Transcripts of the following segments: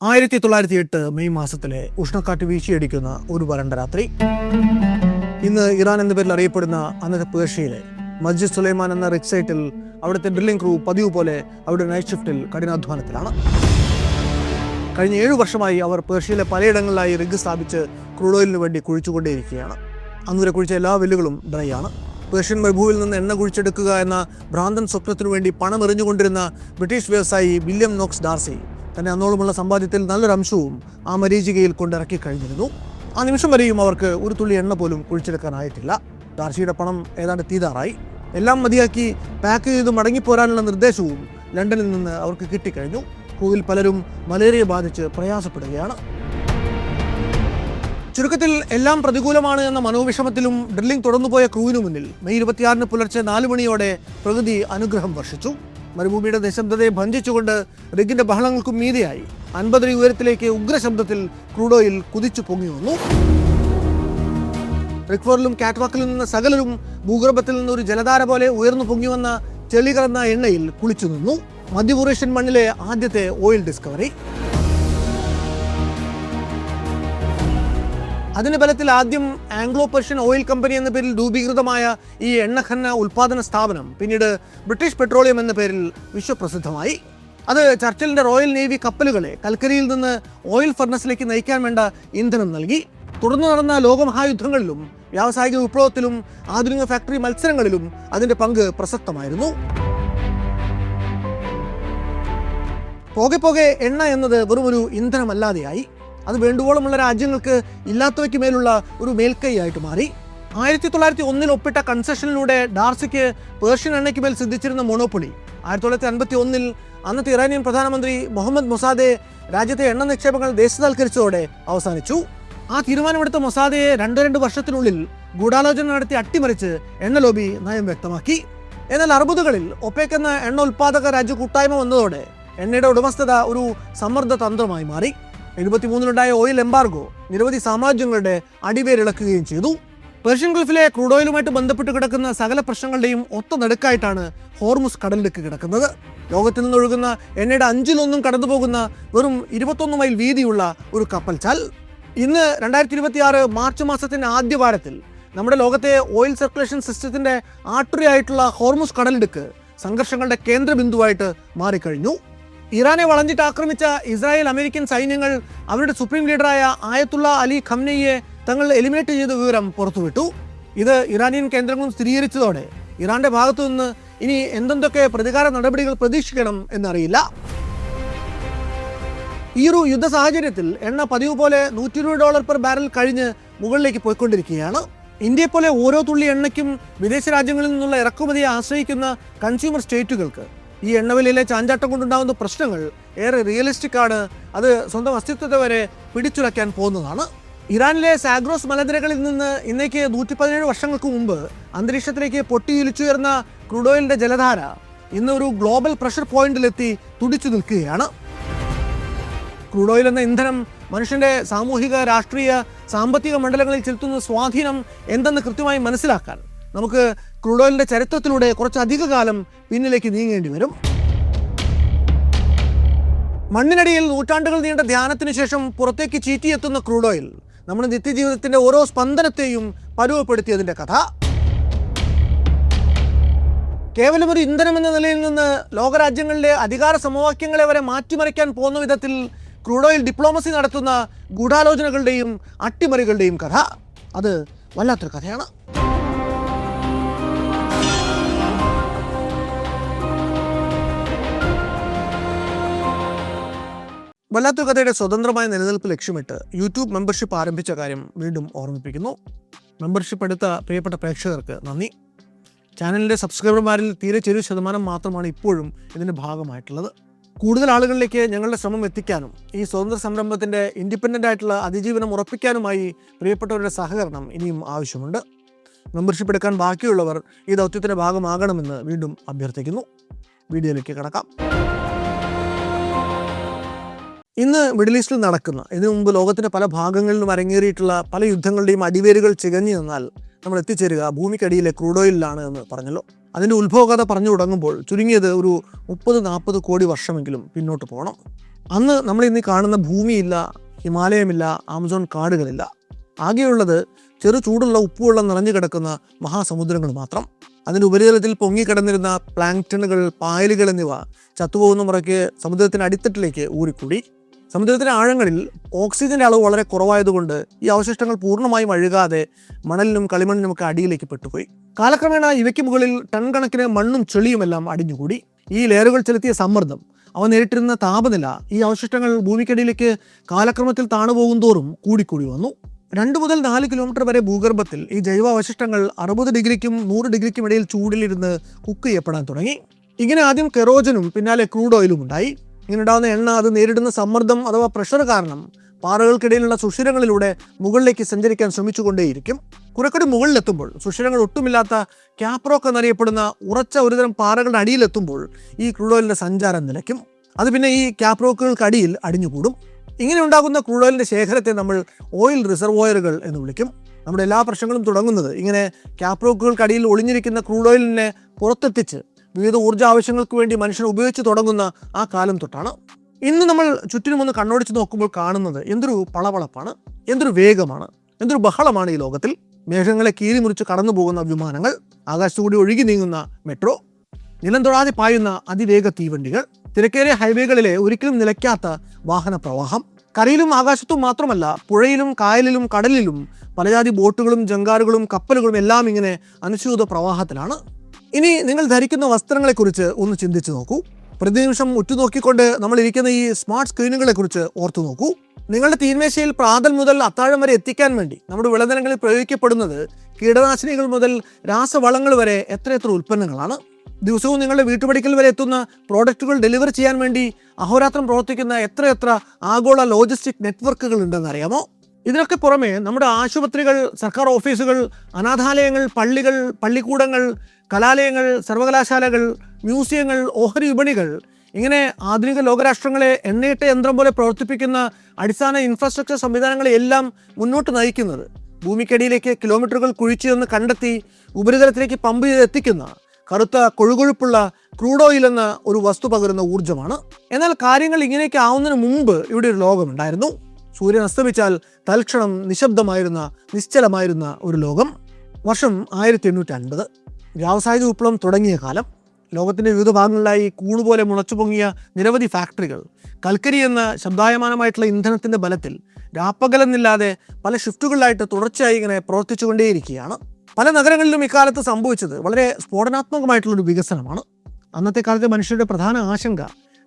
1908 May മാസത്തിലെ ഉഷ്ണക്കാറ്റ് വീശിയടിക്കുന്ന ഒരു വരണ്ട രാത്രി. ഇന്ന് ഇറാൻ എന്ന പേരിൽ അറിയപ്പെടുന്ന അന്നത്തെ പേർഷ്യയിലെ മസ്ജിദ് സുലൈമാൻ എന്ന റിച്ച് സൈറ്റിൽ അവിടുത്തെ ഡ്രില്ലിംഗ് ക്രൂ പതിവ് പോലെ അവരുടെ നൈറ്റ് ഷിഫ്റ്റിൽ കഠിനാധ്വാനത്തിലാണ്. കഴിഞ്ഞ 7 വർഷമായി അവർ പേർഷ്യയിലെ പലയിടങ്ങളിലായി റിഗ് സ്ഥാപിച്ച് ക്രൂഡ് ഓയിലിന് വേണ്ടി കുഴിച്ചുകൊണ്ടേയിരിക്കുകയാണ്. അന്നുവരെ കുഴിച്ച എല്ലാ വെല്ലുകളും ഡ്രൈ ആണ്. പേർഷ്യൻ മരുഭൂമിയിൽ നിന്ന് എണ്ണ കുഴിച്ചെടുക്കുക എന്ന ഭ്രാന്തൻ സ്വപ്നത്തിനു വേണ്ടി പണം എറിഞ്ഞുകൊണ്ടിരുന്ന ബ്രിട്ടീഷ് വ്യവസായി വില്യം നോക്സ് ഡാർസി തന്നെ അന്നോളമുള്ള സമ്പാദ്യത്തിൽ നല്ലൊരു അംശവും ആ മരീചികയിൽ കൊണ്ടിറക്കി കഴിഞ്ഞിരുന്നു. ആ നിമിഷം വരെയും അവർക്ക് ഒരു തുള്ളി എണ്ണ പോലും കുഴിച്ചെടുക്കാനായിട്ടില്ല. ഡാർസിയുടെ പണം ഏതാണ്ട് തീരാറായി. എല്ലാം മതിയാക്കി പാക്ക് ചെയ്ത് മടങ്ങിപ്പോരാനുള്ള നിർദ്ദേശവും ലണ്ടനിൽ നിന്ന് അവർക്ക് കിട്ടിക്കഴിഞ്ഞു. ക്രൂവിൽ പലരും മലേറിയ ബാധിച്ച് പ്രയാസപ്പെടുകയാണ്. ചുരുക്കത്തിൽ എല്ലാം പ്രതികൂലമാണ് എന്ന മനോവിഷമത്തിലും ഡ്രില്ലിംഗ് തുടർന്നുപോയ ക്രൂവിനു മുന്നിൽ മെയ് 26 പുലർച്ചെ 4 മണിയോടെ പ്രകൃതി അനുഗ്രഹം വർഷിച്ചു. മരുഭൂമിയുടെ നിശബ്ദതയെ ഭഞ്ജിച്ചുകൊണ്ട് റിഗിന്റെ ബഹളങ്ങൾക്കും മീതെയായി 50 അടി ഉയരത്തിലേക്ക് ഉഗ്രശബ്ദത്തിൽ ക്രൂഡ് ഓയിൽ കുതിച്ചു പൊങ്ങി വന്നു. റിക്വറിലും കാറ്റ്വാക്കിലും നിന്ന് സകലരും ഭൂഗർഭത്തിൽ നിന്ന് ഒരു ജലധാര പോലെ ഉയർന്നു പൊങ്ങി വന്ന ചെളി കലർന്ന എണ്ണയിൽ കുളിച്ചു നിന്നു. മധ്യപൂർവേഷ്യൻ മണ്ണിലെ ആദ്യത്തെ ഓയിൽ ഡിസ്കവറി. അതിന്റെ ബലത്തിൽ ആദ്യം ആംഗ്ലോ പേർഷ്യൻ ഓയിൽ കമ്പനി എന്ന പേരിൽ രൂപീകൃതമായ ഈ എണ്ണഖനന ഉൽപാദന സ്ഥാപനം പിന്നീട് ബ്രിട്ടീഷ് പെട്രോളിയം എന്ന പേരിൽ വിശ്വപ്രസിദ്ധമായി. അത് ചർച്ചിലിന്റെ റോയൽ നേവി കപ്പലുകളെ കൽക്കരിയിൽ നിന്ന് ഓയിൽ ഫർണസിലേക്ക് നയിക്കാൻ വേണ്ട ഇന്ധനം നൽകി. തുടർന്ന് നടന്ന ലോകമഹായുദ്ധങ്ങളിലും വ്യാവസായിക വിപ്ലവത്തിലും ആധുനിക ഫാക്ടറി മത്സരങ്ങളിലും അതിന്റെ പങ്ക് പ്രസക്തമായിരുന്നു. പോകെ പോകെ എണ്ണ എന്നത് വെറുമൊരു ഇന്ധനമല്ലാതെയായി. അത് വേണ്ടുവോളമുള്ള രാജ്യങ്ങൾക്ക് ഇല്ലാത്തവയ്ക്ക് മേലുള്ള ഒരു മേൽക്കൈയായിട്ട് മാറി. 1901 ഒപ്പിട്ട കൺസെഷനിലൂടെ ഡാർസിക്ക് പേർഷ്യൻ എണ്ണയ്ക്ക് മേൽ സിദ്ധിച്ചിരുന്ന മൊണോപ്പൊളി 1951 അന്നത്തെ ഇറാനിയൻ പ്രധാനമന്ത്രി മുഹമ്മദ് മൊസാദെ രാജ്യത്തെ എണ്ണ നിക്ഷേപങ്ങൾ ദേശസാൽക്കരിച്ചതോടെ അവസാനിച്ചു. ആ തീരുമാനമെടുത്ത മൊസാദയെ 2 വർഷത്തിനുള്ളിൽ ഗൂഢാലോചന നടത്തി അട്ടിമറിച്ച് എണ്ണ ലോബി നയം വ്യക്തമാക്കി. എന്നാൽ 60കളിൽ ഒപെക് എന്ന എണ്ണ ഉൽപ്പാദക രാജ്യ കൂട്ടായ്മ വന്നതോടെ എണ്ണയുടെ ഉടമസ്ഥത ഒരു സമ്മർദ്ദ തന്ത്രമായി മാറി. 73 ഓയിൽ എംബാർഗോ നിരവധി സാമ്രാജ്യങ്ങളുടെ അടിവേരിളക്കുകയും ചെയ്തു. പേർഷ്യൻ ഗൾഫിലെ ക്രൂഡ് ഓയിലുമായിട്ട് ബന്ധപ്പെട്ട് കിടക്കുന്ന സകല പ്രശ്നങ്ങളുടെയും ഒത്ത നടുക്കായിട്ടാണ് ഹോർമുസ് കടലിടുക്ക് കിടക്കുന്നത്. ലോകത്തിൽ നിന്നൊഴുകുന്ന എണ്ണയുടെ 1/5 കടന്നു പോകുന്ന വെറും 21 മൈൽ വീതിയുള്ള ഒരു കപ്പൽ ചാൽ. ഇന്ന് 2026 മാർച്ച് മാസത്തിന്റെ ആദ്യ വാരത്തിൽ നമ്മുടെ ലോകത്തെ ഓയിൽ സർക്കുലേഷൻ സിസ്റ്റത്തിന്റെ ആട്ടുരയായിട്ടുള്ള ഹോർമുസ് കടലിടുക്ക് സംഘർഷങ്ങളുടെ കേന്ദ്രബിന്ദുവായിട്ട് മാറിക്കഴിഞ്ഞു. ഇറാനെ വളഞ്ഞിട്ട് ആക്രമിച്ച ഇസ്രായേൽ അമേരിക്കൻ സൈന്യങ്ങൾ അവരുടെ സുപ്രീം ലീഡറായ ആയത്തുള്ള അലി ഖംനെയിയെ തങ്ങൾ എലിമിനേറ്റ് ചെയ്ത വിവരം പുറത്തുവിട്ടു. ഇത് ഇറാനിയൻ കേന്ദ്രങ്ങളും സ്ഥിരീകരിച്ചതോടെ ഇറാന്റെ ഭാഗത്തു നിന്ന് ഇനി എന്തെന്തൊക്കെ പ്രതികാര നടപടികൾ പ്രതീക്ഷിക്കണം എന്നറിയില്ല. ഈ ഒരു യുദ്ധ സാഹചര്യത്തിൽ എണ്ണ പതിവ് പോലെ $120 പെർ ബാരൽ കഴിഞ്ഞ് മുകളിലേക്ക് പോയിക്കൊണ്ടിരിക്കുകയാണ്. ഇന്ത്യയെപ്പോലെ ഓരോ തുള്ളി എണ്ണയ്ക്കും വിദേശ രാജ്യങ്ങളിൽ നിന്നുള്ള ഇറക്കുമതിയെ ആശ്രയിക്കുന്ന കൺസ്യൂമർ സ്റ്റേറ്റുകൾക്ക് ഈ എണ്ണവിലയിലെ ചാഞ്ചാട്ടം കൊണ്ടുണ്ടാകുന്ന പ്രശ്നങ്ങൾ ഏറെ റിയലിസ്റ്റിക് ആണ്. അത് സ്വന്തം അസ്തിത്വത്തെ വരെ പിടിച്ചുലയ്ക്കാൻ പോകുന്നതാണ്. ഇറാനിലെ സാഗ്രോസ് മലനിരകളിൽ നിന്ന് ഇന്നേക്ക് 117 വർഷങ്ങൾക്ക് മുമ്പ് അന്തരീക്ഷത്തിലേക്ക് പൊട്ടിയിലിച്ചുയർന്ന ക്രൂഡ് ഓയിലിന്റെ ജലധാര ഇന്ന് ഒരു ഗ്ലോബൽ പ്രഷർ പോയിന്റിലെത്തി തുടിച്ചു നിൽക്കുകയാണ്. ക്രൂഡ് ഓയിൽ എന്ന ഇന്ധനം മനുഷ്യന്റെ സാമൂഹിക, രാഷ്ട്രീയ, സാമ്പത്തിക മണ്ഡലങ്ങളിൽ ചെലുത്തുന്ന സ്വാധീനം എന്തെന്ന് കൃത്യമായി മനസ്സിലാക്കാൻ നമുക്ക് ക്രൂഡ് ഓയിലിന്റെ ചരിത്രത്തിലൂടെ കുറച്ചധിക കാലം പിന്നിലേക്ക് നീങ്ങേണ്ടി വരും. മണ്ണിനടിയിൽ നൂറ്റാണ്ടുകൾ നീണ്ട ധ്യാനത്തിന് ശേഷം പുറത്തേക്ക് ചീറ്റിയെത്തുന്ന ക്രൂഡ് ഓയിൽ നമ്മുടെ നിത്യജീവിതത്തിന്റെ ഓരോ സ്പന്ദനത്തെയും പരുവപ്പെടുത്തിയതിന്റെ കഥ. കേവലം ഒരു ഇന്ധനം എന്ന നിലയിൽ നിന്ന് ലോകരാജ്യങ്ങളിലെ അധികാര സമവാക്യങ്ങളെ വരെ മാറ്റിമറിക്കാൻ പോകുന്ന വിധത്തിൽ ക്രൂഡ് ഓയിൽ ഡിപ്ലോമസി നടത്തുന്ന ഗൂഢാലോചനകളുടെയും അട്ടിമറികളുടെയും കഥ. അത് വല്ലാത്തൊരു കഥയാണ്. വല്ലാത്തൊരു കഥയുടെ സ്വതന്ത്രമായ നിലനിൽപ്പ് ലക്ഷ്യമിട്ട് യൂട്യൂബ് മെമ്പർഷിപ്പ് ആരംഭിച്ച കാര്യം വീണ്ടും ഓർമ്മിപ്പിക്കുന്നു. മെമ്പർഷിപ്പ് എടുത്ത പ്രിയപ്പെട്ട പ്രേക്ഷകർക്ക് നന്ദി. ചാനലിൻ്റെ സബ്സ്ക്രൈബർമാരിൽ തീരെ ചെറിയ ശതമാനം മാത്രമാണ് ഇപ്പോഴും ഇതിൻ്റെ ഭാഗമായിട്ടുള്ളത്. കൂടുതൽ ആളുകളിലേക്ക് ഞങ്ങളുടെ ശ്രമം എത്തിക്കാനും ഈ സ്വതന്ത്ര സംരംഭത്തിൻ്റെ ഇൻഡിപെൻഡൻ്റ് ആയിട്ടുള്ള അതിജീവനം ഉറപ്പിക്കാനുമായി പ്രിയപ്പെട്ടവരുടെ സഹകരണം ഇനിയും ആവശ്യമുണ്ട്. മെമ്പർഷിപ്പ് എടുക്കാൻ ബാക്കിയുള്ളവർ ഈ ദൗത്യത്തിൻ്റെ ഭാഗമാകണമെന്ന് വീണ്ടും അഭ്യർത്ഥിക്കുന്നു. വീഡിയോയിലേക്ക് കടക്കാം. ഇന്ന് മിഡിൽ ഈസ്റ്റിൽ നടക്കുന്ന, ഇതിനു മുമ്പ് ലോകത്തിൻ്റെ പല ഭാഗങ്ങളിലും അരങ്ങേറിയിട്ടുള്ള പല യുദ്ധങ്ങളുടെയും അടിവേരുകൾ ചികഞ്ഞു നിന്നാൽ നമ്മൾ എത്തിച്ചേരുക ഭൂമിക്കടിയിലെ ക്രൂഡ് ഓയിലാണ് എന്ന് പറഞ്ഞല്ലോ. അതിൻ്റെ ഉത്ഭവകഥ പറഞ്ഞു തുടങ്ങുമ്പോൾ ചുരുങ്ങിയത് ഒരു 30-40 കോടി വർഷമെങ്കിലും പിന്നോട്ട് പോകണം. അന്ന് നമ്മൾ ഇന്ന് കാണുന്ന ഭൂമിയില്ല, ഹിമാലയമില്ല, ആമസോൺ കാടുകളില്ല. ആകെയുള്ളത് ചെറു ചൂടുള്ള ഉപ്പുവെള്ളം നിറഞ്ഞു കിടക്കുന്ന മഹാസമുദ്രങ്ങൾ മാത്രം. അതിൻ്റെ ഉപരിതലത്തിൽ പൊങ്ങിക്കിടന്നിരുന്ന പ്ലാങ്ക്ടണുകൾ, പായലുകൾ എന്നിവ ചത്തുപോകുന്ന മുറയ്ക്ക് സമുദ്രത്തിൻ്റെ അടിത്തട്ടിലേക്ക് ഊറിക്കൂടി. സമുദ്രത്തിൻ്റെ ആഴങ്ങളിൽ ഓക്സിജൻ്റെ അളവ് വളരെ കുറവായതുകൊണ്ട് ഈ അവശിഷ്ടങ്ങൾ പൂർണ്ണമായും അഴുകാതെ മണലിനും കളിമണ്ണിനുമൊക്കെ അടിയിലേക്ക് പെട്ടുപോയി. കാലക്രമേണ ഇവയ്ക്ക് മുകളിൽ ടൺ കണക്കിന് മണ്ണും ചെളിയുമെല്ലാം അടിഞ്ഞുകൂടി. ഈ ലെയറുകൾ ചെലുത്തിയ സമ്മർദ്ദം, അവ നേരിട്ടിരുന്ന താപനില, ഈ അവശിഷ്ടങ്ങൾ ഭൂമിക്കടിയിലേക്ക് കാലക്രമത്തിൽ താണുപോകും തോറും കൂടിക്കൂടി വന്നു. 2 മുതൽ 4 കിലോമീറ്റർ വരെ ഭൂഗർഭത്തിൽ ഈ ജൈവ അവശിഷ്ടങ്ങൾ 60 ഡിഗ്രിക്കും 100 ഡിഗ്രിക്കും ഇടയിൽ ചൂടിലിരുന്ന് കുക്ക് ചെയ്യപ്പെടാൻ തുടങ്ങി. ഇങ്ങനെ ആദ്യം കെറോജനും പിന്നാലെ ക്രൂഡ് ഓയിലും ഉണ്ടായി. ഇങ്ങനെ ഉണ്ടാകുന്ന എണ്ണ അത് നേരിടുന്ന സമ്മർദ്ദം അഥവാ പ്രഷർ കാരണം പാറകൾക്കിടയിലുള്ള സുഷിരങ്ങളിലൂടെ മുകളിലേക്ക് സഞ്ചരിക്കാൻ ശ്രമിച്ചുകൊണ്ടേയിരിക്കും. കുറെക്കൂടി മുകളിലെത്തുമ്പോൾ, സുഷിരങ്ങൾ ഒട്ടുമില്ലാത്ത ക്യാപ്രോക്ക് എന്നറിയപ്പെടുന്ന ഉറച്ച ഒരുതരം പാറകളുടെ അടിയിലെത്തുമ്പോൾ ഈ ക്രൂഡ് ഓയിലിൻ്റെ സഞ്ചാരം നിലയ്ക്കും. അത് പിന്നെ ഈ ക്യാപ്രോക്കുകൾക്കടിയിൽ അടിഞ്ഞുകൂടും. ഇങ്ങനെ ഉണ്ടാകുന്ന ക്രൂഡ് ഓയിലിൻ്റെ ശേഖരത്തെ നമ്മൾ ഓയിൽ റിസർവോയറുകൾ എന്ന് വിളിക്കും. നമ്മുടെ എല്ലാ പ്രശ്നങ്ങളും തുടങ്ങുന്നത് ഇങ്ങനെ ക്യാപ്രോക്കുകൾക്കടിയിൽ ഒളിഞ്ഞിരിക്കുന്ന ക്രൂഡ് ഓയിലിനെ പുറത്തെത്തിച്ച് വിവിധ ഊർജ്ജ ആവശ്യങ്ങൾക്ക് വേണ്ടി മനുഷ്യൻ ഉപയോഗിച്ച് തുടങ്ങുന്ന ആ കാലം തൊട്ടാണ്. ഇന്ന് നമ്മൾ ചുറ്റിനുമൊന്ന് കണ്ണോടിച്ച് നോക്കുമ്പോൾ കാണുന്നത് എന്തൊരു പളപളപ്പാണ്, എന്തൊരു വേഗമാണ്, എന്തൊരു ബഹളമാണ് ഈ ലോകത്തിൽ. മേഘങ്ങളെ കീറിമുറിച്ച് കടന്നു പോകുന്ന വിമാനങ്ങൾ, ആകാശത്തുകൂടി ഒഴുകി നീങ്ങുന്ന മെട്രോ, നിലം തൊഴാതെ പായുന്ന അതിവേഗ തീവണ്ടികൾ, തിരക്കേറിയ ഹൈവേകളിലെ ഒരിക്കലും നിലയ്ക്കാത്ത വാഹന പ്രവാഹം, കരയിലും ആകാശത്തും മാത്രമല്ല പുഴയിലും കായലിലും കടലിലും പലജാതി ബോട്ടുകളും ജങ്കാറുകളും കപ്പലുകളും എല്ലാം ഇങ്ങനെ അനുസ്യൂത പ്രവാഹത്തിലാണ്. ഇനി നിങ്ങൾ ധരിക്കുന്ന വസ്ത്രങ്ങളെക്കുറിച്ച് ഒന്ന് ചിന്തിച്ചു നോക്കൂ. പ്രതിനിമിഷം ഉറ്റുനോക്കിക്കൊണ്ട് നമ്മൾ ഇരിക്കുന്ന ഈ സ്മാർട്ട് സ്ക്രീനുകളെക്കുറിച്ച് ഓർത്തു നോക്കൂ. നിങ്ങളുടെ തീന്മേശയിൽ പ്രാതൽ മുതൽ അത്താഴം വരെ എത്തിക്കാൻ വേണ്ടി നമ്മുടെ വിളനിലങ്ങളിൽ പ്രയോഗിക്കപ്പെടുന്നത് കീടനാശിനികൾ മുതൽ രാസവളങ്ങൾ വരെ എത്രയെത്ര ഉൽപ്പന്നങ്ങളാണ്. ദിവസവും നിങ്ങളുടെ വീട്ടുപടിക്കൽ വരെ എത്തുന്ന പ്രോഡക്റ്റുകൾ ഡെലിവറി ചെയ്യാൻ വേണ്ടി അഹോരാത്രം പ്രവർത്തിക്കുന്ന എത്രയെത്ര ആഗോള ലോജിസ്റ്റിക് നെറ്റ്വർക്കുകൾ ഉണ്ടെന്നറിയാമോ? ഇതിനൊക്കെ പുറമെ നമ്മുടെ ആശുപത്രികൾ, സർക്കാർ ഓഫീസുകൾ, അനാഥാലയങ്ങൾ, പള്ളികൾ, പള്ളിക്കൂടങ്ങൾ, കലാലയങ്ങൾ, സർവകലാശാലകൾ, മ്യൂസിയങ്ങൾ, ഓഹരി വിപണികൾ, ഇങ്ങനെ ആധുനിക ലോകരാഷ്ട്രങ്ങളെ എണ്ണയിട്ട യന്ത്രം പോലെ പ്രവർത്തിപ്പിക്കുന്ന അടിസ്ഥാന ഇൻഫ്രാസ്ട്രക്ചർ സംവിധാനങ്ങളെ എല്ലാം മുന്നോട്ട് നയിക്കുന്നത് ഭൂമിക്കടിയിലേക്ക് കിലോമീറ്ററുകൾ കുഴിച്ചു നിന്ന് കണ്ടെത്തി ഉപരിതലത്തിലേക്ക് പമ്പ് ചെയ്ത് എത്തിക്കുന്ന കറുത്ത കൊഴുകൊഴുപ്പുള്ള ക്രൂഡ് ഓയിൽ എന്ന ഒരു വസ്തു പകരുന്ന ഊർജ്ജമാണ്. എന്നാൽ കാര്യങ്ങൾ ഇങ്ങനെയൊക്കെ ആവുന്നതിന് മുമ്പ് ഇവിടെ ഒരു ലോകമുണ്ടായിരുന്നു. സൂര്യൻ അസ്തമിച്ചാൽ തൽക്ഷണം നിശബ്ദമായിരുന്ന, നിശ്ചലമായിരുന്ന ഒരു ലോകം. വർഷം 1850. വ്യാവസായിക വിപ്ലവം തുടങ്ങിയ കാലം. ലോകത്തിൻ്റെ വിവിധ ഭാഗങ്ങളിലായി കൂണുപോലെ മുളച്ചു പൊങ്ങിയ നിരവധി ഫാക്ടറികൾ കൽക്കരി എന്ന ശബ്ദായമാനമായിട്ടുള്ള ഇന്ധനത്തിൻ്റെ ബലത്തിൽ രാപ്പകലെന്നില്ലാതെ പല ഷിഫ്റ്റുകളിലായിട്ട് തുടർച്ചയായി ഇങ്ങനെ പ്രവർത്തിച്ചുകൊണ്ടേയിരിക്കുകയാണ്. പല നഗരങ്ങളിലും ഇക്കാലത്ത് സംഭവിച്ചത് വളരെ സ്ഫോടനാത്മകമായിട്ടുള്ളൊരു വികസനമാണ്. അന്നത്തെ കാലത്തെ മനുഷ്യരുടെ പ്രധാന ആശങ്ക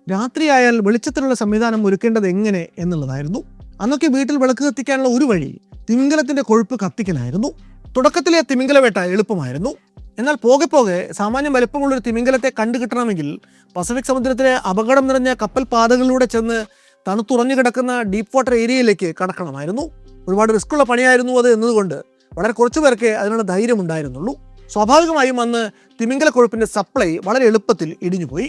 രാത്രിയായാൽ വെളിച്ചത്തിലുള്ള സംവിധാനം ഒരുക്കേണ്ടത് എങ്ങനെ എന്നുള്ളതായിരുന്നു. അന്നൊക്കെ വീട്ടിൽ വിളക്ക് കത്തിക്കാനുള്ള ഒരു വഴി തിമിംഗലത്തിൻ്റെ കൊഴുപ്പ് കത്തിക്കലായിരുന്നു. തുടക്കത്തിലെ തിമിംഗലവേട്ട എളുപ്പമായിരുന്നു. എന്നാൽ പോകെ പോകെ സാമാന്യം വലിപ്പമുള്ളൊരു തിമിംഗലത്തെ കണ്ടുകിട്ടണമെങ്കിൽ പസഫിക് സമുദ്രത്തിലെ അപകടം നിറഞ്ഞ കപ്പൽ പാതകളിലൂടെ ചെന്ന് തണുത്തുറഞ്ഞു കിടക്കുന്ന ഡീപ്പ് വാട്ടർ ഏരിയയിലേക്ക് കടക്കണമായിരുന്നു. ഒരുപാട് റിസ്ക്കുള്ള പണിയായിരുന്നു അത് എന്നതുകൊണ്ട് വളരെ കുറച്ചു പേർക്ക് അതിനുള്ള ധൈര്യമുണ്ടായിരുന്നുള്ളൂ. സ്വാഭാവികമായും അന്ന് തിമിംഗല കൊഴുപ്പിൻ്റെ സപ്ലൈ വളരെ എളുപ്പത്തിൽ ഇടിഞ്ഞുപോയി.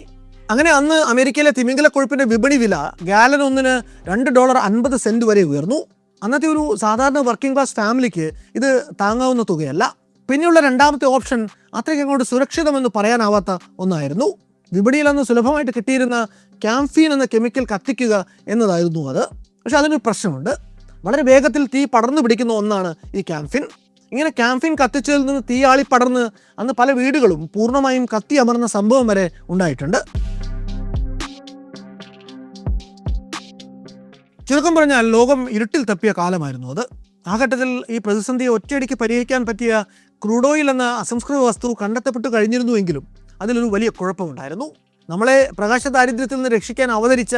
അങ്ങനെ അന്ന് അമേരിക്കയിലെ തിമിംഗല കൊഴുപ്പിൻ്റെ വിപണി വില ഗാലൻ ഒന്നിന് $2.50 വരെ ഉയർന്നു. അന്നത്തെ ഒരു സാധാരണ വർക്കിംഗ് ക്ലാസ് ഫാമിലിക്ക് ഇത് താങ്ങാവുന്ന തുകയല്ല. പിന്നെയുള്ള രണ്ടാമത്തെ ഓപ്ഷൻ അത്രയ്ക്ക് അങ്ങോട്ട് സുരക്ഷിതമെന്ന് പറയാനാവാത്ത ഒന്നായിരുന്നു. വിപണിയിൽ അന്ന് സുലഭമായിട്ട് കിട്ടിയിരുന്ന ക്യാംഫീൻ എന്ന കെമിക്കൽ കത്തിക്കുക എന്നതായിരുന്നു അത്. പക്ഷെ അതിനൊരു പ്രശ്നമുണ്ട്. വളരെ വേഗത്തിൽ തീ പടർന്നു പിടിക്കുന്ന ഒന്നാണ് ഈ ക്യാംഫിൻ. ഇങ്ങനെ ക്യാംഫിൻ കത്തിച്ചതിൽ നിന്ന് തീ ആളി പടർന്ന് അന്ന് പല വീടുകളും പൂർണ്ണമായും കത്തി അമർന്ന സംഭവം വരെ ഉണ്ടായിട്ടുണ്ട്. ചുരുക്കം പറഞ്ഞാൽ ലോകം ഇരുട്ടിൽ തപ്പിയ കാലമായിരുന്നു അത്. ആ ഘട്ടത്തിൽ ഈ പ്രതിസന്ധിയെ ഒറ്റയടിക്ക് പരിഹരിക്കാൻ പറ്റിയ ക്രൂഡ് ഓയിൽ എന്ന അസംസ്കൃത വസ്തു കണ്ടെത്തപ്പെട്ട് കഴിഞ്ഞിരുന്നുവെങ്കിലും അതിലൊരു വലിയ കുഴപ്പമുണ്ടായിരുന്നു. നമ്മളെ പ്രകാശ ദാരിദ്ര്യത്തിൽ നിന്ന് രക്ഷിക്കാൻ അവതരിച്ച,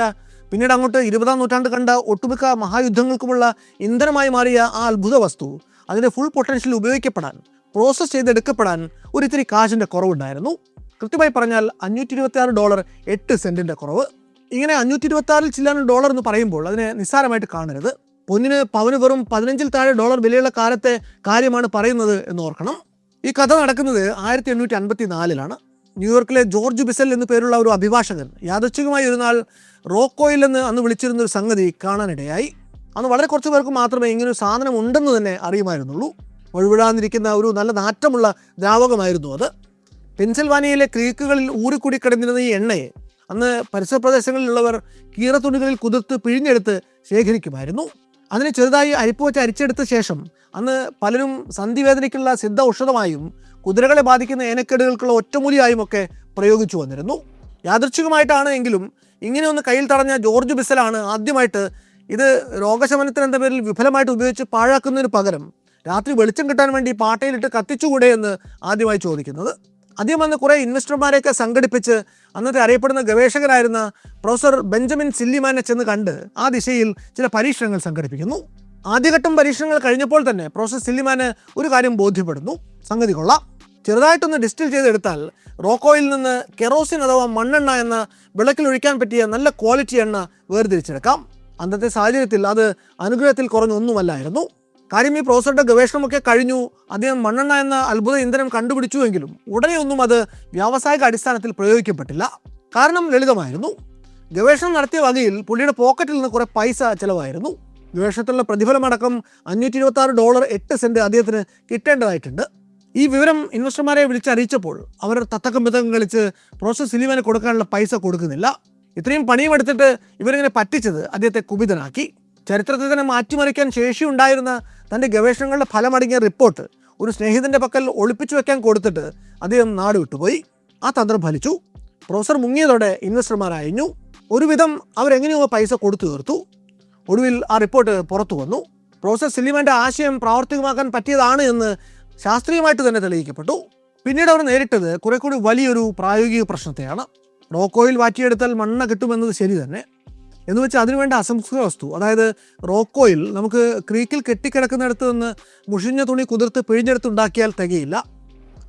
പിന്നീട് അങ്ങോട്ട് 20-ാം നൂറ്റാണ്ട് കണ്ട ഒട്ടുമിക്ക മഹായുദ്ധങ്ങൾക്കുമുള്ള ഇന്ധനമായി മാറിയ ആ അത്ഭുത വസ്തു അതിൻ്റെ ഫുൾ പൊട്ടൻഷ്യൽ ഉപയോഗിക്കപ്പെടാൻ, പ്രോസസ്സ് ചെയ്തെടുക്കപ്പെടാൻ ഒരിത്തിരി കാശിൻ്റെ കുറവുണ്ടായിരുന്നു. കൃത്യമായി പറഞ്ഞാൽ $526.08 കുറവ്. ഇങ്ങനെ 526 ചില്ലാൻ ഡോളർ എന്ന് പറയുമ്പോൾ അതിനെ നിസ്സാരമായിട്ട് കാണരുത്. പൊന്നിന് പവന് വെറും 15-ൽ താഴെ ഡോളർ വിലയുള്ള കാലത്തെ കാര്യമാണ് പറയുന്നത് എന്ന് ഓർക്കണം. ഈ കഥ നടക്കുന്നത് 1854-ലാണ്. ന്യൂയോർക്കിലെ ജോർജ് ബിസൽ എന്നു പേരുള്ള ഒരു അഭിഭാഷകൻ യാദൃച്ഛികമായി ഒരു നാൾ റോക്ക് ഓയിൽ എന്ന് അന്ന് വിളിച്ചിരുന്നൊരു സംഗതി കാണാനിടയായി. അന്ന് വളരെ കുറച്ച് പേർക്ക് മാത്രമേ ഇങ്ങനൊരു സാധനം ഉണ്ടെന്ന് തന്നെ അറിയുമായിരുന്നുള്ളൂ. ഒഴിവിടാതിരിക്കുന്ന ഒരു നല്ല നാറ്റമുള്ള ദ്രാവകമായിരുന്നു അത്. പെൻസിൽവാനിയയിലെ ക്രീക്കുകളിൽ ഊറിക്കൂടി കിടന്നിരുന്ന ഈ എണ്ണയെ അന്ന് പരിസര പ്രദേശങ്ങളിലുള്ളവർ കീറത്തുണികളിൽ കുതിർത്ത് പിഴിഞ്ഞെടുത്ത് ശേഖരിക്കുമായിരുന്നു. അതിനെ ചെറുതായി അരിപ്പ് വെച്ച് അരിച്ചെടുത്ത ശേഷം അന്ന് പലരും സന്ധിവേദനയ്ക്കുള്ള സിദ്ധ ഔഷധമായും കുതിരകളെ ബാധിക്കുന്ന ഏനക്കേടുകൾക്കുള്ള ഒറ്റമൂലിയായും ഒക്കെ പ്രയോഗിച്ചു വന്നിരുന്നു. യാദൃച്ഛികമായിട്ടാണ് എങ്കിലും ഇങ്ങനെയൊന്ന് കയ്യിൽ തടഞ്ഞ ജോർജ് ബിസലാണ് ആദ്യമായിട്ട് ഇത് രോഗശമനത്തിന് എന്ന പേരിൽ വിഫലമായിട്ട് ഉപയോഗിച്ച് പാഴാക്കുന്നതിന് പകരം രാത്രി വെളിച്ചം കിട്ടാൻ വേണ്ടി പാട്ടയിലിട്ട് കത്തിച്ചുകൂടെ എന്ന് ആദ്യമായി ചോദിക്കുന്നത്. ആദ്യം വന്ന് കുറേ ഇൻവെസ്റ്റർമാരെയൊക്കെ സംഘടിപ്പിച്ച് അന്നത്തെ അറിയപ്പെടുന്ന ഗവേഷകരായിരുന്ന പ്രൊഫസർ ബെഞ്ചമിൻ സില്ലിമാനെ ചെന്ന് കണ്ട് ആ ദിശയിൽ ചില പരീക്ഷണങ്ങൾ സംഘടിപ്പിക്കുന്നു. ആദ്യഘട്ടം പരീക്ഷണങ്ങൾ കഴിഞ്ഞപ്പോൾ തന്നെ പ്രൊഫസർ സില്ലിമാന് ഒരു കാര്യം ബോധ്യപ്പെടുന്നു. സംഗതി കൊള്ളാം, ചെറുതായിട്ടൊന്ന് ഡിസ്റ്റിൽ ചെയ്തെടുത്താൽ റോക്ക് ഓയിലിൽ നിന്ന് കെറോസിൻ അഥവാ മണ്ണെണ്ണ എന്ന വിളക്കിൽ ഒഴിക്കാൻ പറ്റിയ നല്ല ക്വാളിറ്റി എണ്ണ വേർതിരിച്ചെടുക്കാം. അന്നത്തെ സാഹചര്യത്തിൽ അത് അനുഗ്രഹത്തിൽ കുറഞ്ഞൊന്നുമല്ലായിരുന്നു. കാര്യം ഈ പ്രൊഫസറുടെ ഗവേഷണമൊക്കെ കഴിഞ്ഞു, അദ്ദേഹം മണ്ണെണ്ണ എന്ന അത്ഭുത ഇന്ധനം കണ്ടുപിടിച്ചുവെങ്കിലും ഉടനെയൊന്നും അത് വ്യാവസായിക അടിസ്ഥാനത്തിൽ പ്രയോഗിക്കപ്പെട്ടില്ല. കാരണം ലളിതമായിരുന്നു. ഗവേഷണം നടത്തിയ വകയിൽ പുള്ളിയുടെ പോക്കറ്റിൽ നിന്ന് കുറേ പൈസ ചിലവായിരുന്നു. ഗവേഷണത്തിലുള്ള പ്രതിഫലമടക്കം $526.08 അദ്ദേഹത്തിന് കിട്ടേണ്ടതായിട്ടുണ്ട്. ഈ വിവരം ഇൻവെസ്റ്റർമാരെ വിളിച്ചറിയിച്ചപ്പോൾ അവർ തത്തക്കം പിതക്കം കളിച്ച് പ്രൊഫസർ സില്ലിമാന് കൊടുക്കാനുള്ള പൈസ കൊടുക്കുന്നില്ല. ഇത്രയും പണിയും എടുത്തിട്ട് ഇവരിങ്ങനെ പറ്റിച്ചത് അദ്ദേഹത്തെ കുപിതനാക്കി. ചരിത്രത്തിൽ തന്നെ മാറ്റിമറിക്കാൻ ശേഷിയുണ്ടായിരുന്ന തൻ്റെ ഗവേഷണങ്ങളുടെ ഫലമടങ്ങിയ റിപ്പോർട്ട് ഒരു സ്നേഹിതൻ്റെ പക്കൽ ഒളിപ്പിച്ചു വെക്കാൻ കൊടുത്തിട്ട് അദ്ദേഹം നാട് വിട്ടുപോയി. ആ തന്ത്രം ഫലിച്ചു. പ്രൊഫസർ മുങ്ങിയതോടെ ഇൻവെസ്റ്റർമാർ അയഞ്ഞു. ഒരുവിധം അവരെങ്ങനെയോ പൈസ കൊടുത്തു തീർത്തു. ഒടുവിൽ ആ റിപ്പോർട്ട് പുറത്തു വന്നു. പ്രൊഫസർ സില്ലിമാൻ്റെ ആശയം പ്രാവർത്തികമാക്കാൻ പറ്റിയതാണ് എന്ന് ശാസ്ത്രീയമായിട്ട് തന്നെ തെളിയിക്കപ്പെട്ടു. പിന്നീട് അവർ നേരിട്ടത് കുറെ കൂടി വലിയൊരു പ്രായോഗിക പ്രശ്നത്തെയാണ്. റോക്ക് ഓയിൽ വാറ്റിയെടുത്താൽ മണ്ണെണ്ണ കിട്ടുമെന്നത് ശരി തന്നെ, എന്ന് വെച്ചാൽ അതിനുവേണ്ട അസംസ്കൃത വസ്തു, അതായത് റോക്ക് ഓയിൽ നമുക്ക് ക്രീക്കിൽ കെട്ടിക്കിടക്കുന്നിടത്ത് നിന്ന് മുഷിഞ്ഞ തുണി കുതിർത്ത് പിഴിഞ്ഞെടുത്തുണ്ടാക്കിയാൽ തികയില്ല.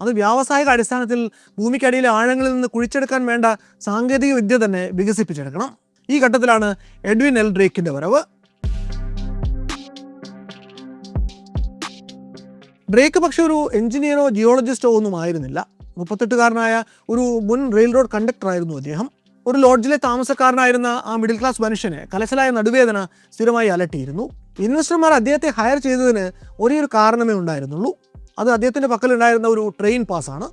അത് വ്യാവസായിക അടിസ്ഥാനത്തിൽ ഭൂമിക്കടിയിലെ ആഴങ്ങളിൽ നിന്ന് കുഴിച്ചെടുക്കാൻ വേണ്ട സാങ്കേതിക വിദ്യ തന്നെ വികസിപ്പിച്ചെടുക്കണം. ഈ ഘട്ടത്തിലാണ് എഡ്വിൻ എൽ ഡ്രേക്കിൻ്റെ വരവ്. ഡ്രേക്ക് പക്ഷേ ഒരു എഞ്ചിനീയറോ ജിയോളജിസ്റ്റോ ഒന്നും ആയിരുന്നില്ല. 38-കാരനായ ഒരു മുൻ റെയിൽ റോഡ് കണ്ടക്ടറായിരുന്നു അദ്ദേഹം. ഒരു ലോഡ്ജിലെ താമസക്കാരനായിരുന്ന ആ മിഡിൽ ക്ലാസ് മനുഷ്യനെ കലശലായ നടുവേദന സ്ഥിരമായി അലട്ടിയിരുന്നു. ഇൻവെസ്റ്റർമാർ അദ്ദേഹത്തെ ഹയർ ചെയ്തതിന് ഒരേ ഒരു കാരണമേ ഉണ്ടായിരുന്നുള്ളൂ. അത് അദ്ദേഹത്തിൻ്റെ പക്കലുണ്ടായിരുന്ന ഒരു ട്രെയിൻ പാസ്സാണ്.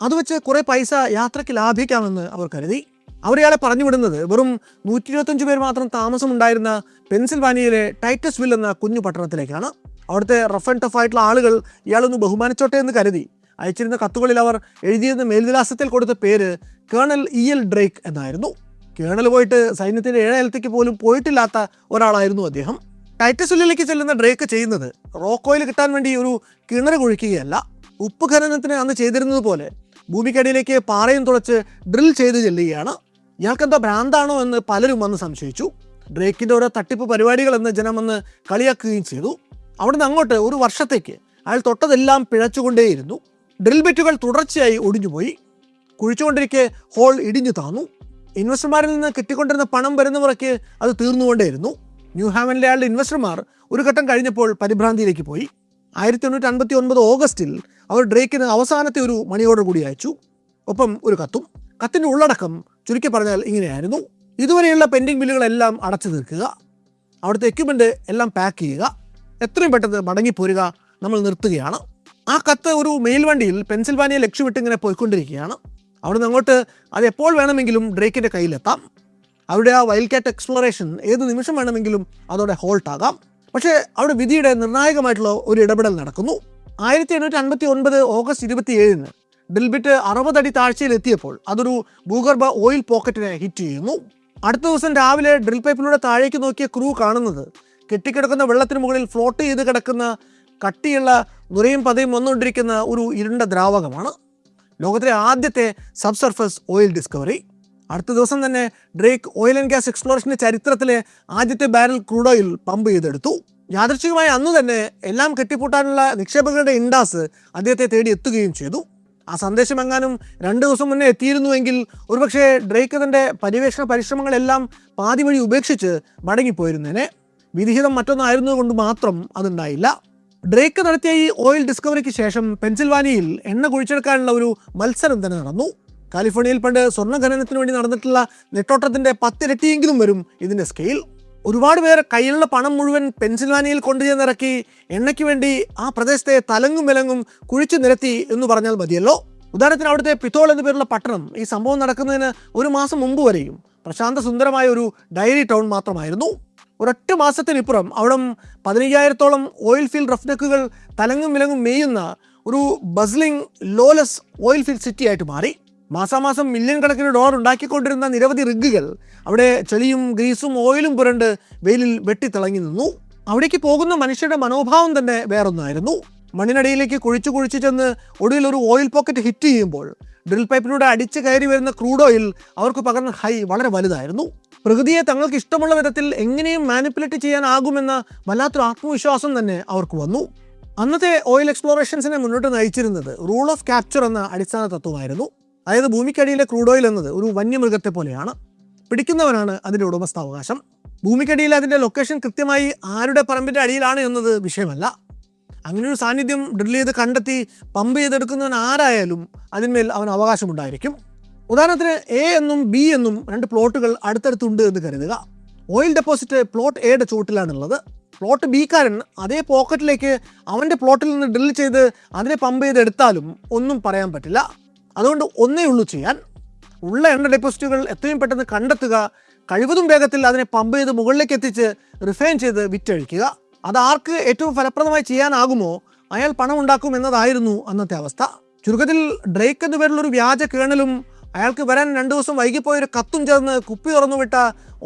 അത് വെച്ച് കുറേ പൈസ യാത്രയ്ക്ക് ലാഭിക്കാമെന്ന് അവർ കരുതി. അവരിയാളെ പറഞ്ഞുവിടുന്നത് വെറും 125 പേർ മാത്രം താമസമുണ്ടായിരുന്ന പെൻസിൽവാനിയയിലെ ടൈറ്റസ് വിൽ എന്ന കുഞ്ഞു പട്ടണത്തിലേക്കാണ്. അവിടുത്തെ റഫ് ആൻഡ് ടഫ് ആയിട്ടുള്ള ആളുകൾ ഇയാളൊന്ന് ബഹുമാനിച്ചോട്ടെ എന്ന് കരുതി അയച്ചിരുന്ന കത്തുകളിൽ അവർ എഴുതിയിരുന്ന മേൽവിലാസത്തിൽ കൊടുത്ത പേര് കേണൽ EL ഡ്രേക്ക് എന്നായിരുന്നു. കേണൽ പോയിട്ട് സൈന്യത്തിൻ്റെ 7 അയലത്തേക്ക് പോലും പോയിട്ടില്ലാത്ത ഒരാളായിരുന്നു അദ്ദേഹം. ടൈറ്റസ് വില്ലിലേക്ക് ചെല്ലുന്ന ഡ്രേക്ക് ചെയ്യുന്നത് റോക്ക് ഓയിൽ കിട്ടാൻ വേണ്ടി ഒരു കിണർ കുഴിക്കുകയല്ല, ഉപ്പ് ഖനനത്തിന് അന്ന് ചെയ്തിരുന്നത് പോലെ ഭൂമിക്കടിയിലേക്ക് പാറയും തുളച്ച് ഡ്രിൽ ചെയ്ത് ചെല്ലുകയാണ്. ഇയാൾക്കെന്തോ ഭ്രാന്താണോ എന്ന് പലരും വന്ന് സംശയിച്ചു. ഡ്രേക്കിൻ്റെ ഓരോ തട്ടിപ്പ് പരിപാടികളെന്ന് ജനം വന്ന് കളിയാക്കുകയും ചെയ്തു. അവിടുന്ന് അങ്ങോട്ട് ഒരു വർഷത്തേക്ക് അയാൾ തൊട്ടതെല്ലാം പിഴച്ചുകൊണ്ടേയിരുന്നു. ഡ്രിൽ ബിറ്റുകൾ തുടർച്ചയായി ഒടിഞ്ഞുപോയി. കുഴിച്ചുകൊണ്ടിരിക്കെ ഹോൾ ഇടിഞ്ഞു താന്നു. ഇൻവെസ്റ്റർമാരിൽ നിന്ന് കിട്ടിക്കൊണ്ടിരുന്ന പണം വരുന്ന മുറയ്ക്ക് അത് തീർന്നുകൊണ്ടേയിരുന്നു. ന്യൂ ഹാവനിലെ അയാളുടെ ഇൻവെസ്റ്റർമാർ ഒരു ഘട്ടം കഴിഞ്ഞപ്പോൾ പരിഭ്രാന്തിയിലേക്ക് പോയി. 1859 ഓഗസ്റ്റിൽ അവർ ഡ്രേക്കിന് അവസാനത്തെ ഒരു മണി ഓർഡർ കൂടി അയച്ചു, ഒപ്പം ഒരു കത്തും. കത്തിൻ്റെ ഉള്ളടക്കം ചുരുക്കി പറഞ്ഞാൽ ഇങ്ങനെയായിരുന്നു: ഇതുവരെയുള്ള പെൻഡിങ് ബില്ലുകളെല്ലാം അടച്ചു തീർക്കുക, അവിടുത്തെ എക്യുപ്മെൻറ്റ് എല്ലാം പാക്ക് ചെയ്യുക, എത്രയും പെട്ടെന്ന് മടങ്ങിപ്പോരുക, നമ്മൾ നിർത്തുകയാണ്. ആ കത്ത് ഒരു മെയിൽ വണ്ടിയിൽ പെൻസിൽവാനിയ ലക്ഷ്യമിട്ട് ഇങ്ങനെ പോയിക്കൊണ്ടിരിക്കുകയാണ്. അവിടുന്ന് അങ്ങോട്ട് അത് എപ്പോൾ വേണമെങ്കിലും ഡ്രേക്കിൻ്റെ കയ്യിലെത്താം. അവിടെ ആ വൈൽഡ് കാറ്റ് എക്സ്പ്ലോറേഷൻ ഏത് നിമിഷം വേണമെങ്കിലും അതോടെ ഹോൾട്ടാകാം. പക്ഷേ അവിടെ വിധിയുടെ നിർണായകമായിട്ടുള്ള ഒരു ഇടപെടൽ നടക്കുന്നു. 1859 ഓഗസ്റ്റ് 27 ഡ്രിൽബിറ്റ് 60 അടി താഴ്ചയിലെത്തിയപ്പോൾ അതൊരു ഭൂഗർഭ ഓയിൽ പോക്കറ്റിനെ ഹിറ്റ് ചെയ്യുന്നു. അടുത്ത ദിവസം രാവിലെ ഡ്രിൽ പൈപ്പിലൂടെ താഴേക്ക് നോക്കിയ ക്രൂ കാണുന്നത് കെട്ടിക്കിടക്കുന്ന വെള്ളത്തിന് മുകളിൽ ഫ്ലോട്ട് ചെയ്ത് കിടക്കുന്ന കട്ടിയുള്ള നുരയും പതയും വന്നുകൊണ്ടിരിക്കുന്ന ഒരു ഇരുണ്ട ദ്രാവകമാണ്. ലോകത്തിലെ ആദ്യത്തെ സബ് സർഫസ് ഓയിൽ ഡിസ്കവറി. അടുത്ത ദിവസം തന്നെ ഡ്രേക്ക് ഓയിൽ ആൻഡ് ഗ്യാസ് എക്സ്പ്ലോറേഷൻ്റെ ചരിത്രത്തിലെ ആദ്യത്തെ ബാരൽ ക്രൂഡ് ഓയിൽ പമ്പ് ചെയ്തെടുത്തു. യാദൃച്ഛികമായി അന്ന് തന്നെ എല്ലാം കെട്ടിപ്പൂട്ടാനുള്ള നിക്ഷേപകരുടെ ഇൻഡാസ് അദ്ദേഹത്തെ തേടി എത്തുകയും ചെയ്തു. ആ സന്ദേശം എങ്ങാനും 2 ദിവസം മുന്നേ എത്തിയിരുന്നുവെങ്കിൽ ഒരുപക്ഷെ ഡ്രേക്ക് തൻ്റെ പര്യവേഷണ പരിശ്രമങ്ങളെല്ലാം പാതി വഴി ഉപേക്ഷിച്ച് മടങ്ങിപ്പോയിരുന്നേനെ. വിധിഹിതം മറ്റൊന്നായിരുന്നതുകൊണ്ട് മാത്രം അതുണ്ടായില്ല. ഡ്രേക്ക് നടത്തിയ ഈ ഓയിൽ ഡിസ്കവറിക്ക് ശേഷം പെൻസിൽവാനിയയിൽ എണ്ണ കുഴിച്ചെടുക്കാനുള്ള ഒരു മത്സരം തന്നെ നടന്നു. കാലിഫോർണിയയിൽ പണ്ട് സ്വർണ്ണ ഖനനത്തിന് വേണ്ടി നടന്നിട്ടുള്ള നെട്ടോട്ടത്തിൻ്റെ 10 ഇരട്ടിയെങ്കിലും വരും ഇതിൻ്റെ സ്കെയിൽ. ഒരുപാട് പേർ കയ്യിലുള്ള പണം മുഴുവൻ പെൻസിൽവാനിയയിൽ കൊണ്ടുചെന്നിറക്കി എണ്ണയ്ക്ക് വേണ്ടി ആ പ്രദേശത്തെ തലങ്ങും വിലങ്ങും കുഴിച്ചു നിരത്തി എന്ന് പറഞ്ഞാൽ മതിയല്ലോ. ഉദാഹരണത്തിന് അവിടുത്തെ പിത്തോൾ എന്നു പേരുള്ള പട്ടണം ഈ സംഭവം നടക്കുന്നതിന് ഒരു മാസം മുമ്പ് വരെയും പ്രശാന്ത സുന്ദരമായ ഒരു ഡയറി ടൗൺ മാത്രമായിരുന്നു. ഒരൊറ്റ മാസത്തിനിപ്പുറം അവിടെ 15,000-ഓളം ഓയിൽ ഫീൽഡ് റഫ്നെക്കുകൾ തലങ്ങും വിലങ്ങും മേയുന്ന ഒരു ബസ്ലിംഗ് ലോലെസ് ഓയിൽ ഫീൽഡ് സിറ്റി ആയിട്ട് മാറി. മാസാമാസം മില്യൺ കണക്കിന് ഡോളർ ഉണ്ടാക്കിക്കൊണ്ടിരുന്ന നിരവധി റിഗുകൾ അവിടെ ചെളിയും ഗ്രീസും ഓയിലും പുരണ്ട് വെയിലിൽ വെട്ടിത്തിളങ്ങി നിന്നു. അവിടേക്ക് പോകുന്ന മനുഷ്യരുടെ മനോഭാവം തന്നെ വേറൊന്നായിരുന്നു. മണ്ണിനടിയിലേക്ക് കുഴിച്ചു ചെന്ന് ഒടുവിൽ ഒരു ഓയിൽ പോക്കറ്റ് ഹിറ്റ് ചെയ്യുമ്പോൾ ഡ്രിൽ പൈപ്പിലൂടെ അടിച്ച് കയറി വരുന്ന ക്രൂഡ് ഓയിൽ അവർക്ക് പകർന്ന ഹൈ വളരെ വലുതായിരുന്നു. പ്രകൃതിയെ തങ്ങൾക്ക് ഇഷ്ടമുള്ള വിധത്തിൽ എങ്ങനെയും മാനിപ്പുലേറ്റ് ചെയ്യാനാകുമെന്ന വല്ലാത്തൊരു ആത്മവിശ്വാസം തന്നെ അവർക്ക് വന്നു. അന്നത്തെ ഓയിൽ എക്സ്പ്ലോറേഷൻസിനെ മുന്നോട്ട് നയിച്ചിരുന്നത് റൂൾ ഓഫ് ക്യാപ്ചർ എന്ന അടിസ്ഥാന തത്വമായിരുന്നു. അതായത് ഭൂമിക്കടിയിലെ ക്രൂഡ് ഓയിൽ എന്നത് ഒരു വന്യമൃഗത്തെ പോലെയാണ്. പിടിക്കുന്നവനാണ് അതിൻ്റെ ഉടമസ്ഥാവകാശം. ഭൂമിക്കടിയിൽ അതിൻ്റെ ലൊക്കേഷൻ കൃത്യമായി ആരുടെ പറമ്പിൻ്റെ അടിയിലാണ് എന്നത് വിഷയമല്ല. അങ്ങനെയൊരു സാന്നിധ്യം ഡ്രിൽ ചെയ്ത് കണ്ടെത്തി പമ്പ് ചെയ്തെടുക്കുന്നവൻ ആരായാലും അതിന്മേൽ അവൻ അവകാശമുണ്ടായിരിക്കും. ഉദാഹരണത്തിന് എ എന്നും ബി എന്നും 2 പ്ലോട്ടുകൾ അടുത്തടുത്തുണ്ട് എന്ന് കരുതുക. ഓയിൽ ഡെപ്പോസിറ്റ് പ്ലോട്ട് എയുടെ ചുവട്ടിലാണുള്ളത്. പ്ലോട്ട് ബിക്കാരൻ അതേ പോക്കറ്റിലേക്ക് അവൻ്റെ പ്ലോട്ടിൽ നിന്ന് ഡ്രിൽ ചെയ്ത് അതിനെ പമ്പ് ചെയ്തെടുത്താലും ഒന്നും പറയാൻ പറ്റില്ല. അതുകൊണ്ട് ഒന്നേ ഉള്ളൂ ചെയ്യാൻ, ഉള്ള എണ്ണ ഡെപ്പോസിറ്റുകൾ എത്രയും പെട്ടെന്ന് കണ്ടെത്തുക, കഴിവതും വേഗത്തിൽ അതിനെ പമ്പ് ചെയ്ത് മുകളിലേക്ക് എത്തിച്ച് റിഫൈൻ ചെയ്ത് വിറ്റഴിക്കുക. അത് ആർക്ക് ഏറ്റവും ഫലപ്രദമായി ചെയ്യാനാകുമോ അയാൾ പണം ഉണ്ടാക്കും എന്നതായിരുന്നു അന്നത്തെ അവസ്ഥ. ചുരുക്കത്തിൽ ഡ്രേക്ക് എന്നു പേരുള്ളൊരു വ്യാജ കേണലും അയാൾക്ക് വരാൻ 2 ദിവസം വൈകിപ്പോയൊരു കത്തും ചേർന്ന് കുപ്പി തുറന്നുവിട്ട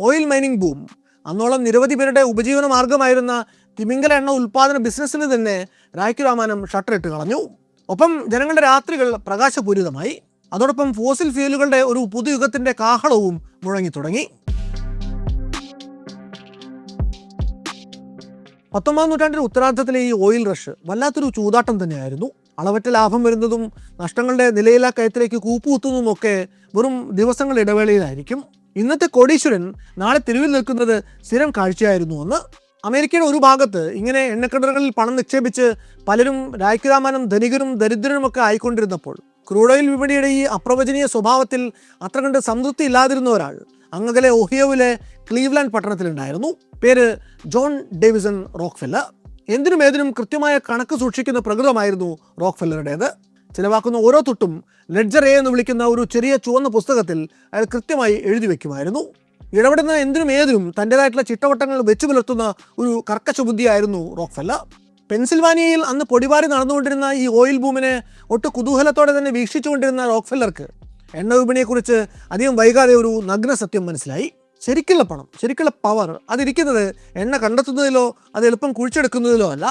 ഓയിൽ മൈനിങ് ബൂം അന്നോളം നിരവധി പേരുടെ ഉപജീവന മാർഗമായിരുന്ന തിമിംഗല എണ്ണ ഉൽപ്പാദന ബിസിനസ്സിന് തന്നെ രായ്ക്ക് രാമാനം ഷട്ടറിട്ട് കളഞ്ഞു. ഒപ്പം ജനങ്ങളുടെ രാത്രികൾ പ്രകാശപൂരിതമായി. അതോടൊപ്പം ഫോസിൽ ഫ്യൂലുകളുടെ ഒരു പുതുയുഗത്തിൻ്റെ കാഹളവും മുഴങ്ങി തുടങ്ങി. 19ാം നൂറ്റാണ്ടിൻ്റെ ഉത്തരാർദ്ധത്തിലെ ഈ ഓയിൽ റഷ് വല്ലാത്തൊരു ചൂതാട്ടം തന്നെയായിരുന്നു. അളവറ്റ ലാഭം വരുന്നതും നഷ്ടങ്ങളുടെ നിലയില്ലാ കയത്തിലേക്ക് കൂപ്പുകുത്തുന്നതുമൊക്കെ വെറും ദിവസങ്ങളുടെ ഇടവേളയിലായിരിക്കും. ഇന്നത്തെ കോടീശ്വരൻ നാളെ തെരുവിൽ നിൽക്കുന്നത് സ്ഥിരം കാഴ്ചയായിരുന്നു എന്ന്. അമേരിക്കയുടെ ഒരു ഭാഗത്ത് ഇങ്ങനെ എണ്ണക്കിണറുകളിൽ പണം നിക്ഷേപിച്ച് പലരും രായ്ക്കുരാമാനം ധനികരും ദരിദ്രനുമൊക്കെ ആയിക്കൊണ്ടിരുന്നപ്പോൾ ക്രൂഡ് ഓയിൽ വിപണിയുടെ ഈ അപ്രവചനീയ സ്വഭാവത്തിൽ അത്ര കണ്ട് സംതൃപ്തി ഇല്ലാതിരുന്ന ഒരാൾ അങ്ങകലെ ഒഹിയോവിലെ ക്ലീവ്ലാൻഡ് പട്ടണത്തിലുണ്ടായിരുന്നു. പേര് ജോൺ ഡേവിസൺ റോക്ക്ഫെല്ലർ. എന്തിനും ഏതിനും കൃത്യമായ കണക്ക് സൂക്ഷിക്കുന്ന പ്രകൃതമായിരുന്നു റോക്ക്ഫെല്ലറുടേത്. ചിലവാക്കുന്ന ഓരോ തുട്ടും ലെഡ്ജർ എ എന്ന് വിളിക്കുന്ന ഒരു ചെറിയ ചുവന്ന പുസ്തകത്തിൽ അയാൾ കൃത്യമായി എഴുതി വയ്ക്കുമായിരുന്നു. ഇടപെടുന്ന എന്തിനും ഏതിനും തൻ്റേതായിട്ടുള്ള ചിട്ടവട്ടങ്ങൾ വെച്ചു പുലർത്തുന്ന ഒരു കർക്കശ ബുദ്ധിയായിരുന്നു റോക്ക്ഫെല്ലർ. പെൻസിൽവാനിയയിൽ അന്ന് പൊടിപാറി നടന്നുകൊണ്ടിരുന്ന ഈ ഓയിൽ ബൂമിനെ ഒട്ട് കുതൂഹലത്തോടെ തന്നെ വീക്ഷിച്ചുകൊണ്ടിരുന്ന റോക്ക്ഫെല്ലർക്ക് എണ്ണ വിപണിയെക്കുറിച്ച് അധികം വൈകാതെ ഒരു നഗ്ന സത്യം മനസ്സിലായി. ശരിക്കുള്ള പണം, ശരിക്കുള്ള പവർ അതിരിക്കുന്നത് എണ്ണ കണ്ടെത്തുന്നതിലോ അത് എളുപ്പം കുഴിച്ചെടുക്കുന്നതിലോ അല്ല.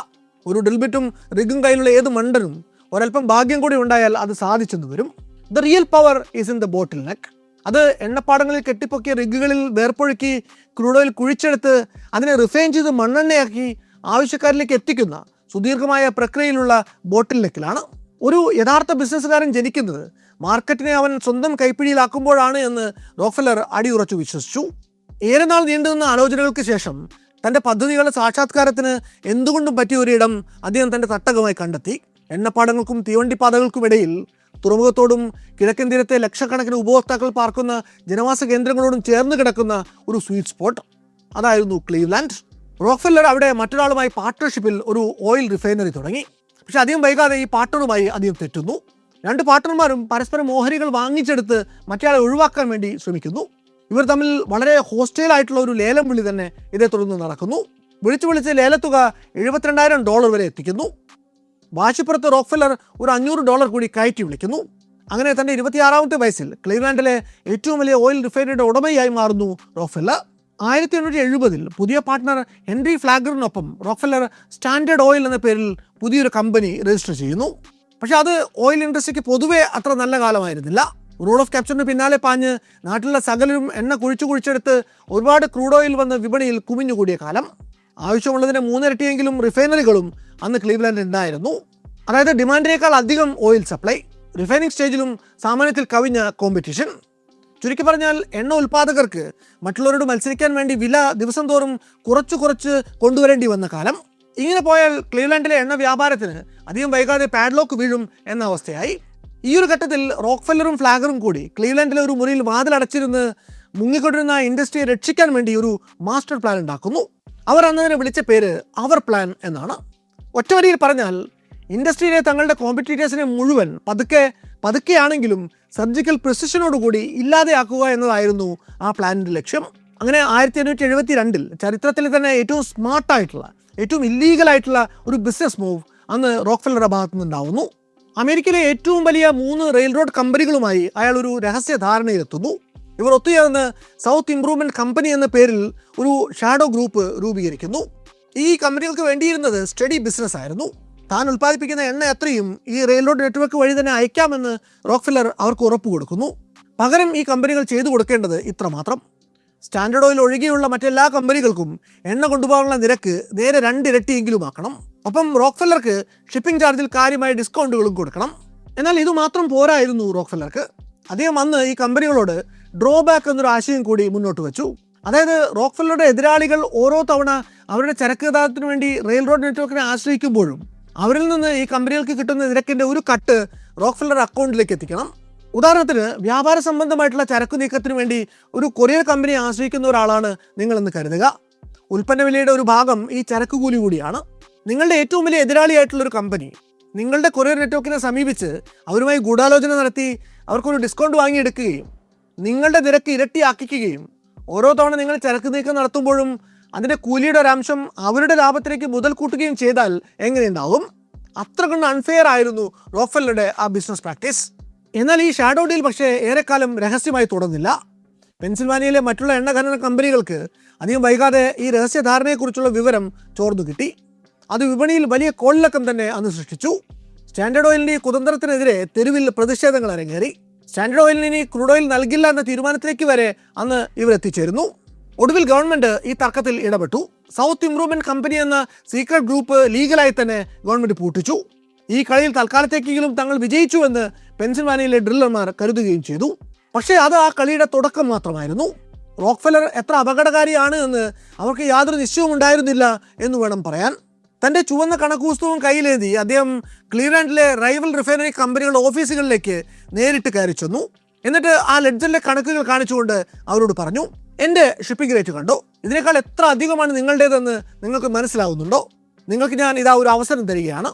ഒരു ഡ്രിൽബിറ്റും റിഗും കയ്യിലുള്ള ഏത് മണ്ടനും ഒരൽപ്പം ഭാഗ്യം കൂടി ഉണ്ടായാൽ അത് സാധിച്ചെന്ന് വരും. The real power is in the bottle neck. അത് എണ്ണപ്പാടങ്ങളിൽ കെട്ടിപ്പൊക്കിയ റിഗുകളിൽ വേർപ്പൊഴുക്കി ക്രൂഡ് ഓയിൽ കുഴിച്ചെടുത്ത് അതിനെ റിഫൈൻ ചെയ്ത് മണ്ണെണ്ണയാക്കി ആവശ്യക്കാരിലേക്ക് എത്തിക്കുന്ന സുദീർഘമായ പ്രക്രിയയിലുള്ള ബോട്ടിൽ നെക്കിലാണ്. ഒരു യഥാർത്ഥ ബിസിനസ്സുകാരൻ ജനിക്കുന്നത് മാർക്കറ്റിനെ അവൻ സ്വന്തം കൈപ്പിടിയിലാക്കുമ്പോഴാണ് എന്ന് റോക്ക്ഫെല്ലർ അടിയുറച്ചു വിശ്വസിച്ചു. ഏറെ നാൾ നീണ്ടുനിന്ന ആലോചനകൾക്ക് ശേഷം തൻ്റെ പദ്ധതികളുടെ സാക്ഷാത്കാരത്തിന് എന്തുകൊണ്ടും പറ്റിയ ഒരിടം അദ്ദേഹം തൻ്റെ തട്ടകമായി കണ്ടെത്തി. എണ്ണപ്പാടങ്ങൾക്കും തീവണ്ടിപ്പാതകൾക്കുമിടയിൽ തുറമുഖത്തോടും കിഴക്കൻ തീരത്തെ ലക്ഷക്കണക്കിന് ഉപഭോക്താക്കൾ പാർക്കുന്ന ജനവാസ കേന്ദ്രങ്ങളോടും ചേർന്ന് കിടക്കുന്ന ഒരു സ്വീറ്റ് സ്പോട്ട്, അതായിരുന്നു ക്ലീവ്ലാൻഡ്. റോക്ക്ഫെല്ലർ അവിടെ മറ്റൊരാളുമായി പാർട്ട്ണർഷിപ്പിൽ ഒരു ഓയിൽ റിഫൈനറി തുടങ്ങി. പക്ഷെ അധികം വൈകാതെ ഈ പാർട്ട്ണറുമായി അധികം തെറ്റുന്നു. 2 പാർട്ട്ണർമാരും പരസ്പരം ഓഹരികൾ വാങ്ങിച്ചെടുത്ത് മറ്റേയാളെ ഒഴിവാക്കാൻ വേണ്ടി ശ്രമിക്കുന്നു. ഇവർ തമ്മിൽ വളരെ ഹോസ്റ്റൈലായിട്ടുള്ള ഒരു ലേലം വിളി തന്നെ ഇതേ തുടർന്ന് നടക്കുന്നു. വിളിച്ച് ലേലത്തുക $72,000 വരെ എത്തിക്കുന്നു. വാശിപ്പുറത്ത് റോക്ക്ഫെല്ലർ ഒരു $500 കൂടി കയറ്റി വിളിക്കുന്നു. അങ്ങനെ തൻ്റെ 26ാമത്തെ വയസ്സിൽ ക്ലീവ്ലാൻഡിലെ ഏറ്റവും വലിയ ഓയിൽ റിഫൈനറിയുടെ ഉടമയായി മാറുന്നു റോക്ക്ഫെല്ലർ. 1870 പുതിയ പാർട്ട്ണർ ഹെൻറി ഫ്ലാഗറിനൊപ്പം റോക്ക്ഫെല്ലർ സ്റ്റാൻഡേർഡ് ഓയിൽ എന്ന പേരിൽ പുതിയൊരു കമ്പനി രജിസ്റ്റർ ചെയ്യുന്നു. പക്ഷേ അത് ഓയിൽ ഇൻഡസ്ട്രിക്ക് പൊതുവേ അത്ര നല്ല കാലമായിരുന്നില്ല. റൂൾ ഓഫ് ക്യാപ്ചറിന് പിന്നാലെ പാഞ്ഞ് നാട്ടിലുള്ള സകലരും എണ്ണ കുഴിച്ചെടുത്ത് ഒരുപാട് ക്രൂഡ് ഓയിൽ വന്ന് വിപണിയിൽ കുമിഞ്ഞുകൂടിയ കാലം. ആവശ്യമുള്ളതിന് 3 ഇരട്ടിയെങ്കിലും റിഫൈനറികളും അന്ന് ക്ലീവ്ലാൻഡിൽ ഉണ്ടായിരുന്നു. അതായത് ഡിമാൻഡിനേക്കാൾ അധികം ഓയിൽ സപ്ലൈ, റിഫൈനിങ് സ്റ്റേജിലും സാമാന്യത്തിൽ കവിഞ്ഞ കോമ്പറ്റീഷൻ. ചുരുക്കി പറഞ്ഞാൽ എണ്ണ ഉൽപ്പാദകർക്ക് മറ്റുള്ളവരോട് മത്സരിക്കാൻ വേണ്ടി വില ദിവസം തോറും കുറച്ച് കൊണ്ടുവരേണ്ടി വന്ന കാലം. ഇങ്ങനെ പോയാൽ ക്ലീവ്ലാൻഡിലെ എണ്ണ വ്യാപാരത്തിന് അധികം വൈകാതെ പാഡ്ലോക്ക് വീഴും എന്ന അവസ്ഥയായി. ഈ ഒരു ഘട്ടത്തിൽ റോക്ക്ഫെല്ലറും ഫ്ലാഗറും കൂടി ക്ലീവ്ലാൻഡിലെ ഒരു മുറിയിൽ വാതിലടച്ചിരുന്ന് മുങ്ങിക്കൊണ്ടിരുന്ന ഇൻഡസ്ട്രിയെ രക്ഷിക്കാൻ വേണ്ടി ഒരു മാസ്റ്റർ പ്ലാൻ ഉണ്ടാക്കുന്നു. അവർ അന്നതിനെ വിളിച്ച പേര് അവർ പ്ലാൻ എന്നാണ്. ഒറ്റവരിയിൽ പറഞ്ഞാൽ ഇൻഡസ്ട്രിയിലെ തങ്ങളുടെ കോമ്പറ്റീറ്റേഴ്സിനെ മുഴുവൻ പതുക്കെ പതുക്കെയാണെങ്കിലും സർജിക്കൽ പ്രിസിഷനോടുകൂടി ഇല്ലാതെയാക്കുക എന്നതായിരുന്നു ആ പ്ലാനിൻ്റെ ലക്ഷ്യം. അങ്ങനെ 1872 ചരിത്രത്തിൽ തന്നെ ഏറ്റവും സ്മാർട്ടായിട്ടുള്ള, ഏറ്റവും ഇല്ലീഗലായിട്ടുള്ള ഒരു ബിസിനസ് മൂവ് അന്ന് റോക്ക്ഫെല്ലറുടെ ഭാഗത്തു നിന്നുണ്ടാവുന്നു. അമേരിക്കയിലെ ഏറ്റവും വലിയ 3 റെയിൽറോഡ് കമ്പനികളുമായി അയാൾ ഒരു രഹസ്യ ധാരണയിലെത്തുന്നു. ഇവർ ഒത്തുചേർന്ന് സൗത്ത് ഇംപ്രൂവ്മെൻറ്റ് കമ്പനി എന്ന പേരിൽ ഒരു ഷാഡോ ഗ്രൂപ്പ് രൂപീകരിക്കുന്നു. ഈ കമ്പനികൾക്ക് വേണ്ടിയിരുന്നത് സ്റ്റഡി ബിസിനസ് ആയിരുന്നു. താൻ ഉൽപ്പാദിപ്പിക്കുന്ന എണ്ണ എത്രയും ഈ റെയിൽറോഡ് നെറ്റ്വർക്ക് വഴി തന്നെ അയക്കാമെന്ന് റോക്ക്ഫെല്ലർ അവർക്ക് ഉറപ്പ് കൊടുക്കുന്നു. പകരം ഈ കമ്പനികൾ ചെയ്തു കൊടുക്കേണ്ടത് ഇത്രമാത്രം: സ്റ്റാൻഡേർഡ് ഓയിൽ ഒഴികെയുള്ള മറ്റെല്ലാ കമ്പനികൾക്കും എണ്ണ കൊണ്ടുപോകാനുള്ള നിരക്ക് നേരെ 2 ഇരട്ടിയെങ്കിലും ആക്കണം. ഒപ്പം റോക്ക്ഫെല്ലർക്ക് ഷിപ്പിംഗ് ചാർജിൽ കാര്യമായ ഡിസ്കൗണ്ടുകളും കൊടുക്കണം. എന്നാൽ ഇതുമാത്രം പോരായിരുന്നു റോക്ക്ഫെല്ലർക്ക്. അദ്ദേഹം അന്ന് ഈ കമ്പനികളോട് ഡ്രോബാക്ക് എന്നൊരു ആശയം കൂടി മുന്നോട്ട് വെച്ചു. അതായത് റോക്ക്ഫെല്ലറുടെ എതിരാളികൾ ഓരോ തവണ അവരുടെ ചരക്ക് ഗതാഗതത്തിന് വേണ്ടി റെയിൽറോഡ് നെറ്റ്വർക്കിനെ ആശ്രയിക്കുമ്പോഴും അവരിൽ നിന്ന് ഈ കമ്പനികൾക്ക് കിട്ടുന്ന നിരക്കിൻ്റെ ഒരു കട്ട് റോക്ക്ഫെല്ലർ അക്കൗണ്ടിലേക്ക് എത്തിക്കണം. ഉദാഹരണത്തിന്, വ്യാപാര സംബന്ധമായിട്ടുള്ള ചരക്ക് നീക്കത്തിന് വേണ്ടി ഒരു കൊറിയർ കമ്പനിയെ ആശ്രയിക്കുന്ന ഒരാളാണ് നിങ്ങളെന്ന് കരുതുക. ഉൽപ്പന്ന വിലയുടെ ഒരു ഭാഗം ഈ ചരക്ക് കൂലി കൂടിയാണ്. നിങ്ങളുടെ ഏറ്റവും വലിയ എതിരാളിയായിട്ടുള്ളൊരു കമ്പനി നിങ്ങളുടെ കൊറിയർ നെറ്റ്വർക്കിനെ സമീപിച്ച് അവരുമായി ഗൂഢാലോചന നടത്തി അവർക്കൊരു ഡിസ്കൗണ്ട് വാങ്ങിയെടുക്കുകയും നിങ്ങളുടെ നിരക്ക് ഇരട്ടിയാക്കിക്കുകയും ഓരോ തവണ നിങ്ങൾ ചരക്ക് നീക്കം നടത്തുമ്പോഴും അതിൻ്റെ കൂലിയുടെ ഒരംശം അവരുടെ ലാഭത്തിലേക്ക് മുതൽ കൂട്ടുകയും ചെയ്താൽ എങ്ങനെയുണ്ടാവും? അത്ര കൊണ്ട് അൺഫെയർ ആയിരുന്നു റോക്ക്ഫെല്ലറുടെ ആ ബിസിനസ് പ്രാക്ടീസ്. എന്നാൽ ഈ ഷാഡോ ഡീൽ പക്ഷേ ഏറെക്കാലം രഹസ്യമായി തുടർന്നില്ല. പെൻസിൽവാനിയയിലെ മറ്റുള്ള എണ്ണ ഖനന കമ്പനികൾക്ക് അധികം വൈകാതെ ഈ രഹസ്യധാരണയെക്കുറിച്ചുള്ള വിവരം ചോർന്നു കിട്ടി. അത് വിപണിയിൽ വലിയ കോളിളക്കം തന്നെ അന്ന് സൃഷ്ടിച്ചു. സ്റ്റാൻഡേർഡ് ഓയിലിൻ്റെ ഈ കുതന്ത്രത്തിനെതിരെ തെരുവിൽ പ്രതിഷേധങ്ങൾ അരങ്ങേറി. സ്റ്റാൻഡേർഡ് ഓയിലിന് ഇനി ക്രൂഡ് ഓയിൽ നൽകില്ല എന്ന തീരുമാനത്തിലേക്ക് വരെ അന്ന് ഇവരെത്തിച്ചേരുന്നു. ഒടുവിൽ ഗവൺമെൻറ് ഈ തർക്കത്തിൽ ഇടപെട്ടു. സൗത്ത് ഇംപ്രൂവ്മെൻറ്റ് കമ്പനി എന്ന സീക്രട്ട് ഗ്രൂപ്പ് ലീഗലായി തന്നെ ഗവൺമെൻറ് പൂട്ടിച്ചു. ഈ കളിയിൽ തൽക്കാലത്തേക്കെങ്കിലും തങ്ങൾ വിജയിച്ചുവെന്ന് പെൻസിൽവാനിയയിലെ ഡ്രില്ലർമാർ കരുതുകയും ചെയ്തു. പക്ഷേ അത് ആ കളിയുടെ തുടക്കം മാത്രമായിരുന്നു. റോക്ക്ഫെല്ലർ എത്ര അപകടകാരിയാണ് എന്ന് അവർക്ക് യാതൊരു നിശ്ചയവും ഉണ്ടായിരുന്നില്ല എന്ന് വേണം പറയാൻ. തൻ്റെ ചുവന്ന കണക്കുപുസ്തകവും കയ്യിലേന്തി അദ്ദേഹം ക്ലീവ്ലാൻഡിലെ റൈവൽ റിഫൈനറി കമ്പനികളുടെ ഓഫീസുകളിലേക്ക് നേരിട്ട് കയറി ചെന്നു. എന്നിട്ട് ആ ലെഡ്ജറിലെ കണക്കുകൾ കാണിച്ചുകൊണ്ട് അവരോട് പറഞ്ഞു, എൻ്റെ ഷിപ്പിംഗ് റേറ്റ് കണ്ടോ? ഇതിനേക്കാൾ എത്ര അധികമാണ് നിങ്ങളുടേതെന്ന് നിങ്ങൾക്ക് മനസ്സിലാവുന്നുണ്ടോ? നിങ്ങൾക്ക് ഞാൻ ഇതാ ഒരു അവസരം തരികയാണ്.